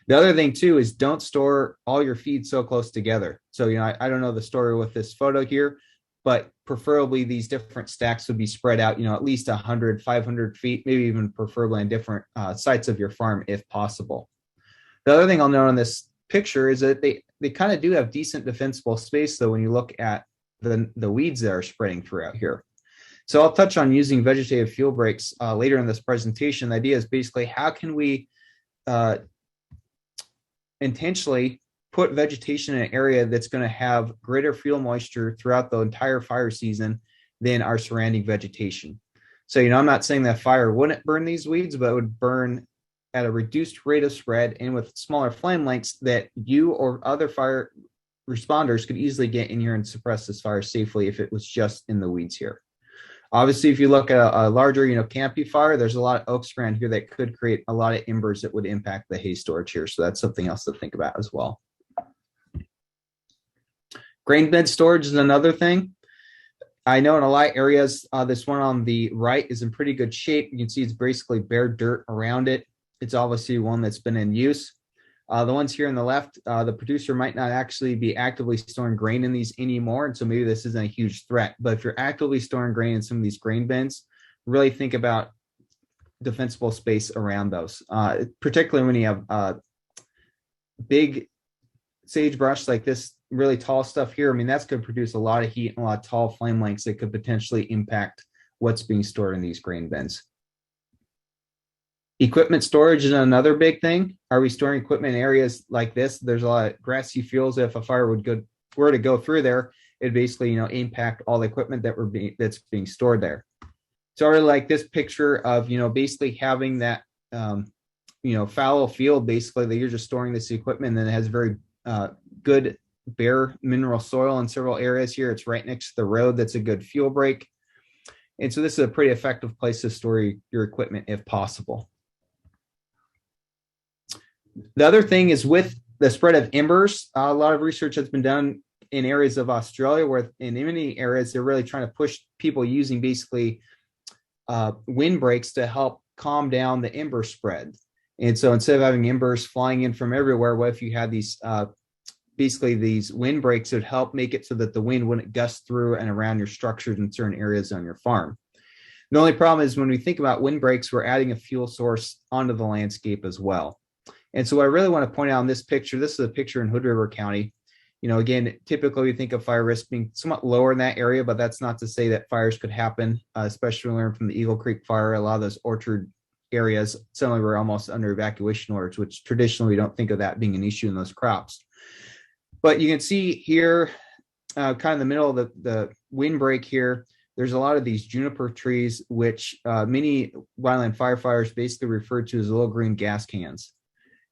The other thing too is, don't store all your feed so close together. So, I don't know the story with this photo here, but preferably these different stacks would be spread out, at least 100, 500 feet, maybe even preferably on different sites of your farm if possible. The other thing I'll note on this picture is that they kind of do have decent defensible space, though, when you look at the weeds that are spreading throughout here. So I'll touch on using vegetative fuel breaks later in this presentation. The idea is basically, how can we intentionally put vegetation in an area that's going to have greater fuel moisture throughout the entire fire season than our surrounding vegetation. So, I'm not saying that fire wouldn't burn these weeds, but it would burn at a reduced rate of spread and with smaller flame lengths that you or other fire responders could easily get in here and suppress this fire safely if it was just in the weeds here. Obviously, if you look at a larger, canopy fire, there's a lot of oaks around here that could create a lot of embers that would impact the hay storage here. So that's something else to think about as well. Grain bed storage is another thing. I know in a lot of areas, this one on the right is in pretty good shape. You can see it's basically bare dirt around it. It's obviously one that's been in use. The ones here on the left, the producer might not actually be actively storing grain in these anymore, and so maybe this isn't a huge threat. But if you're actively storing grain in some of these grain bins, really think about defensible space around those, particularly when you have big sagebrush like this really tall stuff here. I mean, that's going to produce a lot of heat and a lot of tall flame lengths that could potentially impact what's being stored in these grain bins. Equipment storage is another big thing. Are we storing equipment in areas like this? There's a lot of grassy fields. If a fire were to go through there, it basically, impact all the equipment that's being stored there. So I really like this picture of, basically having that, fallow field, basically, that you're just storing this equipment, and then it has very good bare mineral soil in several areas here. It's right next to the road. That's a good fuel break. And so this is a pretty effective place to store your equipment if possible. The other thing is, with the spread of embers, a lot of research has been done in areas of Australia, where in many areas they're really trying to push people using basically windbreaks to help calm down the ember spread. And so instead of having embers flying in from everywhere, what if you had these basically these windbreaks that would help make it so that the wind wouldn't gust through and around your structures in certain areas on your farm. The only problem is, when we think about windbreaks, we're adding a fuel source onto the landscape as well. And so what I really want to point out in this picture, this is a picture in Hood River County. Again, typically we think of fire risk being somewhat lower in that area, but that's not to say that fires could happen, especially learn from the Eagle Creek fire. A lot of those orchard areas suddenly were almost under evacuation orders, which traditionally we don't think of that being an issue in those crops. But you can see here, kind of in the middle of the windbreak here, there's a lot of these juniper trees, which many wildland firefighters basically refer to as little green gas cans.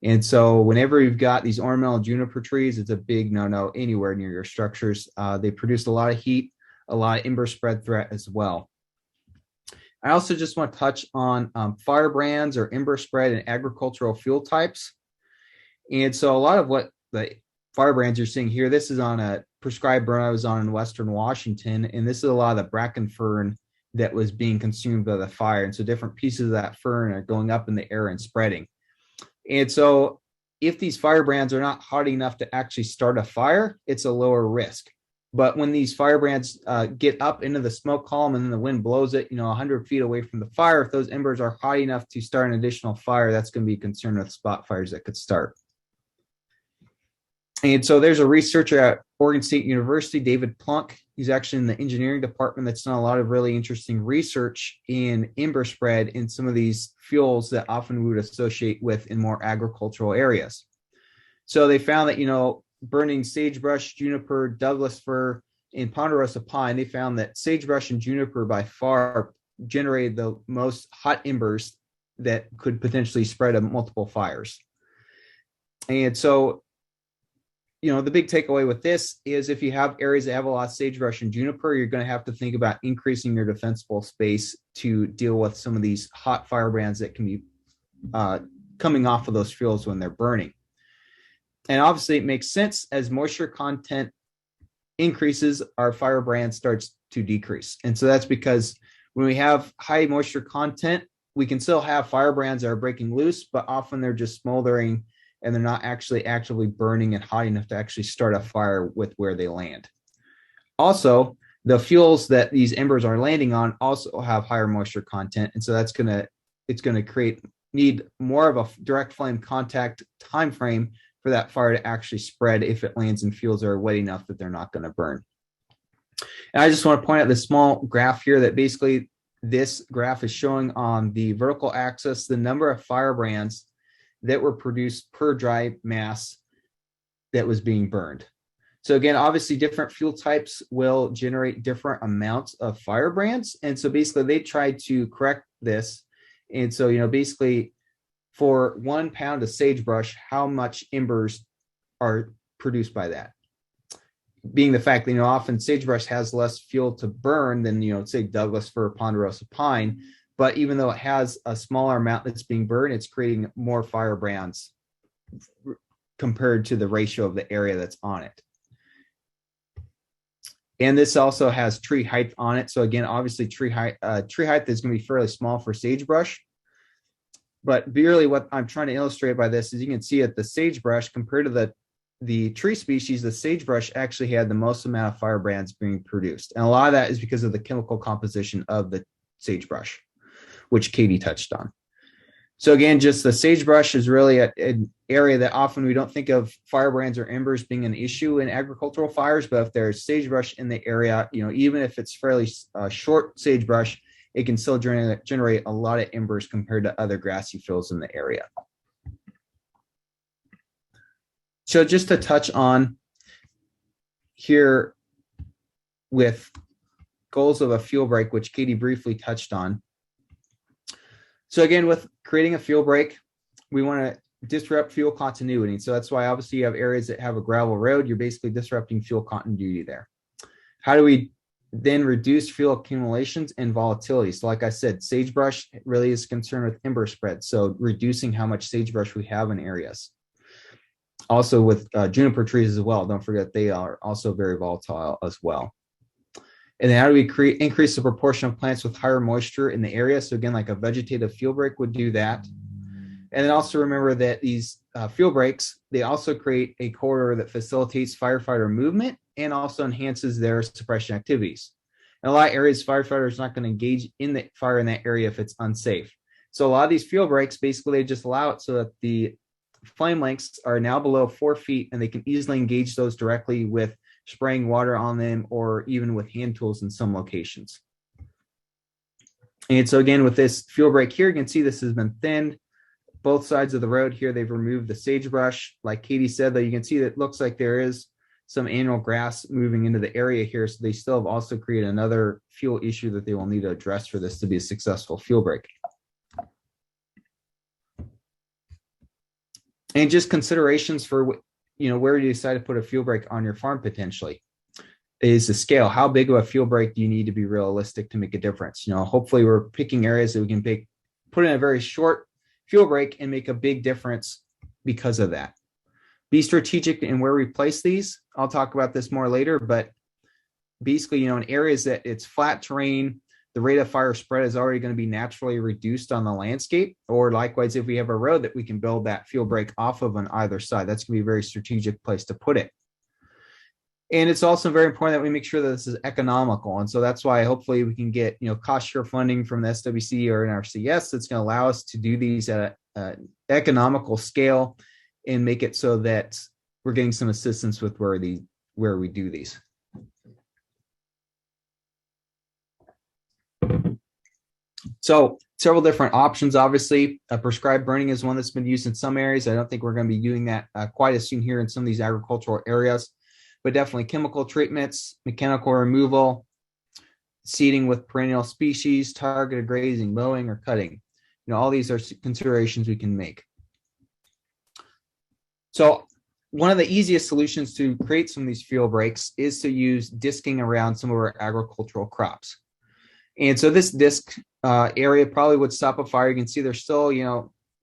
And so whenever you've got these ornamental juniper trees, it's a big no-no anywhere near your structures. They produce a lot of heat, a lot of ember spread threat as well. I also just want to touch on firebrands or ember spread and agricultural fuel types. And so a lot of what the firebrands you're seeing here, this is on a prescribed burn I was on in Western Washington, and this is a lot of the bracken fern that was being consumed by the fire. And so different pieces of that fern are going up in the air and spreading. And so if these firebrands are not hot enough to actually start a fire, it's a lower risk. But when these firebrands get up into the smoke column and then the wind blows it, 100 feet away from the fire, if those embers are hot enough to start an additional fire, that's going to be a concern with spot fires that could start. And so there's a researcher at Oregon State University, David Plunk. He's actually in the engineering department that's done a lot of really interesting research in ember spread in some of these fuels that often we would associate with in more agricultural areas. So they found that, burning sagebrush, juniper, Douglas fir, and ponderosa pine, they found that sagebrush and juniper by far generated the most hot embers that could potentially spread multiple fires. And so the big takeaway with this is if you have areas that have a lot of sagebrush and juniper, you're going to have to think about increasing your defensible space to deal with some of these hot firebrands that can be coming off of those fields when they're burning. And obviously it makes sense as moisture content increases, our firebrand starts to decrease. And so that's because when we have high moisture content, we can still have firebrands that are breaking loose, but often they're just smoldering and they're not actually actively burning and hot enough to actually start a fire with where they land. Also, the fuels that these embers are landing on also have higher moisture content. And so it's going to need more of a direct flame contact time frame for that fire to actually spread if it lands in fuels that are wet enough that they're not going to burn. And I just want to point out this small graph here that basically this graph is showing on the vertical axis the number of firebrands that were produced per dry mass that was being burned. So again, obviously different fuel types will generate different amounts of firebrands. And so basically they tried to correct this. And so, basically for 1 pound of sagebrush, how much embers are produced by that? Being the fact that, often sagebrush has less fuel to burn than, say Douglas fir, ponderosa pine. But even though it has a smaller amount that's being burned, it's creating more firebrands compared to the ratio of the area that's on it. And this also has tree height on it. So again, obviously tree height is going to be fairly small for sagebrush. But really what I'm trying to illustrate by this is you can see that the sagebrush compared to the tree species, the sagebrush actually had the most amount of firebrands being produced. And a lot of that is because of the chemical composition of the sagebrush, which Katie touched on. So again, just the sagebrush is really an area that often we don't think of firebrands or embers being an issue in agricultural fires, but if there's sagebrush in the area, even if it's fairly short sagebrush, it can still generate a lot of embers compared to other grassy fields in the area. So just to touch on here with goals of a fuel break, which Katie briefly touched on. So again, with creating a fuel break, we want to disrupt fuel continuity. So that's why obviously you have areas that have a gravel road, you're basically disrupting fuel continuity there. How do we then reduce fuel accumulations and volatility? So like I said, sagebrush really is concerned with ember spread. So reducing how much sagebrush we have in areas. Also with juniper trees as well. Don't forget they are also very volatile as well. And then how do we increase the proportion of plants with higher moisture in the area? So again, like a vegetative fuel break would do that. And then also remember that these fuel breaks, they also create a corridor that facilitates firefighter movement and also enhances their suppression activities. In a lot of areas, firefighters are not going to engage in the fire in that area if it's unsafe. So a lot of these fuel breaks, basically they just allow it so that the flame lengths are now below 4 feet and they can easily engage those directly with spraying water on them or even with hand tools in some locations. And so again, with this fuel break here, you can see this has been thinned. Both sides of the road here, they've removed the sagebrush. Like Katie said, though, you can see that it looks like there is some annual grass moving into the area here. So they still have also created another fuel issue that they will need to address for this to be a successful fuel break. And just considerations for, where you decide to put a fuel break on your farm potentially is the scale. How big of a fuel break do you need to be realistic to make a difference? Hopefully we're picking areas that we can put in a very short fuel break and make a big difference because of that. Be strategic in where we place these. I'll talk about this more later, but basically, in areas that it's flat terrain, the rate of fire spread is already going to be naturally reduced on the landscape. Or likewise, if we have a road that we can build that fuel break off of on either side, that's going to be a very strategic place to put it. And it's also very important that we make sure that this is economical. And so that's why hopefully we can get, cost share funding from the SWC or NRCS that's going to allow us to do these at an economical scale and make it so that we're getting some assistance with where we do these. So several different options, obviously. Prescribed burning is one that's been used in some areas. I don't think we're going to be doing that quite as soon here in some of these agricultural areas, but definitely chemical treatments, mechanical removal, seeding with perennial species, targeted grazing, mowing, or cutting. All these are considerations we can make. So one of the easiest solutions to create some of these fuel breaks is to use disking around some of our agricultural crops. And so this disc area probably would stop a fire. You can see there's still,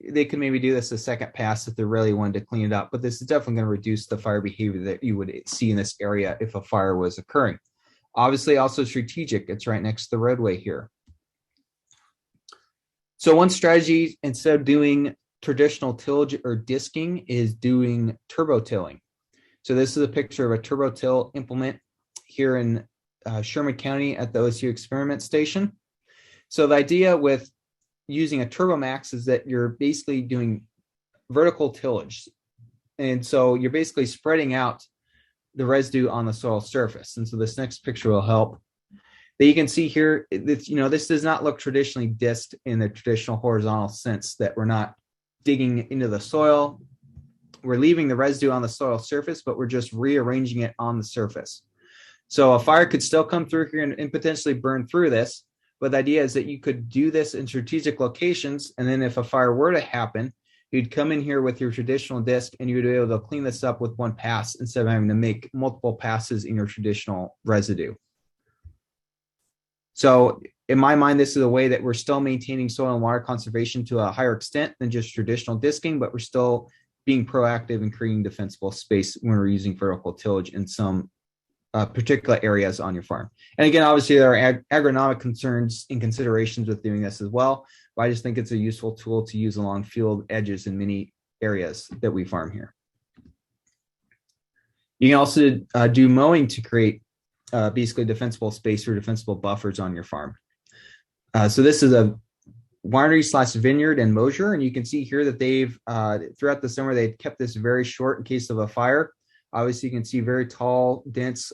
they could maybe do this a second pass if they really wanted to clean it up, but this is definitely going to reduce the fire behavior that you would see in this area if a fire was occurring. Obviously, also strategic. It's right next to the roadway here. So one strategy, instead of doing traditional tillage or disking, is doing turbo tilling. So this is a picture of a turbo till implement here in Sherman County at the OSU experiment station. So the idea with using a turbo max is that you're basically doing vertical tillage. And so you're basically spreading out the residue on the soil surface. And so this next picture will help. That you can see here, this does not look traditionally disked in the traditional horizontal sense, that we're not digging into the soil. We're leaving the residue on the soil surface, but we're just rearranging it on the surface. So a fire could still come through here and potentially burn through this. But the idea is that you could do this in strategic locations. And then if a fire were to happen, you'd come in here with your traditional disc and you would be able to clean this up with one pass instead of having to make multiple passes in your traditional residue. So in my mind, this is a way that we're still maintaining soil and water conservation to a higher extent than just traditional disking, but we're still being proactive in creating defensible space when we're using vertical tillage in some particular areas on your farm. And again, obviously there are agronomic concerns and considerations with doing this as well, but I just think it's a useful tool to use along field edges in many areas that we farm here. You can also do mowing to create basically defensible space or defensible buffers on your farm. So this is a winery / vineyard and mosier, and you can see here that they've throughout the summer they've kept this very short in case of a fire. Obviously, you can see very tall, dense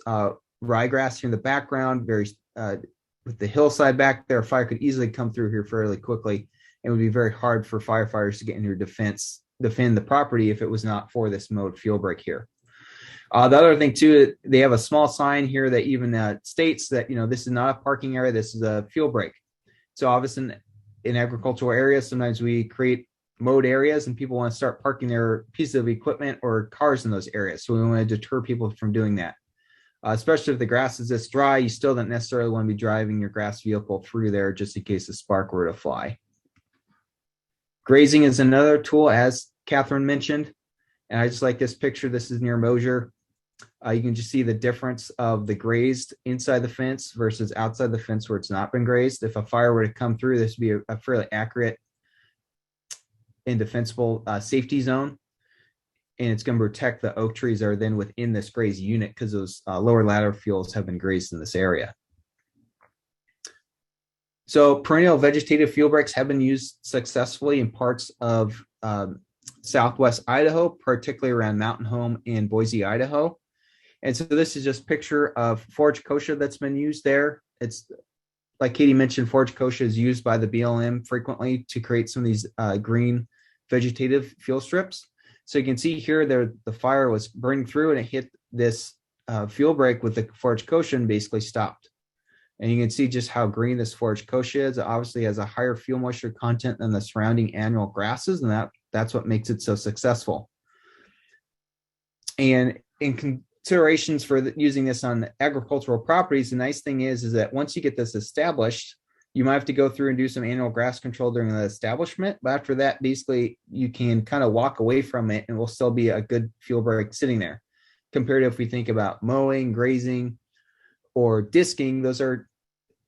ryegrass here in the background, very with the hillside back there. A fire could easily come through here fairly quickly. It would be very hard for firefighters to get into your defend the property if it was not for this mowed fuel break here. The other thing too, they have a small sign here that even states that this is not a parking area, this is a fuel break. So obviously in agricultural areas, sometimes we create mowed areas and people want to start parking their pieces of equipment or cars in those areas. So we want to deter people from doing that. Especially if the grass is this dry, you still don't necessarily want to be driving your grass vehicle through there just in case a spark were to fly. Grazing is another tool, as Catherine mentioned. And I just like this picture. This is near Mosier. You can just see the difference of the grazed inside the fence versus outside the fence where it's not been grazed. If a fire were to come through, this would be a fairly accurate and defensible safety zone. And it's going to protect the oak trees that are then within this grazed unit because those lower ladder fuels have been grazed in this area. So perennial vegetative fuel breaks have been used successfully in parts of Southwest Idaho, particularly around Mountain Home and Boise, Idaho. And so this is just a picture of forage kochia that's been used there. It's like Katie mentioned, forage kochia is used by the BLM frequently to create some of these green vegetative fuel strips. So you can see here there the fire was burning through and it hit this fuel break with the forage kochia and basically stopped. And you can see just how green this forage kochia is. It obviously has a higher fuel moisture content than the surrounding annual grasses, and that's what makes it so successful. And in considerations for using this on agricultural properties, the nice thing is that once you get this established, you might have to go through and do some annual grass control during the establishment. But after that, basically, you can kind of walk away from it and will still be a good fuel break sitting there. Compared to if we think about mowing, grazing, or disking, those are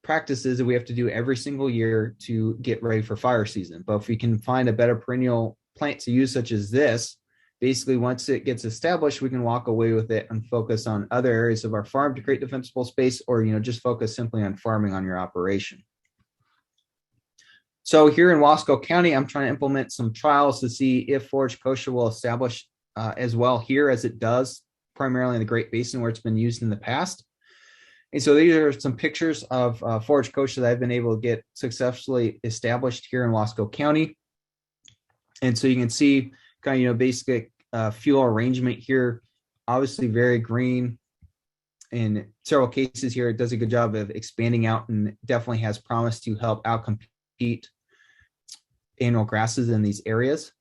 practices that we have to do every single year to get ready for fire season. But if we can find a better perennial plant to use, such as this, basically once it gets established, we can walk away with it and focus on other areas of our farm to create defensible space, or just focus simply on farming on your operation. So here in Wasco County, I'm trying to implement some trials to see if forage kochia will establish as well here as it does primarily in the Great Basin where it's been used in the past. And so these are some pictures of forage kochia that I've been able to get successfully established here in Wasco County. And so you can see kind of, basic fuel arrangement here, obviously very green. In several cases here, it does a good job of expanding out and definitely has promise to help outcompete annual grasses in these areas.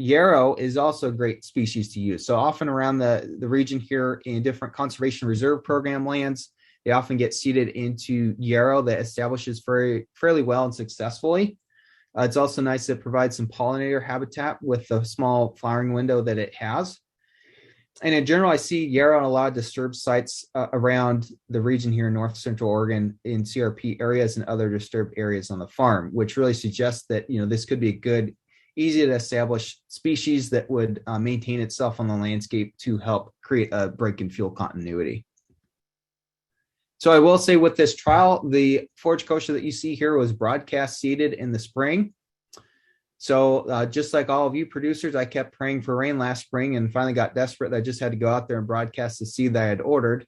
yarrow is also a great species to use. So often around the region here in different conservation reserve program lands, they often get seeded into yarrow that establishes fairly well and successfully. It's also nice that it provides some pollinator habitat with the small flowering window that it has. And in general, I see yarrow on a lot of disturbed sites around the region here in North Central Oregon in CRP areas and other disturbed areas on the farm, which really suggests that, this could be a good, easy to establish species that would maintain itself on the landscape to help create a break in fuel continuity. So I will say with this trial, the forage kochia that you see here was broadcast seeded in the spring. So just like all of you producers, I kept praying for rain last spring and finally got desperate that I just had to go out there and broadcast the seed that I had ordered.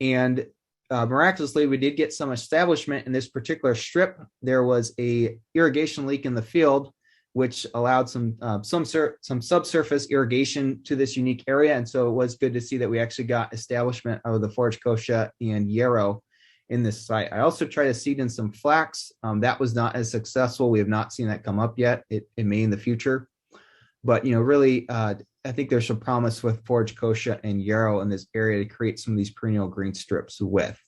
And miraculously, we did get some establishment in this particular strip. There was a irrigation leak in the field, which allowed some subsurface irrigation to this unique area. And so it was good to see that we actually got establishment of the forage kochia and yarrow in this site. I also tried to seed in some flax. That was not as successful. We have not seen that come up yet. It may in the future. But, really, I think there's some promise with forage kochia and yarrow in this area to create some of these perennial green strips with.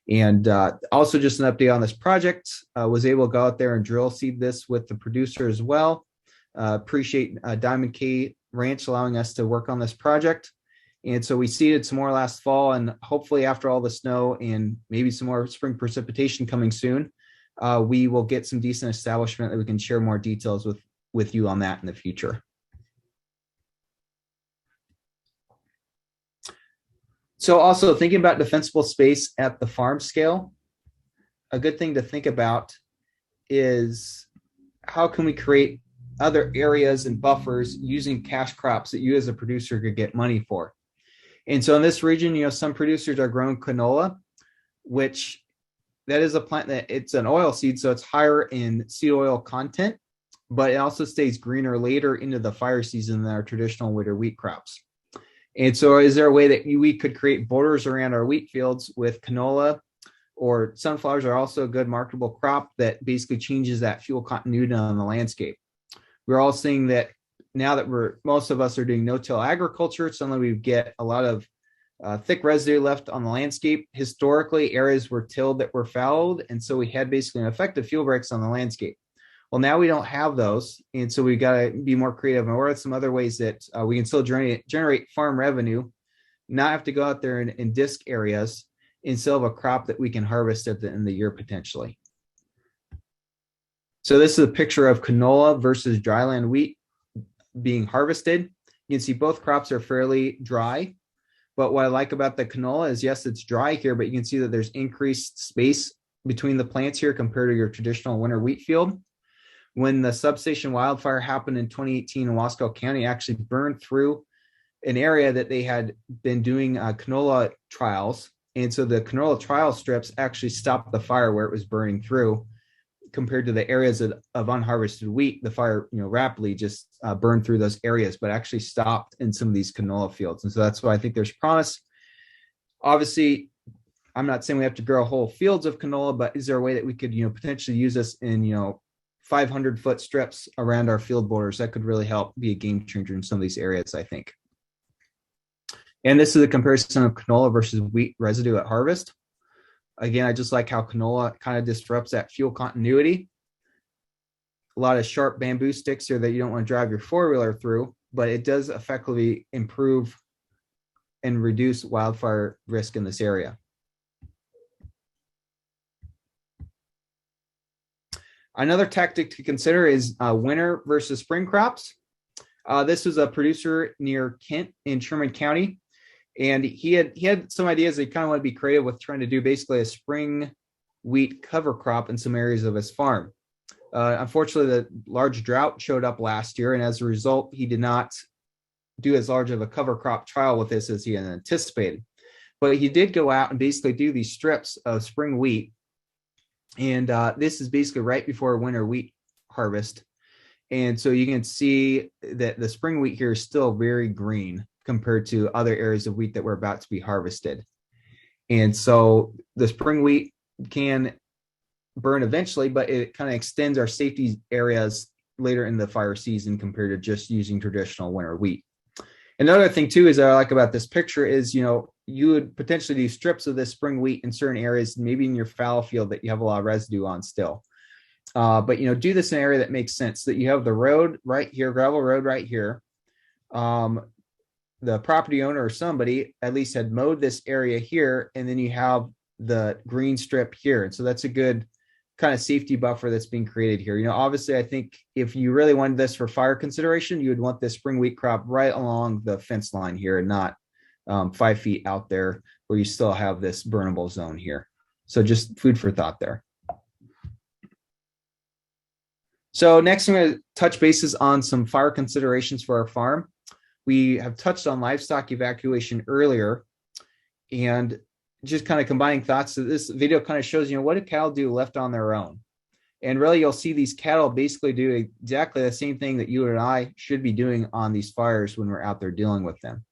And also just an update on this project, was able to go out there and drill seed this with the producer as well. Appreciate Diamond K Ranch allowing us to work on this project. And so we seeded some more last fall, and hopefully after all the snow and maybe some more spring precipitation coming soon, we will get some decent establishment that we can share more details with you on that in the future. So also thinking about defensible space at the farm scale, a good thing to think about is how can we create other areas and buffers using cash crops that you as a producer could get money for. And so in this region, some producers are growing canola, which that is a plant that it's an oil seed, so it's higher in seed oil content, but it also stays greener later into the fire season than our traditional winter wheat crops. And so is there a way that we could create borders around our wheat fields with canola, or sunflowers are also a good marketable crop that basically changes that fuel continuity on the landscape. We're all seeing that now that most of us are doing no-till agriculture, suddenly we get a lot of thick residue left on the landscape. Historically, areas were tilled that were fallowed, and so we had basically an effective fuel breaks on the landscape. Well, now we don't have those, and so we've got to be more creative. And what are some other ways that we can still generate farm revenue, not have to go out there and disc areas, and still have a crop that we can harvest at the end of the year potentially. So this is a picture of canola versus dryland wheat being harvested. You can see both crops are fairly dry, but what I like about the canola is, yes, it's dry here, but you can see that there's increased space between the plants here compared to your traditional winter wheat field. When the substation wildfire happened in 2018 in Wasco County, actually burned through an area that they had been doing canola trials. And so the canola trial strips actually stopped the fire where it was burning through. Compared to the areas of unharvested wheat, the fire rapidly just burned through those areas, but actually stopped in some of these canola fields. And so that's why I think there's promise. Obviously, I'm not saying we have to grow whole fields of canola, but is there a way that we could potentially use this in 500-foot strips around our field borders? That could really help be a game changer in some of these areas, I think. And this is a comparison of canola versus wheat residue at harvest. Again, I just like how canola kind of disrupts that fuel continuity. A lot of sharp bamboo sticks here that you don't want to drive your four-wheeler through, but it does effectively improve and reduce wildfire risk in this area. Another tactic to consider is winter versus spring crops. This was a producer near Kent in Sherman County. And he had some ideas that he kind of wanted to be creative with, trying to do basically a spring wheat cover crop in some areas of his farm. Unfortunately, the large drought showed up last year, and as a result, he did not do as large of a cover crop trial with this as he had anticipated. But he did go out and basically do these strips of spring wheat. And this is basically right before winter wheat harvest. And so you can see that the spring wheat here is still very green compared to other areas of wheat that were about to be harvested. And so the spring wheat can burn eventually, but it kind of extends our safety areas later in the fire season compared to just using traditional winter wheat. Another thing too is that I like about this picture is, you would potentially do strips of this spring wheat in certain areas, maybe in your fallow field that you have a lot of residue on still. But do this in an area that makes sense, that you have the road right here, gravel road right here. The property owner or somebody at least had mowed this area here, and then you have the green strip here. And so that's a good kind of safety buffer that's being created here. Obviously, I think if you really wanted this for fire consideration, you would want this spring wheat crop right along the fence line here and not 5 feet out there where you still have this burnable zone here. So just food for thought there. So next, I'm going to touch bases on some fire considerations for our farm. We have touched on livestock evacuation earlier, and just kind of combining thoughts. So this video kind of shows, what do cattle do left on their own? And really, you'll see these cattle basically do exactly the same thing that you and I should be doing on these fires when we're out there dealing with them.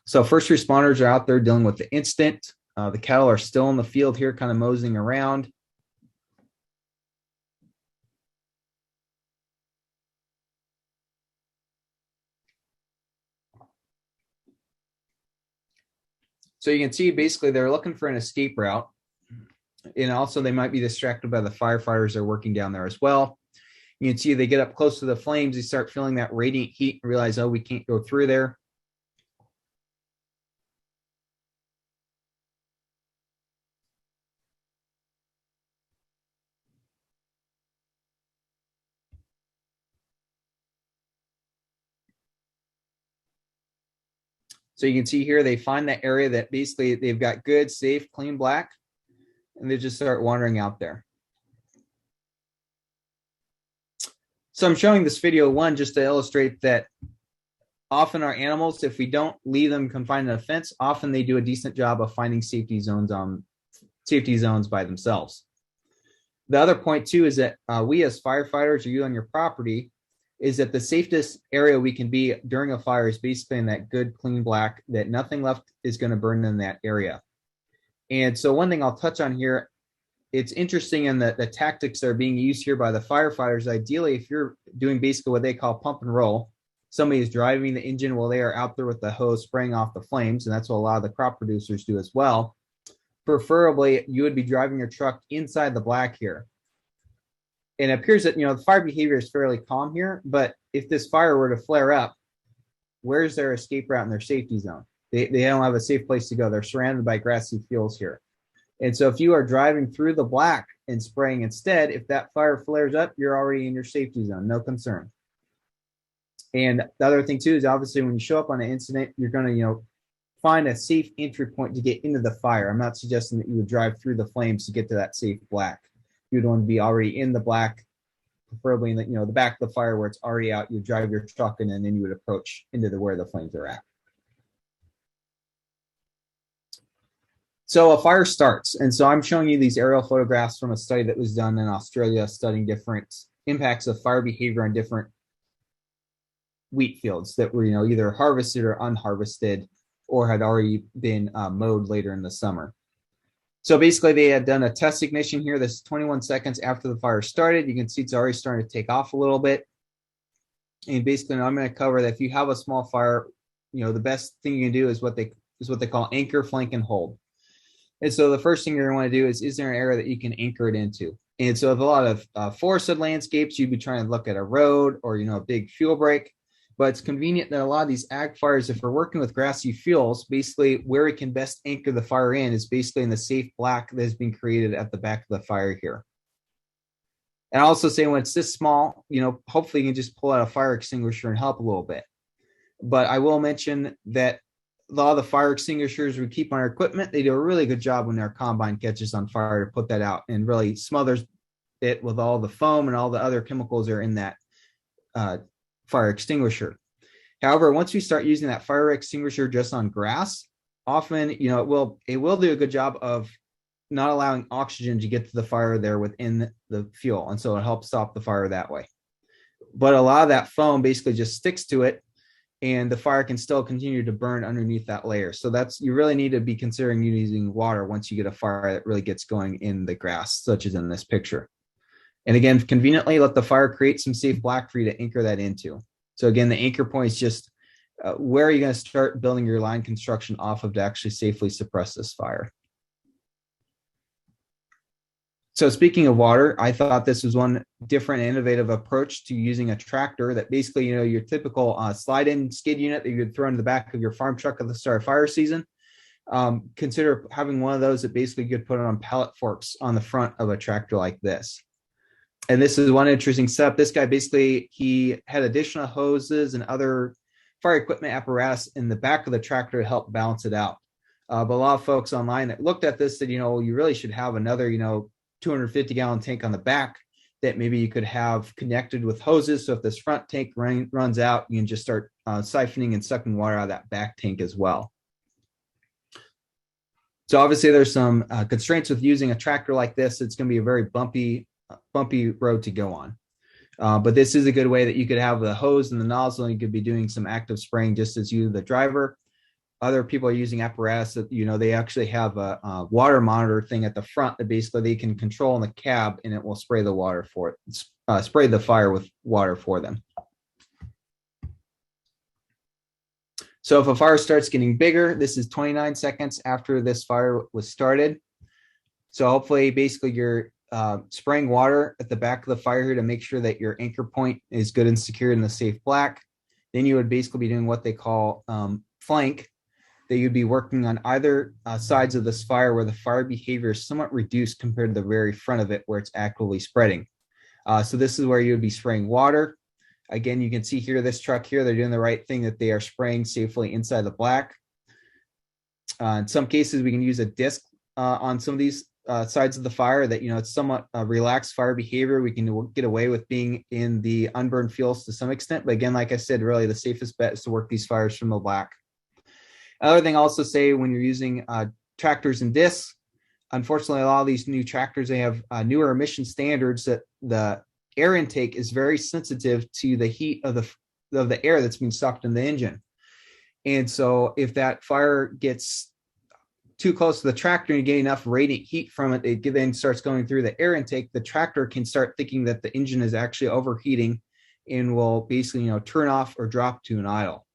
So first responders are out there dealing with the incident. The cattle are still in the field here, kind of moseying around. So you can see basically they're looking for an escape route. And also they might be distracted by the firefighters that are working down there as well. You can see they get up close to the flames, they start feeling that radiant heat and realize, oh, we can't go through there. So you can see here, they find that area that basically they've got good, safe, clean black, and they just start wandering out there. So I'm showing this video one just to illustrate that often our animals, if we don't leave them confined in a fence, often they do a decent job of finding safety zones by themselves. The other point too is that we as firefighters, or you on your property, is that the safest area we can be during a fire is basically in that good, clean black, that nothing left is going to burn in that area. And so one thing I'll touch on here, it's interesting in the tactics that are being used here by the firefighters. Ideally, if you're doing basically what they call pump and roll, somebody is driving the engine while they are out there with the hose spraying off the flames, and that's what a lot of the crop producers do as well. Preferably, you would be driving your truck inside the black here. And it appears that, the fire behavior is fairly calm here, but if this fire were to flare up, where's their escape route and their safety zone? They don't have a safe place to go. They're surrounded by grassy fields here. And so if you are driving through the black and spraying instead, if that fire flares up, you're already in your safety zone, no concern. And the other thing too is obviously when you show up on an incident, you're going to, find a safe entry point to get into the fire. I'm not suggesting that you would drive through the flames to get to that safe black. You'd want to be already in the black, preferably in the back of the fire where it's already out. You drive your truck in, and then you would approach into where the flames are at. So a fire starts, and so I'm showing you these aerial photographs from a study that was done in Australia, studying different impacts of fire behavior on different wheat fields that were either harvested or unharvested, or had already been mowed later in the summer. So basically they had done a test ignition here. This is 21 seconds after the fire started. You can see it's already starting to take off a little bit. And basically I'm going to cover that if you have a small fire, the best thing you can do is what they call anchor, flank, and hold. And so the first thing you're going to want to do is there an area that you can anchor it into? And so with a lot of forested landscapes, you'd be trying to look at a road or, a big fuel break. But it's convenient that a lot of these ag fires, if we're working with grassy fields, basically where we can best anchor the fire in is basically in the safe black that has been created at the back of the fire here. And I also say when it's this small, hopefully you can just pull out a fire extinguisher and help a little bit. But I will mention that a lot of the fire extinguishers we keep on our equipment, they do a really good job when our combine catches on fire to put that out and really smothers it with all the foam and all the other chemicals that are in that fire extinguisher. However, once we start using that fire extinguisher just on grass, often, it will do a good job of not allowing oxygen to get to the fire there within the fuel. And so it helps stop the fire that way. But a lot of that foam basically just sticks to it, and the fire can still continue to burn underneath that layer. So you really need to be considering using water once you get a fire that really gets going in the grass, such as in this picture. And again, conveniently let the fire create some safe black for you to anchor that into. So again, the anchor point is just where are you going to start building your line construction off of to actually safely suppress this fire. So speaking of water, I thought this was one different innovative approach to using a tractor that basically, your typical slide-in skid unit that you would throw in the back of your farm truck at the start of fire season. Consider having one of those that basically you could put on pallet forks on the front of a tractor like this. And this is one interesting setup. This guy basically, he had additional hoses and other fire equipment apparatus in the back of the tractor to help balance it out. But a lot of folks online that looked at this said, you really should have another, 250-gallon tank on the back that maybe you could have connected with hoses. So if this front tank runs out, you can just start siphoning and sucking water out of that back tank as well. So obviously there's some constraints with using a tractor like this. It's going to be a very bumpy road to go on. But this is a good way that you could have the hose and the nozzle, and you could be doing some active spraying just as you, the driver. Other people are using apparatus that, they actually have a water monitor thing at the front that basically they can control in the cab, and it will spray the water for it, spray the fire with water for them. So if a fire starts getting bigger, this is 29 seconds after this fire was started. So hopefully, basically, you're spraying water at the back of the fire here to make sure that your anchor point is good and secure in the safe black. Then you would basically be doing what they call flank, that you'd be working on either sides of this fire where the fire behavior is somewhat reduced compared to the very front of it where it's actively spreading. So this is where you would be spraying water. Again, you can see here, this truck here, they're doing the right thing, that they are spraying safely inside the black. In some cases, we can use a disc on some of these sides of the fire that, it's somewhat relaxed fire behavior. We can get away with being in the unburned fuels to some extent. But again, like I said, really the safest bet is to work these fires from the black. Another thing I'll also say, when you're using tractors and discs, unfortunately, a lot of these new tractors, they have newer emission standards that the air intake is very sensitive to the heat of the air that's being sucked in the engine. And so if that fire gets too close to the tractor and you get enough radiant heat from it, it then starts going through the air intake, the tractor can start thinking that the engine is actually overheating and will basically, turn off or drop to an idle.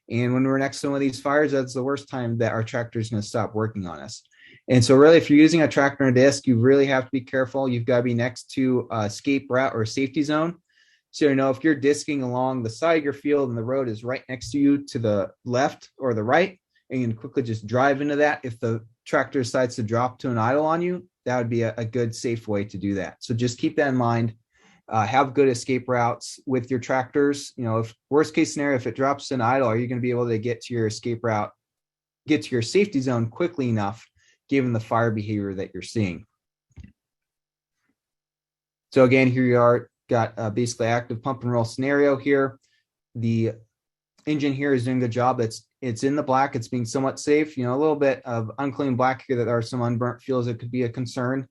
And when we're next to one of these fires, that's the worst time that our tractor is going to stop working on us. And so really, if you're using a tractor and a disc, you really have to be careful. You've got to be next to a escape route or a safety zone. So, if you're disking along the side of your field and the road is right next to you to the left or the right, and you can quickly just drive into that. If the tractor decides to drop to an idle on you, that would be a good, safe way to do that. So just keep that in mind. Have good escape routes with your tractors. If worst case scenario, if it drops to an idle, are you going to be able to get to your escape route, get to your safety zone quickly enough, given the fire behavior that you're seeing? So again, here you are, got basically active pump and roll scenario here. The engine here is doing the job. It's in the black. It's being somewhat safe. A little bit of unclean black here, that are some unburnt fuels that could be a concern.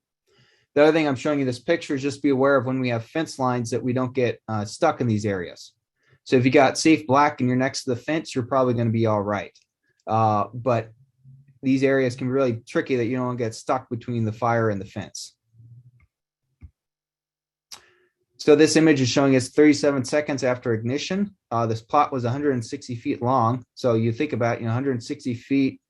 The other thing I'm showing you this picture is just be aware of when we have fence lines that we don't get stuck in these areas. So if you got safe black and you're next to the fence, you're probably going to be all right. But these areas can be really tricky that you don't get stuck between the fire and the fence. So this image is showing us 37 seconds after ignition. This plot was 160 feet long. So you think about, 160 feet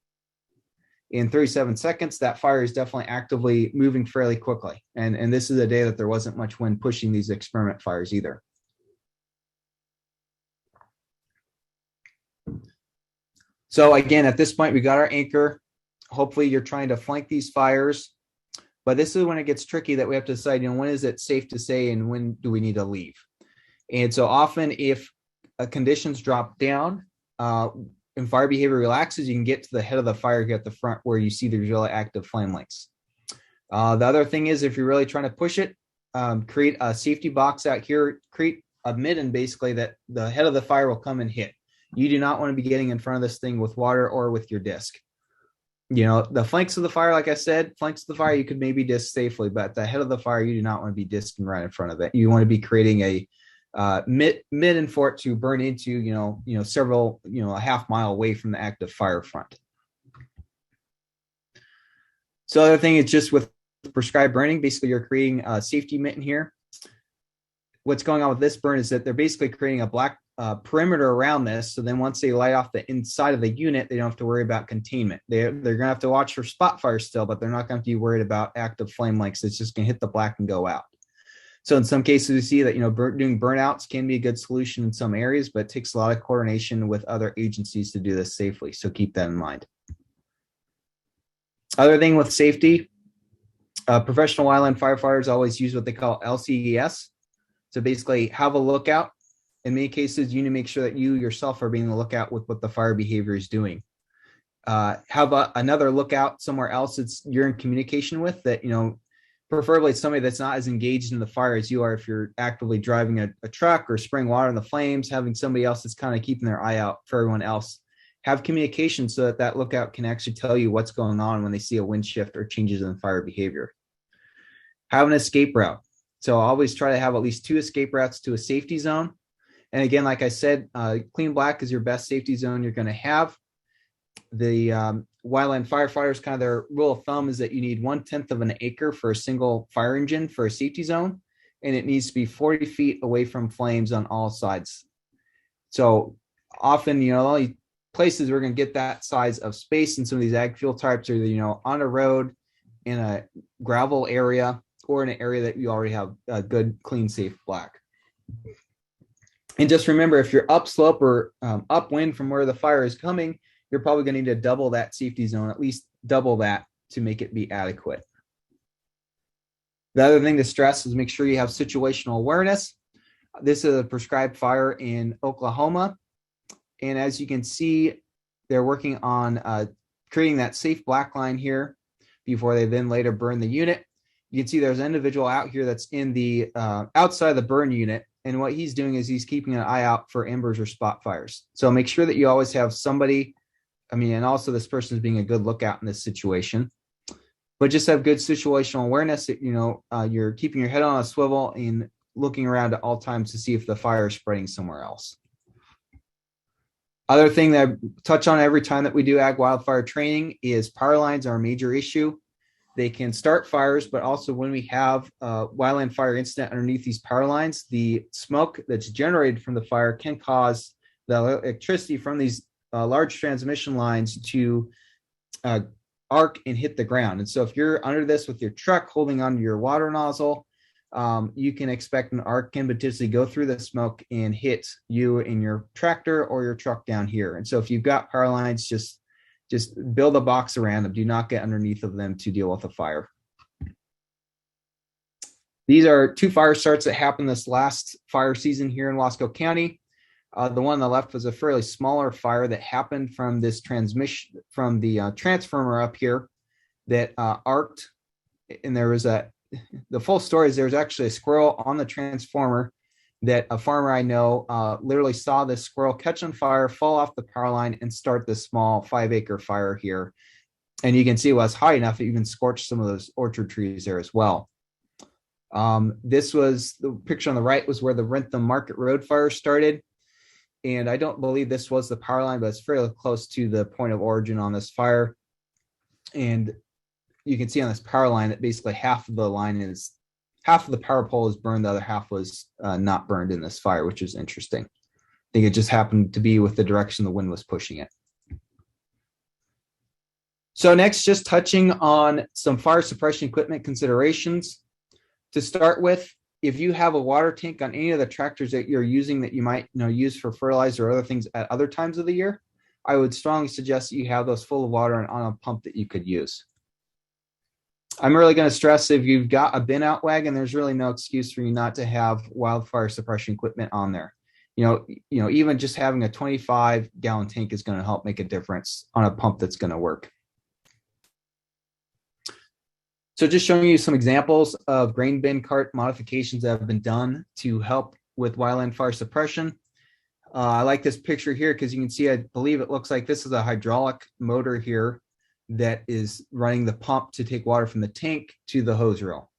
in 37 seconds, that fire is definitely actively moving fairly quickly. And this is a day that there wasn't much wind pushing these experiment fires either. So again, at this point, we got our anchor. Hopefully you're trying to flank these fires. But this is when it gets tricky, that we have to decide, when is it safe to say and when do we need to leave? And so often if conditions drop down and fire behavior relaxes, you can get to the head of the fire here at the front where you see the really active flame links. The other thing is, if you're really trying to push it, create a safety box out here, create a midden basically that the head of the fire will come and hit. You do not want to be getting in front of this thing with water or with your disc. The flanks of the fire, like I said, flanks of the fire, you could maybe disc safely, but the head of the fire, you do not want to be disking right in front of it. You want to be creating a midden for it to burn into, several, a half mile away from the active fire front. So the other thing is just with prescribed burning, basically you're creating a safety mitten here. what's going on with this burn is that they're basically creating a black perimeter around this. So then once they light off the inside of the unit, they don't have to worry about containment. They're going to have to watch for spot fire still, but they're not going to be worried about active flame lengths. It's just going to hit the black and go out. So in some cases, we see that, doing burnouts can be a good solution in some areas, but it takes a lot of coordination with other agencies to do this safely. So keep that in mind. Other thing with safety, professional wildland firefighters always use what they call LCES. So basically have a lookout. In many cases, you need to make sure that you yourself are being on the lookout with what the fire behavior is doing. Have another lookout somewhere else that you're in communication with that, preferably it's somebody that's not as engaged in the fire as you are. If you're actively driving a truck or spraying water in the flames, having somebody else that's kind of keeping their eye out for everyone else. Have communication so that lookout can actually tell you what's going on when they see a wind shift or changes in fire behavior. Have an escape route. So always try to have at least 2 escape routes to a safety zone. And again, like I said, clean black is your best safety zone you're going to have. The wildland firefighters, kind of their rule of thumb is that you need 1/10 of an acre for a single fire engine for a safety zone, and it needs to be 40 feet away from flames on all sides. So often, the only places we're going to get that size of space in some of these ag fuel types are, on a road, in a gravel area, or in an area that you already have a good, clean, safe black. And just remember, if you're upslope or upwind from where the fire is coming, you're probably going to need to double that safety zone, at least double that to make it be adequate. The other thing to stress is make sure you have situational awareness. This is a prescribed fire in Oklahoma. And as you can see, they're working on creating that safe black line here before they then later burn the unit. You can see there's an individual out here that's in the outside of the burn unit. And what he's doing is he's keeping an eye out for embers or spot fires. So make sure that you always have somebody, and also this person is being a good lookout in this situation. But just have good situational awareness that, you're keeping your head on a swivel and looking around at all times to see if the fire is spreading somewhere else. Other thing that I touch on every time that we do ag wildfire training is power lines are a major issue. They can start fires, but also when we have a wildland fire incident underneath these power lines, the smoke that's generated from the fire can cause the electricity from these large transmission lines to arc and hit the ground. And so if you're under this with your truck holding onto your water nozzle, you can expect an arc can potentially go through the smoke and hit you in your tractor or your truck down here. And so if you've got power lines, just build a box around them. Do not get underneath of them to deal with a fire. These are 2 fire starts that happened this last fire season here in Wasco County. The one on the left was a fairly smaller fire that happened from this transmission from the transformer up here that arced. And there was the full story is there was actually a squirrel on the transformer that a farmer I know literally saw this squirrel catch on fire, fall off the power line, and start this small 5-acre fire here. And you can see it was high enough it even scorched some of those orchard trees there as well. This was the picture on the right was where the Rentham Market Road fire started. And I don't believe this was the power line, but it's fairly close to the point of origin on this fire. And you can see on this power line that basically half of the power pole is burned, the other half was not burned in this fire, which is interesting. I think it just happened to be with the direction the wind was pushing it. So next, just touching on some fire suppression equipment considerations. To start with, if you have a water tank on any of the tractors that you're using that you might use for fertilizer or other things at other times of the year, I would strongly suggest that you have those full of water and on a pump that you could use. I'm really going to stress if you've got a bin out wagon, there's really no excuse for you not to have wildfire suppression equipment on there. Even just having a 25-gallon tank is going to help make a difference on a pump that's going to work. So just showing you some examples of grain bin cart modifications that have been done to help with wildland fire suppression. I like this picture here because you can see, I believe it looks like this is a hydraulic motor here that is running the pump to take water from the tank to the hose reel.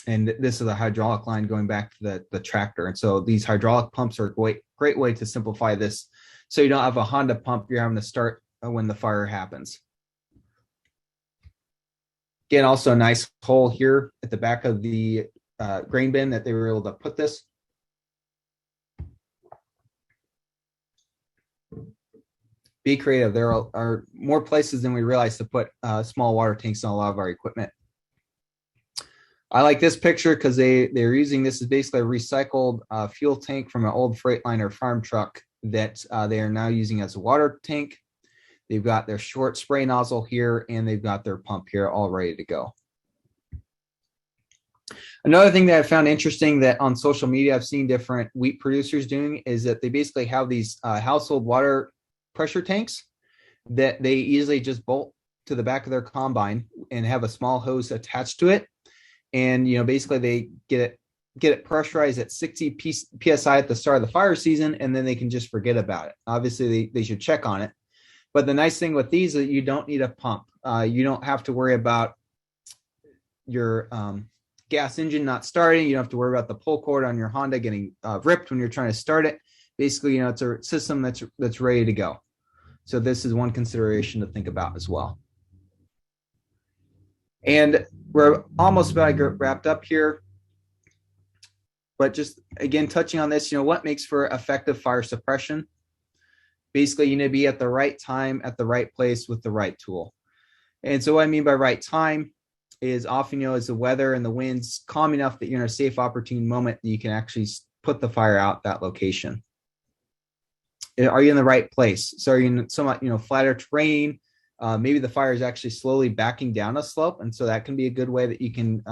And this is a hydraulic line going back to the tractor. And so these hydraulic pumps are a great way to simplify this. So you don't have a Honda pump you're having to start when the fire happens. Again, also a nice hole here at the back of the grain bin that they were able to put this. Be creative. There are more places than we realize to put small water tanks on a lot of our equipment. I like this picture because they're using this as basically a recycled fuel tank from an old Freightliner farm truck that they are now using as a water tank. They've got their short spray nozzle here, and they've got their pump here all ready to go. Another thing that I found interesting that on social media I've seen different wheat producers doing is that they basically have these household water pressure tanks that they easily just bolt to the back of their combine and have a small hose attached to it. And, basically they get it pressurized at 60 PSI at the start of the fire season, and then they can just forget about it. Obviously they should check on it. But the nice thing with these is that you don't need a pump. You don't have to worry about your gas engine not starting. You don't have to worry about the pull cord on your Honda getting ripped when you're trying to start it. Basically, it's a system that's ready to go. So this is one consideration to think about as well. And we're almost about to get wrapped up here. But just, again, touching on this, what makes for effective fire suppression? Basically, you need to be at the right time, at the right place with the right tool. And so what I mean by right time is often, is the weather and the winds calm enough that you're in a safe, opportune moment that you can actually put the fire out that location. Are you in the right place? So are you in somewhat, flatter terrain? Maybe the fire is actually slowly backing down a slope. And so that can be a good way that you can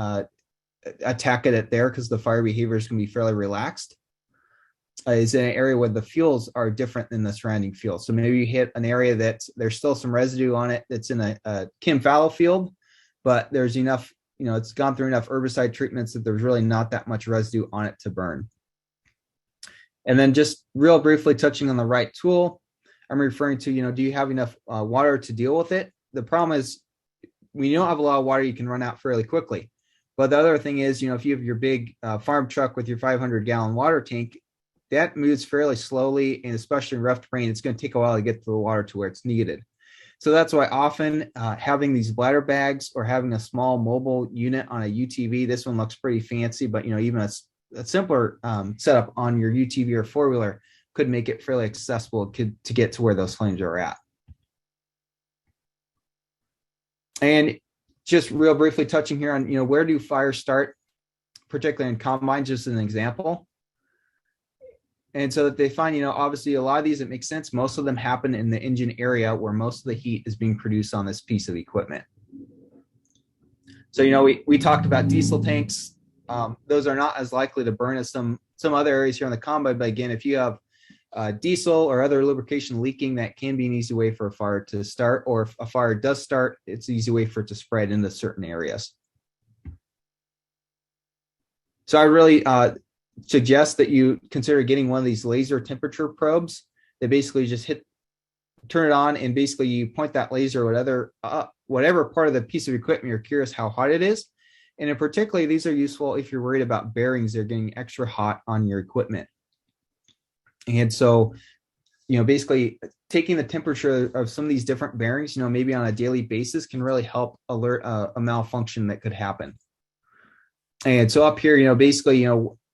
attack it at there because the fire behaviors can be fairly relaxed. Is in an area where the fuels are different than the surrounding field. So maybe you hit an area that there's still some residue on it that's in a Kim fallow field, but there's enough, it's gone through enough herbicide treatments that there's really not that much residue on it to burn. And then just real briefly touching on the right tool, I'm referring to, do you have enough water to deal with it? The problem is when you don't have a lot of water, you can run out fairly quickly. But the other thing is, if you have your big farm truck with your 500-gallon water tank, that moves fairly slowly, and especially in rough terrain, it's going to take a while to get the water to where it's needed. So that's why often having these bladder bags or having a small mobile unit on a UTV, this one looks pretty fancy, but even a simpler setup on your UTV or four-wheeler could make it fairly accessible to get to where those flames are at. And just real briefly touching here on, where do fires start, particularly in combines, just as an example. And so that they find, obviously a lot of these, it makes sense. Most of them happen in the engine area where most of the heat is being produced on this piece of equipment. So, we talked about diesel tanks. Those are not as likely to burn as some other areas here on the combine. But again, if you have diesel or other lubrication leaking, that can be an easy way for a fire to start. Or if a fire does start, it's an easy way for it to spread into certain areas. So I really suggest that you consider getting one of these laser temperature probes that basically just turn it on, and basically you point that laser whatever part of the piece of equipment you're curious how hot it is. And in particular, these are useful if you're worried about bearings that are getting extra hot on your equipment. And so, basically taking the temperature of some of these different bearings, maybe on a daily basis can really help alert a malfunction that could happen. And so up here, basically,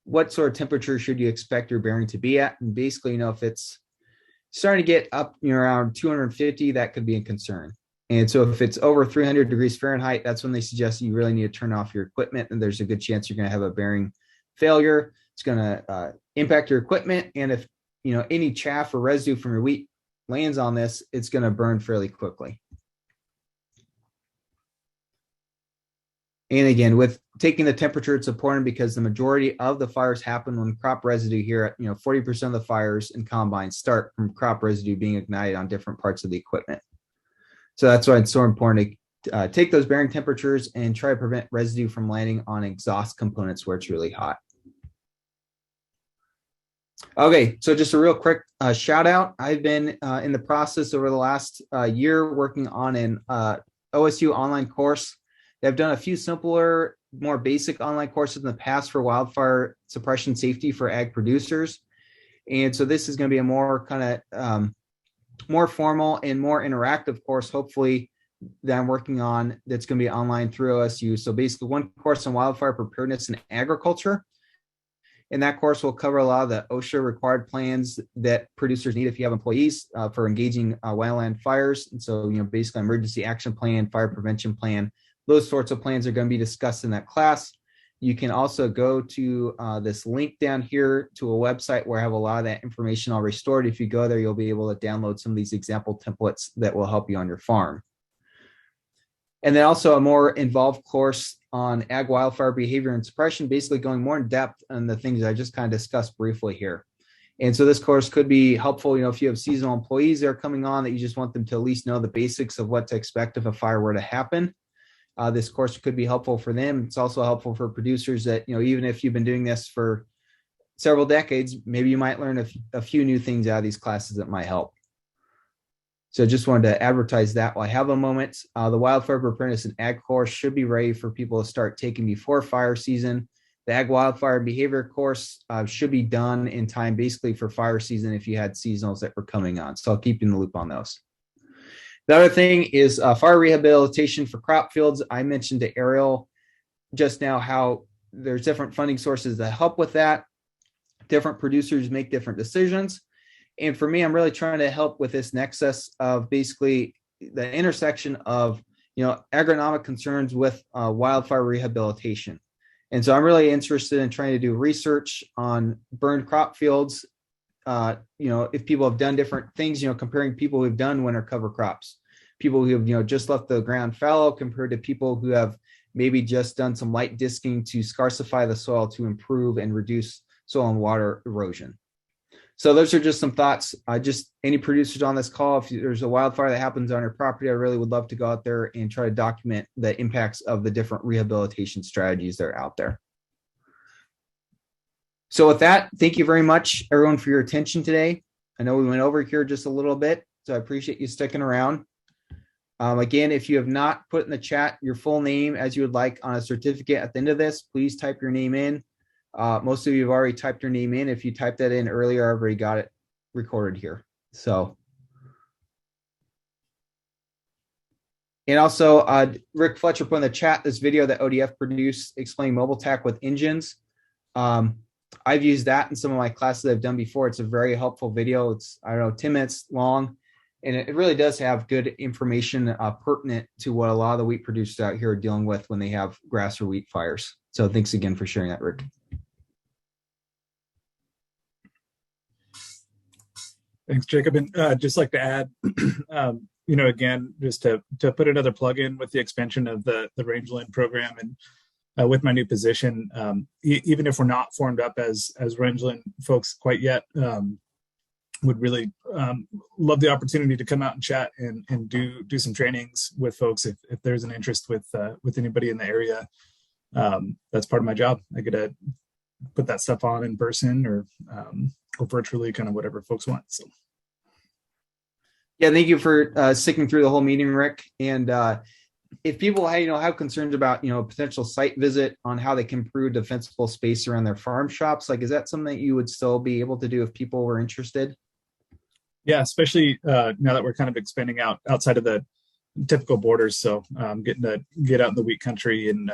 what sort of temperature should you expect your bearing to be at? And basically, if it's starting to get up around 250, that could be a concern. And so if it's over 300 degrees Fahrenheit, that's when they suggest you really need to turn off your equipment, and there's a good chance you're going to have a bearing failure. It's going to impact your equipment. And if, any chaff or residue from your wheat lands on this, it's going to burn fairly quickly. And again, with taking the temperature, it's important because the majority of the fires happen when crop residue here at, 40% of the fires in combines start from crop residue being ignited on different parts of the equipment. So that's why it's so important to take those bearing temperatures and try to prevent residue from landing on exhaust components where it's really hot. Okay, so just a real quick shout out. I've been in the process over the last year working on an OSU online course. They've done a few simpler, more basic online courses in the past for wildfire suppression safety for ag producers. And so this is going to be a more kind of more formal and more interactive course, hopefully, that I'm working on that's going to be online through OSU. So basically one course on wildfire preparedness and agriculture. And that course will cover a lot of the OSHA required plans that producers need if you have employees for engaging wildland fires. And so, basically emergency action plan, fire prevention plan, those sorts of plans are going to be discussed in that class. You can also go to this link down here to a website where I have a lot of that information already stored. If you go there, you'll be able to download some of these example templates that will help you on your farm. And then also a more involved course on ag wildfire behavior and suppression, basically going more in depth on the things I just kind of discussed briefly here. And so this course could be helpful, if you have seasonal employees that are coming on that you just want them to at least know the basics of what to expect if a fire were to happen. This course could be helpful for them. It's also helpful for producers that, even if you've been doing this for several decades, maybe you might learn a few new things out of these classes that might help. So just wanted to advertise that while I have a moment. The wildfire preparedness and ag course should be ready for people to start taking before fire season. The ag wildfire behavior course should be done in time basically for fire season if you had seasonals that were coming on. So I'll keep you in the loop on those. The other thing is fire rehabilitation for crop fields. I mentioned to Ariel just now how there's different funding sources that help with that. Different producers make different decisions. And for me, I'm really trying to help with this nexus of basically the intersection of, agronomic concerns with wildfire rehabilitation. And so I'm really interested in trying to do research on burned crop fields. If people have done different things, comparing people who've done winter cover crops, people who have, just left the ground fallow compared to people who have maybe just done some light disking to scarcify the soil to improve and reduce soil and water erosion. So those are just some thoughts. Just any producers on this call, if there's a wildfire that happens on your property, I really would love to go out there and try to document the impacts of the different rehabilitation strategies that are out there. So with that, thank you very much, everyone, for your attention today. I know we went over here just a little bit, so I appreciate you sticking around. Again, if you have not put in the chat your full name as you would like on a certificate at the end of this, please type your name in. Most of you have already typed your name in. If you typed that in earlier, I've already got it recorded here. So, and also Rick Fletcher put in the chat this video that ODF produced explaining mobile tack with engines. I've used that in some of my classes I've done before. It's a very helpful video. It's, 10 minutes long, and it really does have good information pertinent to what a lot of the wheat producers out here are dealing with when they have grass or wheat fires. So thanks again for sharing that, Rick. Thanks, Jacob. And just like to add, again, just to put another plug in with the expansion of the Rangeland program and with my new position, even if we're not formed up as Rangeland folks quite yet, would really love the opportunity to come out and chat and do some trainings with folks if there's an interest with anybody in the area. That's part of my job. I get to put that stuff on in person or virtually, kind of whatever folks want. So, yeah, thank you for sticking through the whole meeting, Rick. And if people have concerns about potential site visit on how they can improve defensible space around their farm shops, is that something that you would still be able to do if people were interested? Yeah, especially now that we're kind of expanding outside of the typical borders. So getting to get out in the wheat country and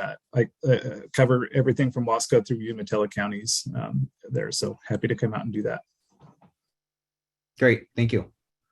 cover everything from Wasco through Umatilla counties there. So happy to come out and do that. Great. Thank you.